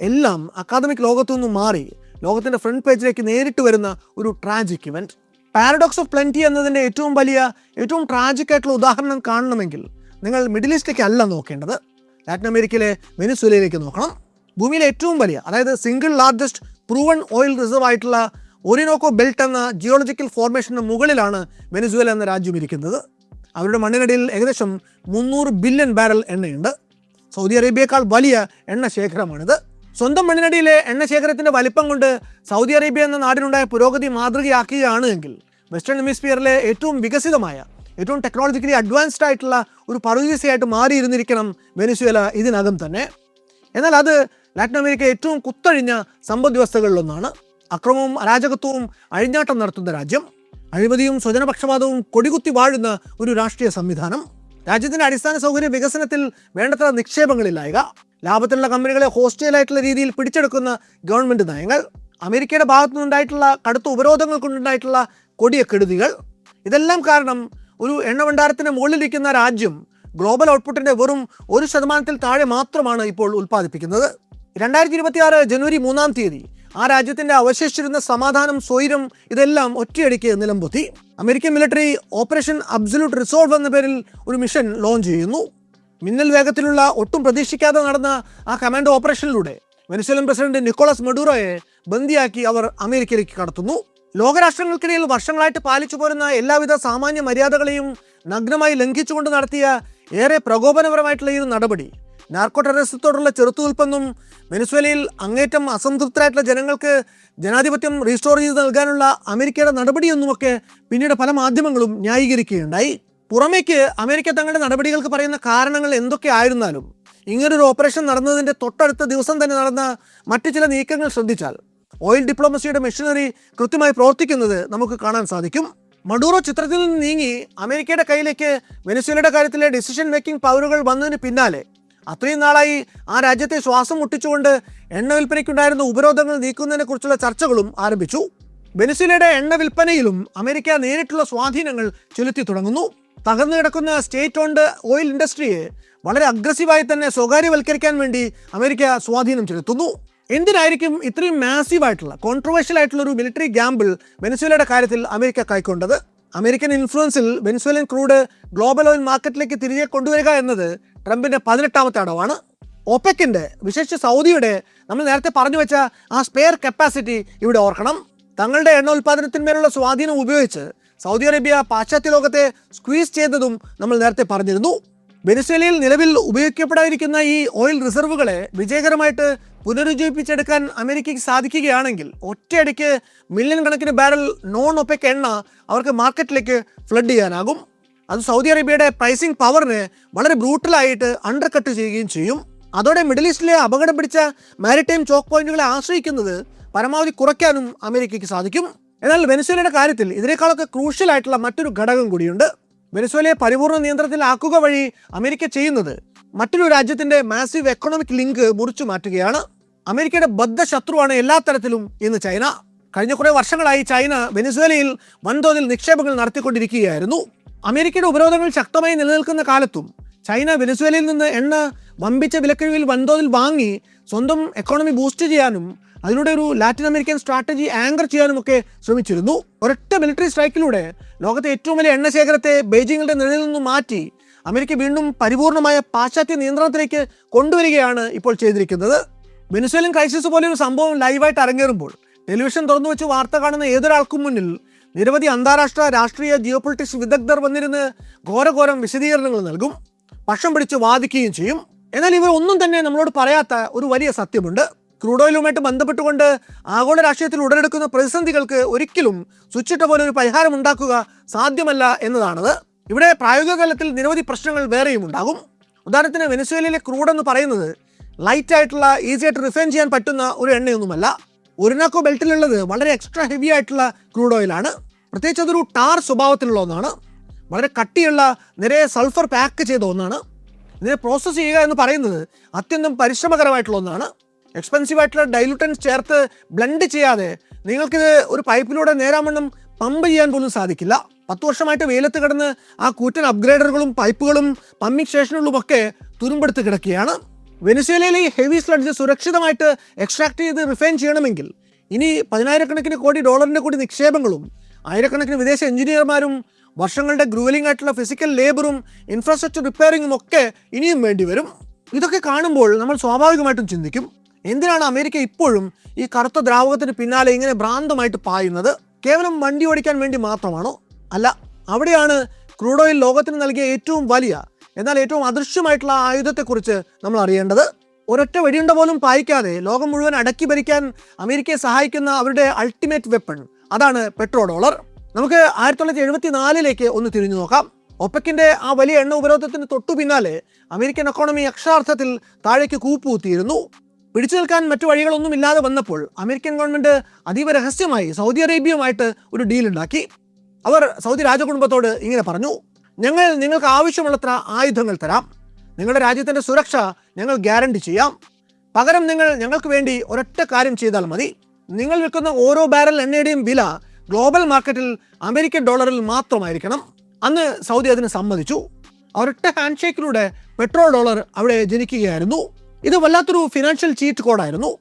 എല്ലാം അക്കാദമിക് ലോകത്തു നിന്നും മാറി ലോകത്തിൻ്റെ ഫ്രണ്ട് പേജിലേക്ക് നേരിട്ട് വരുന്ന ഒരു tragic event. Paradox of plenty എന്നതിൻ്റെ ഏറ്റവും ട്രാജിക് ആയിട്ടുള്ള ഉദാഹരണം കാണണമെങ്കിൽ നിങ്ങൾ മിഡിൽ ഈസ്റ്റിലേക്ക് അല്ല നോക്കേണ്ടത്, ലാറ്റിൻ അമേരിക്കയിലെ വെനിസ്വേലയിലേക്ക് നോക്കണം. ഭൂമിയിലെ ഏറ്റവും വലിയ, അതായത് single largest proven oil reserve ആയിട്ടുള്ള ഒരിനോക്കോ ബെൽറ്റ് എന്ന ജിയോളജിക്കൽ ഫോർമേഷന് മുകളിലാണ് വെനിസ്വേല എന്ന രാജ്യം ഇരിക്കുന്നത്. അവരുടെ മണ്ണിനടിയിൽ ഏകദേശം 300 ബില്യൺ ബാരൽ എണ്ണയുണ്ട്. സൗദി അറേബ്യയേക്കാൾ വലിയ എണ്ണ ശേഖരമാണിത്. സ്വന്തം മണ്ണിനടിയിലെ എണ്ണ ശേഖരത്തിൻ്റെ വലിപ്പം കൊണ്ട് സൗദി അറേബ്യ എന്ന നാടിനുണ്ടായ പുരോഗതി മാതൃകയാക്കുകയാണ് എങ്കിൽ വെസ്റ്റേൺ ഹെമിസ്ഫിയറിലെ ഏറ്റവും വികസിതമായ, ഏറ്റവും ടെക്നോളജിക്കലി അഡ്വാൻസ്ഡ് ആയിട്ടുള്ള ഒരു പറുദീസയായിട്ട് മാറിയിരുന്നിരിക്കണം വെനിസ്വേല ഇതിനകം തന്നെ. എന്നാൽ അത് ലാറ്റിൻ അമേരിക്ക ഏറ്റവും കുത്തഴിഞ്ഞ സമ്പദ് വ്യവസ്ഥകളിലൊന്നാണ്. അക്രമവും അരാജകത്വവും അഴിഞ്ഞാട്ടം നടത്തുന്ന രാജ്യം, അഴിമതിയും സ്വജനപക്ഷപാതവും കൊടികുത്തി വാഴുന്ന ഒരു രാഷ്ട്രീയ സംവിധാനം, രാജ്യത്തിൻ്റെ അടിസ്ഥാന സൗകര്യ വികസനത്തിൽ വേണ്ടത്ര നിക്ഷേപങ്ങളില്ലായക, ലാഭത്തിലുള്ള കമ്പനികളെ ഹോസ്റ്റലായിട്ടുള്ള രീതിയിൽ പിടിച്ചെടുക്കുന്ന ഗവൺമെൻറ് നയങ്ങൾ, അമേരിക്കയുടെ ഭാഗത്തു നിന്നുണ്ടായിട്ടുള്ള കടുത്ത ഉപരോധങ്ങൾ കൊണ്ടുണ്ടായിട്ടുള്ള കൊടിയ കെടുതികൾ, ഇതെല്ലാം കാരണം ഒരു എണ്ണഭണ്ഡാരത്തിന് മുകളിലിരിക്കുന്ന രാജ്യം ഗ്ലോബൽ ഔട്ട്പുട്ടിൻ്റെ വെറും 1% താഴെ മാത്രമാണ് ഇപ്പോൾ ഉൽപ്പാദിപ്പിക്കുന്നത്. 2026 ജനുവരി 3 ആ രാജ്യത്തിൻ്റെ അവശേഷിച്ചിരുന്ന സമാധാനം, സ്വൈരം ഇതെല്ലാം ഒറ്റയടിക്ക് നിലംപൊത്തി. American military operation Absolute Resolve എന്ന പേരിൽ ഒരു മിഷൻ ലോഞ്ച് ചെയ്യുന്നു. മിന്നൽ വേഗത്തിലുള്ള, ഒട്ടും പ്രതീക്ഷിക്കാതെ നടന്ന ആ കമാൻഡോ ഓപ്പറേഷനിലൂടെ വെനിസ്വേലൻ പ്രസിഡന്റ് നിക്കോളസ് മഡൂറോയെ ബന്ദിയാക്കി അവർ അമേരിക്കയിലേക്ക് കടത്തുന്നു. ലോകരാഷ്ട്രങ്ങൾക്കിടയിൽ വർഷങ്ങളായിട്ട് പാലിച്ചു പോരുന്ന എല്ലാവിധ സാമാന്യ മര്യാദകളെയും നഗ്നമായി ലംഘിച്ചുകൊണ്ട് നടത്തിയ ഏറെ പ്രകോപനപരമായിട്ടുള്ള ഈ നടപടി നാർക്കോ ടെററിസത്തോടുള്ള ചെറുത്തുനിൽപ്പെന്നും വെനിസ്വേലയിൽ അങ്ങേറ്റം അസംതൃപ്തരായിട്ടുള്ള ജനങ്ങൾക്ക് ജനാധിപത്യം റീസ്റ്റോർ ചെയ്ത് നൽകാനുള്ള അമേരിക്കയുടെ നടപടിയൊന്നുമൊക്കെ പിന്നീട് പല മാധ്യമങ്ങളും ന്യായീകരിക്കുകയുണ്ടായി. പുറമേക്ക് അമേരിക്ക തങ്ങളുടെ നടപടികൾക്ക് പറയുന്ന കാരണങ്ങൾ എന്തൊക്കെ ആയിരുന്നാലും ഇങ്ങനൊരു ഓപ്പറേഷൻ നടന്നതിൻ്റെ തൊട്ടടുത്ത ദിവസം തന്നെ നടന്ന മറ്റു ചില നീക്കങ്ങൾ ശ്രദ്ധിച്ചാൽ ഓയിൽ ഡിപ്ലോമസിയുടെ മെഷീനറി കൃത്യമായി പ്രവർത്തിക്കുന്നത് നമുക്ക് കാണാൻ സാധിക്കും. മഡൂറോ ചിത്രത്തിൽ നിന്ന് നീങ്ങി അമേരിക്കയുടെ കയ്യിലേക്ക് വെനിസ്വേലയുടെ കാര്യത്തിലെ ഡിസിഷൻ മേക്കിംഗ് പവറുകൾ വന്നതിന് പിന്നാലെ അത്രയും നാളായി ആ രാജ്യത്തെ ശ്വാസം മുട്ടിച്ചുകൊണ്ട് എണ്ണ വിൽപ്പനയ്ക്കുണ്ടായിരുന്ന ഉപരോധങ്ങൾ നീക്കുന്നതിനെക്കുറിച്ചുള്ള ചർച്ചകളും ആരംഭിച്ചു. വെനിസ്വേലയുടെ എണ്ണ വിൽപ്പനയിലും അമേരിക്ക നേരിട്ടുള്ള സ്വാധീനങ്ങൾ ചെലുത്തി തുടങ്ങുന്നു. തകർന്നു കിടക്കുന്ന സ്റ്റേറ്റ് ഓൺഡ് ഓയിൽ ഇൻഡസ്ട്രിയെ വളരെ അഗ്രസീവായി തന്നെ സ്വകാര്യവൽക്കരിക്കാൻ വേണ്ടി അമേരിക്ക സ്വാധീനം ചെലുത്തുന്നു. എന്തിനായിരിക്കും ഇത്രയും മാസീവായിട്ടുള്ള, കോൺട്രവേഴ്ഷ്യൽ ആയിട്ടുള്ള ഒരു മിലിറ്ററി ഗ്യാമ്പിൾ വെനിസ്വേലയുടെ കാര്യത്തിൽ അമേരിക്ക കൈക്കൊണ്ടത്? അമേരിക്കൻ ഇൻഫ്ലുവൻസിൽ വെനിസ്വേലൻ ക്രൂഡ് ഗ്ലോബൽ ഓയിൽ മാർക്കറ്റിലേക്ക് തിരികെ കൊണ്ടുവരിക എന്നത് ട്രംപിൻ്റെ 18ാമത്തെ അടവാണ്. ഒപെക്കിൻ്റെ, വിശേഷിച്ച് സൗദിയുടെ നമ്മൾ നേരത്തെ പറഞ്ഞു വെച്ച ആ സ്പെയർ കപ്പാസിറ്റി ഇവിടെ ഓർക്കണം. തങ്ങളുടെ എണ്ണ ഉൽപ്പാദനത്തിന്മേലുള്ള സ്വാധീനം ഉപയോഗിച്ച് സൗദി അറേബ്യ പാശ്ചാത്യ ലോകത്തെ സ്ക്വീസ് ചെയ്തതും നമ്മൾ നേരത്തെ പറഞ്ഞിരുന്നു. വെനിസ്വേലയിൽ നിലവിൽ ഉപയോഗിക്കപ്പെടാതിരിക്കുന്ന ഈ ഓയിൽ റിസർവുകളെ വിജയകരമായിട്ട് പുനരുജ്ജീവിപ്പിച്ചെടുക്കാൻ അമേരിക്കയ്ക്ക് സാധിക്കുകയാണെങ്കിൽ ഒറ്റയടിക്ക് മില്യൺ കണക്കിന് ബാരൽ നോൺ ഒപെക് എണ്ണ അവർക്ക് മാർക്കറ്റിലേക്ക് ഫ്ലഡ് ചെയ്യാനാകും. അത് സൗദി അറേബ്യയുടെ പ്രൈസിംഗ് പവറിനെ വളരെ ബ്രൂട്ടലായിട്ട് അണ്ടർ കട്ട് ചെയ്യുകയും ചെയ്യും. അതോടെ മിഡിൽ ഈസ്റ്റിലെ അപകടം പിടിച്ച മാരിടൈം ചോക്ക് പോയിന്റുകളെ ആശ്രയിക്കുന്നത് പരമാവധി കുറയ്ക്കാനും അമേരിക്കയ്ക്ക് സാധിക്കും. എന്നാൽ വെനിസ്വേലയുടെ കാര്യത്തിൽ ഇതിനേക്കാളൊക്കെ ക്രൂഷ്യൽ ആയിട്ടുള്ള മറ്റൊരു ഘടകം കൂടിയുണ്ട്. വെനിസ്വേലയെ പരിപൂർണ്ണ നിയന്ത്രണത്തിലാക്കുക വഴി അമേരിക്ക ചെയ്യുന്നത് മറ്റൊരു രാജ്യത്തിൻ്റെ മാസീവ് എക്കണോമിക് ലിങ്ക് മുറിച്ചു മാറ്റുകയാണ്. അമേരിക്കയുടെ ബദ്ധശത്രുവാണ് എല്ലാ തരത്തിലും ഇന്ന് ചൈന. കഴിഞ്ഞ കുറേ വർഷങ്ങളായി ചൈന വെനിസ്വേലയിൽ വൻതോതിൽ നിക്ഷേപങ്ങൾ നടത്തിക്കൊണ്ടിരിക്കുകയായിരുന്നു. അമേരിക്കയുടെ ഉപരോധങ്ങൾ ശക്തമായി നിലനിൽക്കുന്ന കാലത്തും ചൈന വെനിസ്വേലയിൽ നിന്ന് എണ്ണ വമ്പിച്ച വിലക്കിഴിവിൽ വൻതോതിൽ വാങ്ങി സ്വന്തം എക്കോണമി ബൂസ്റ്റ് ചെയ്യാനും അതിലൂടെ ഒരു ലാറ്റിൻ അമേരിക്കൻ സ്ട്രാറ്റജി ആങ്കർ ചെയ്യാനുമൊക്കെ ശ്രമിച്ചിരുന്നു. ഒരൊറ്റ മിലിറ്ററി സ്ട്രൈക്കിലൂടെ ലോകത്തെ ഏറ്റവും വലിയ എണ്ണ ശേഖരത്തെ ബെയ്ജിങ്ങിൻ്റെ നിഴലിൽ നിന്നും മാറ്റി അമേരിക്ക വീണ്ടും പരിപൂർണമായ പാശ്ചാത്യ നിയന്ത്രണത്തിലേക്ക് കൊണ്ടുവരികയാണ് ഇപ്പോൾ ചെയ്തിരിക്കുന്നത്. വെനിസ്വേലൻ ക്രൈസിസ് പോലെ ഒരു സംഭവം ലൈവായിട്ട് അരങ്ങേറുമ്പോൾ ടെലിവിഷൻ തുറന്നു വെച്ച് വാർത്ത കാണുന്ന ഏതൊരാൾക്കും മുന്നിൽ നിരവധി അന്താരാഷ്ട്ര രാഷ്ട്രീയ ജിയോപൊളിറ്റിക്സ് വിദഗ്ധർ വന്നിരുന്ന് ഘോരഘോരം വിശദീകരണങ്ങൾ നൽകും, പക്ഷം പിടിച്ച് വാദിക്കുകയും ചെയ്യും. എന്നാൽ ഇവർ ഒന്നും തന്നെ നമ്മളോട് പറയാത്ത ഒരു വലിയ സത്യമുണ്ട്. ക്രൂഡ് ഓയിലുമായിട്ട് ബന്ധപ്പെട്ടുകൊണ്ട് ആഗോള രാഷ്ട്രീയത്തിൽ ഉടലെടുക്കുന്ന പ്രതിസന്ധികൾക്ക് ഒരിക്കലും സ്വിച്ചിട്ട പോലെ ഒരു പരിഹാരം ഉണ്ടാക്കുക സാധ്യമല്ല എന്നതാണത്. ഇവിടെ പ്രായോഗിക തലത്തിൽ നിരവധി പ്രശ്നങ്ങൾ വേറെയും ഉണ്ടാകും. ഉദാഹരണത്തിന് വെനസ്വേലയിലെ ക്രൂഡ് എന്ന് പറയുന്നത് ലൈറ്റ് ആയിട്ടുള്ള ഈസി ആയിട്ട് റിഫൈൻ ചെയ്യാൻ പറ്റുന്ന ഒരു എണ്ണയൊന്നുമല്ല. ഒരിനാക്കോ ബെൽറ്റിലുള്ളത് വളരെ എക്സ്ട്രാ ഹെവി ആയിട്ടുള്ള ക്രൂഡ് ഓയിലാണ്. പ്രത്യേകിച്ച് അതൊരു ടാർ സ്വഭാവത്തിലുള്ള ഒന്നാണ്. വളരെ കട്ടിയുള്ള നിറയെ സൾഫർ പാക്ക് ചെയ്ത ഒന്നാണ്. ഇതിനെ പ്രോസസ്സ് ചെയ്യുക എന്ന് പറയുന്നത് അത്യന്തം പരിശ്രമകരമായിട്ടുള്ള ഒന്നാണ്. എക്സ്പെൻസീവ് ആയിട്ടുള്ള ഡൈലൂട്ടൻസ് ചേർത്ത് ബ്ലെൻഡ് ചെയ്യാതെ നിങ്ങൾക്കിത് ഒരു പൈപ്പിലൂടെ നേരാവണ്ണം പമ്പ് ചെയ്യാൻ പോലും സാധിക്കില്ല. 10 വർഷമായിട്ട് വെയിലത്ത് കിടന്ന് ആ കൂറ്റൻ അപ്ഗ്രേഡറുകളും പൈപ്പുകളും പമ്പിംഗ് സ്റ്റേഷനുകളുമൊക്കെ തുരുമ്പെടുത്ത് കിടക്കുകയാണ്. വെനസ്വേലയിലെ ഈ ഹെവി സ്ലഡ്ജ് സുരക്ഷിതമായിട്ട് എക്സ്ട്രാക്ട് ചെയ്ത് റിഫൈൻ ചെയ്യണമെങ്കിൽ ഇനി 10,000 കോടി ഡോളറിൻ്റെ കൂടി നിക്ഷേപങ്ങളും ആയിരക്കണക്കിന് വിദേശ എഞ്ചിനീയർമാരും വർഷങ്ങളുടെ ഗ്രൂവലിംഗ് ആയിട്ടുള്ള ഫിസിക്കൽ ലേബറും ഇൻഫ്രാസ്ട്രക്ചർ റിപ്പയറിങ്ങും ഒക്കെ ഇനിയും വേണ്ടി വരും. ഇതൊക്കെ കാണുമ്പോൾ നമ്മൾ സ്വാഭാവികമായിട്ടും ചിന്തിക്കും, എന്തിനാണ് അമേരിക്ക ഇപ്പോഴും ഈ കറുത്ത ദ്രാവകത്തിന് പിന്നാലെ ഇങ്ങനെ ഭ്രാന്തമായിട്ട് പായുന്നത്? കേവലം വണ്ടി ഓടിക്കാൻ വേണ്ടി മാത്രമാണോ? അല്ല, അവിടെയാണ് ക്രൂഡ് ഓയിൽ ലോകത്തിന് നൽകിയ ഏറ്റവും വലിയ എന്നാൽ ഏറ്റവും അദൃശ്യമായിട്ടുള്ള ആയുധത്തെക്കുറിച്ച് നമ്മൾ അറിയേണ്ടത്. ഒരൊറ്റ വെടിയുണ്ട പോലും പായിക്കാതെ ലോകം മുഴുവൻ അടക്കി ഭരിക്കാൻ അമേരിക്കയെ സഹായിക്കുന്ന അവരുടെ അൾട്ടിമേറ്റ് വെപ്പൺ, അതാണ് പെട്രോ ഡോളർ. നമുക്ക് 1974 ഒന്ന് തിരിഞ്ഞു നോക്കാം. ഒപെക്കിന്റെ ആ വലിയ എണ്ണ ഉപരോധത്തിന് തൊട്ടു പിന്നാലെ അമേരിക്കൻ എക്കോണമി അക്ഷരാർത്ഥത്തിൽ താഴേക്ക് കൂപ്പുകുത്തിയിരുന്നു. പിടിച്ചു നിൽക്കാൻ മറ്റു വഴികളൊന്നും ഇല്ലാതെ വന്നപ്പോൾ അമേരിക്കൻ ഗവൺമെന്റ് അതീവ രഹസ്യമായി സൗദി അറേബ്യയുമായിട്ട് ഒരു ഡീൽ ഉണ്ടാക്കി. അവർ സൗദി രാജകുടുംബത്തോട് ഇങ്ങനെ പറഞ്ഞു, ഞങ്ങൾ നിങ്ങൾക്ക് ആവശ്യമുള്ളത്ര ആയുധങ്ങൾ തരാം, നിങ്ങളുടെ രാജ്യത്തിൻ്റെ സുരക്ഷ ഞങ്ങൾ ഗ്യാരണ്ടി ചെയ്യാം, പകരം നിങ്ങൾ ഞങ്ങൾക്ക് വേണ്ടി ഒരൊറ്റ കാര്യം ചെയ്താൽ മതി, നിങ്ങൾ വിൽക്കുന്ന ഓരോ ബാരൽ എണ്ണയുടെയും വില ഗ്ലോബൽ മാർക്കറ്റിൽ അമേരിക്കൻ ഡോളറിൽ മാത്രമായിരിക്കണം. അന്ന് സൗദി അതിന് സമ്മതിച്ചു. ഒരൊറ്റ ഹാൻഡ് ഷേക്കിലൂടെ പെട്രോൾ ഡോളർ അവിടെ ജനിക്കുകയായിരുന്നു. ഇത് വല്ലാത്തൊരു ഫിനാൻഷ്യൽ ചീറ്റ് കോഡായിരുന്നു.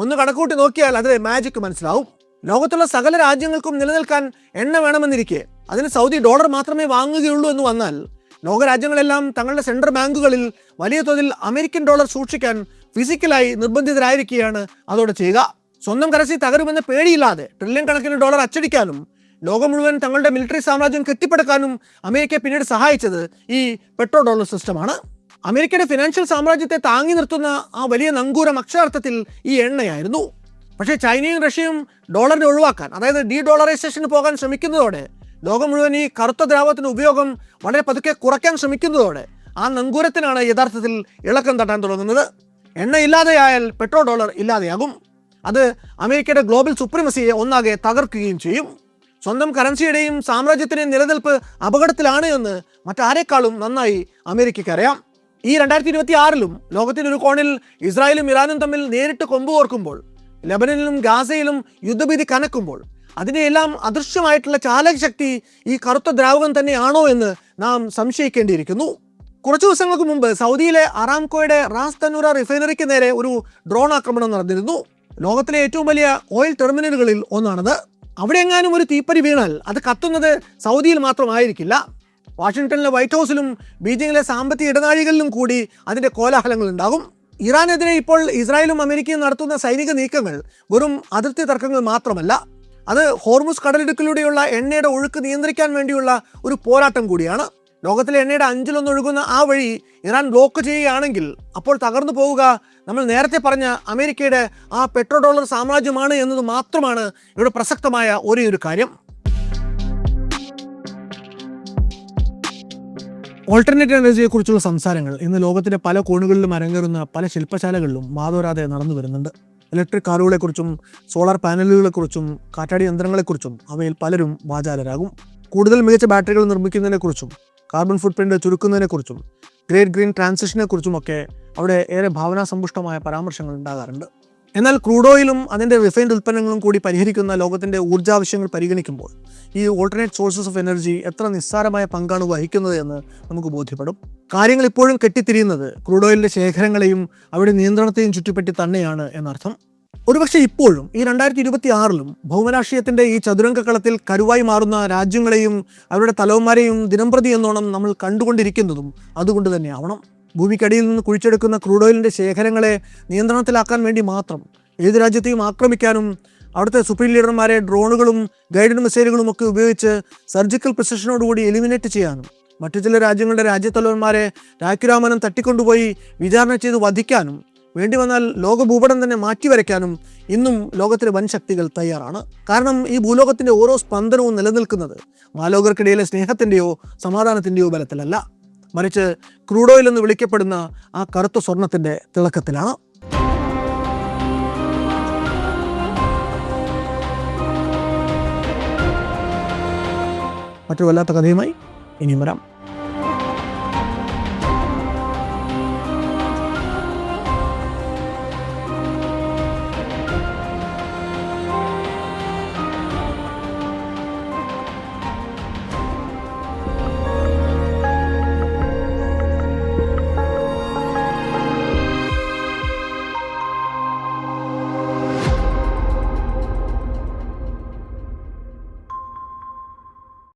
ഒന്ന് കണക്കൂട്ടി നോക്കിയാൽ അത് മാജിക് മനസ്സിലാവും. ലോകത്തുള്ള സകല രാജ്യങ്ങൾക്കും നിലനിൽക്കാൻ എണ്ണ വേണമെന്നിരിക്കെ അതിന് സൗദി ഡോളർ മാത്രമേ വാങ്ങുകയുള്ളൂ എന്ന് വന്നാൽ ലോകരാജ്യങ്ങളെല്ലാം തങ്ങളുടെ സെൻട്രൽ ബാങ്കുകളിൽ വലിയ തോതിൽ അമേരിക്കൻ ഡോളർ സൂക്ഷിക്കാൻ ഫിസിക്കലായി നിർബന്ധിതരായിരിക്കുകയാണ് അതോടെ ചെയ്യുക. സ്വന്തം കറൻസി തകരുമെന്ന പേടിയില്ലാതെ ട്രില്യൺ കണക്കിന് ഡോളർ അച്ചടിക്കാനും ലോകം മുഴുവൻ തങ്ങളുടെ മിലിറ്ററി സാമ്രാജ്യം കെട്ടിപ്പടുക്കാനും അമേരിക്കയെ പിന്നീട് സഹായിച്ചത് ഈ പെട്രോ ഡോളർ സിസ്റ്റമാണ്. അമേരിക്കയുടെ ഫിനാൻഷ്യൽ സാമ്രാജ്യത്തെ താങ്ങി നിർത്തുന്ന ആ വലിയ നങ്കൂരം അക്ഷരാർത്ഥത്തിൽ ഈ എണ്ണയായിരുന്നു. പക്ഷേ ചൈനയും റഷ്യയും ഡോളറിനെ ഒഴിവാക്കാൻ, അതായത് ഡീ ഡോളറൈസേഷന് പോകാൻ ശ്രമിക്കുന്നതോടെ ലോകം മുഴുവൻ ഈ കറുത്ത ദ്രാവകത്തിൻ്റെ ഉപയോഗം വളരെ പതുക്കെ കുറയ്ക്കാൻ ശ്രമിക്കുന്നതോടെ ആ നങ്കൂരത്തിനാണ് യഥാർത്ഥത്തിൽ ഇളക്കം തട്ടാൻ തുടങ്ങുന്നത്. എണ്ണ ഇല്ലാതെയായാൽ പെട്രോ ഡോളർ ഇല്ലാതെയാകും. അത് അമേരിക്കയുടെ ഗ്ലോബൽ സുപ്രീമസിയെ ഒന്നാകെ തകർക്കുകയും ചെയ്യും. സ്വന്തം കറൻസിയുടെയും സാമ്രാജ്യത്തിൻ്റെയും നിലനിൽപ്പ് അപകടത്തിലാണ് എന്ന് മറ്റാരെക്കാളും നന്നായി അമേരിക്കയ്ക്ക് അറിയാം. ഈ 2026 ലോകത്തിൻ്റെ ഒരു കോണിൽ ഇസ്രായേലും ഇറാനും തമ്മിൽ നേരിട്ട് കൊമ്പുകോർക്കുമ്പോൾ, ലെബനനിലും ഗാസയിലും യുദ്ധഭീതി കനക്കുമ്പോൾ അതിനെയെല്ലാം അദൃശ്യമായിട്ടുള്ള ചാലകശക്തി ഈ കറുത്ത ദ്രാവകം തന്നെയാണോ എന്ന് നാം സംശയിക്കേണ്ടിയിരിക്കുന്നു. കുറച്ചു ദിവസങ്ങൾക്ക് മുമ്പ് സൗദിയിലെ അറാംകോയുടെ റാസ് തനൂറ റിഫൈനറിക്ക് നേരെ ഒരു ഡ്രോൺ ആക്രമണം നടന്നിരുന്നു. ലോകത്തിലെ ഏറ്റവും വലിയ ഓയിൽ ടെർമിനലുകളിൽ ഒന്നാണത്. അവിടെ എങ്ങാനും ഒരു തീപ്പരി വീണാൽ അത് കത്തുന്നത് സൗദിയിൽ മാത്രമായിരിക്കില്ല. വാഷിങ്ടണിലെ വൈറ്റ് ഹൗസിലും ബീജിംഗിലെ സാമ്പത്തിക ഇടനാഴികളിലും കൂടി അതിൻ്റെ കോലാഹലങ്ങൾ ഉണ്ടാകും. ഇറാനെതിരെ ഇപ്പോൾ ഇസ്രായേലും അമേരിക്കയും നടത്തുന്ന സൈനിക നീക്കങ്ങൾ വെറും അതിർത്തി തർക്കങ്ങൾ മാത്രമല്ല, അത് ഹോർമുസ് കടലിടുക്കിലൂടെയുള്ള എണ്ണയുടെ ഒഴുക്ക് നിയന്ത്രിക്കാൻ വേണ്ടിയുള്ള ഒരു പോരാട്ടം കൂടിയാണ്. ലോകത്തിലെ എണ്ണയുടെ 1/5 ഒഴുകുന്ന ആ വഴി ഇറാൻ ബ്ലോക്ക് ചെയ്യുകയാണെങ്കിൽ അപ്പോൾ തകർന്നു പോവുക നമ്മൾ നേരത്തെ പറഞ്ഞ അമേരിക്കയുടെ ആ പെട്രോ ഡോളർ സാമ്രാജ്യമാണ് എന്നത് മാത്രമാണ് ഇവിടെ പ്രസക്തമായ ഒരേ ഒരു കാര്യം. ഓൾട്ടർനേറ്റീവ് എനർജിയെക്കുറിച്ചുള്ള സംസാരങ്ങൾ ഇന്ന് ലോകത്തിൻ്റെ പല കോണുകളിലും അരങ്ങേറുന്ന പല ശില്പശാലകളിലും വാദോരാതെ നടന്നു വരുന്നുണ്ട്. ഇലക്ട്രിക് കാറുകളെക്കുറിച്ചും സോളാർ പാനലുകളെക്കുറിച്ചും കാറ്റാടി യന്ത്രങ്ങളെക്കുറിച്ചും അവയിൽ പലരും വാചാലരാകും. കൂടുതൽ മികച്ച ബാറ്ററികൾ നിർമ്മിക്കുന്നതിനെക്കുറിച്ചും കാർബൺ ഫുട് പ്രിൻ്റ് ചുരുക്കുന്നതിനെക്കുറിച്ചും ഗ്രേറ്റ് ഗ്രീൻ ട്രാൻസിഷനെക്കുറിച്ചുമൊക്കെ അവിടെ ഏറെ ഭാവനാസമ്പുഷ്ടമായ പരാമർശങ്ങൾ ഉണ്ടാകാറുണ്ട്. എന്നാൽ ക്രൂഡ് ഓയിലും അതിൻ്റെ റിഫൈൻഡ് ഉൽപ്പന്നങ്ങളും കൂടി പരിഹരിക്കുന്ന ലോകത്തിൻ്റെ ഊർജ്ജാവശ്യങ്ങൾ പരിഗണിക്കുമ്പോൾ ഈ ഓൾട്ടർനേറ്റ് സോഴ്സസ് ഓഫ് എനർജി എത്ര നിസ്സാരമായ പങ്കാണ് വഹിക്കുന്നത് എന്ന് നമുക്ക് ബോധ്യപ്പെടും. കാര്യങ്ങൾ ഇപ്പോഴും കെട്ടിത്തിരിയുന്നത് ക്രൂഡ് ഓയിലിൻ്റെ ശേഖരങ്ങളെയും അവയുടെ നിയന്ത്രണത്തെയും ചുറ്റിപ്പറ്റി തന്നെയാണ് എന്നർത്ഥം. ഒരുപക്ഷെ ഇപ്പോഴും ഈ 2026 ഭൗമരാഷ്ട്രീയത്തിൻ്റെ ഈ ചതുരംഗക്കളത്തിൽ കരുവായി മാറുന്ന രാജ്യങ്ങളെയും അവരുടെ തലവന്മാരെയും ദിനംപ്രതി എന്നോണം നമ്മൾ കണ്ടുകൊണ്ടിരിക്കുന്നതും അതുകൊണ്ട് തന്നെ ആവണം. ഭൂമിക്കടിയിൽ നിന്ന് കുഴിച്ചെടുക്കുന്ന ക്രൂഡ് ഓയിലിൻ്റെ ശേഖരങ്ങളെ നിയന്ത്രണത്തിലാക്കാൻ വേണ്ടി മാത്രം ഏത് രാജ്യത്തെയും ആക്രമിക്കാനും അവിടുത്തെ സുപ്രീം ലീഡർമാരെ ഡ്രോണുകളും ഗൈഡഡ് മിസൈലുകളും ഒക്കെ ഉപയോഗിച്ച് സർജിക്കൽ പ്രിസിഷനോടുകൂടി എലിമിനേറ്റ് ചെയ്യാനും മറ്റു ചില രാജ്യങ്ങളുടെ രാജ്യത്തലവന്മാരെ രാഖിരാമനം തട്ടിക്കൊണ്ടുപോയി വിചാരണ ചെയ്ത് വധിക്കാനും വേണ്ടി വന്നാൽ ലോക ഭൂപടം തന്നെ മാറ്റിവരയ്ക്കാനും ഇന്നും ലോകത്തിലെ വൻ ശക്തികൾ തയ്യാറാണ്. കാരണം ഈ ഭൂലോകത്തിൻ്റെ ഓരോ സ്പന്ദനവും നിലനിൽക്കുന്നത് മാലോകർക്കിടയിലെ സ്നേഹത്തിൻ്റെയോ സമാധാനത്തിൻ്റെയോ ബലത്തിലല്ല, മറിച്ച് ക്രൂഡ് ഓയിൽ എന്ന് വിളിക്കപ്പെടുന്ന ആ കറുത്ത സ്വർണത്തിൻ്റെ തിളക്കത്തിലാണ്. മറ്റൊരു വല്ലാത്ത കഥയുമായി ഇനിയും വരാം.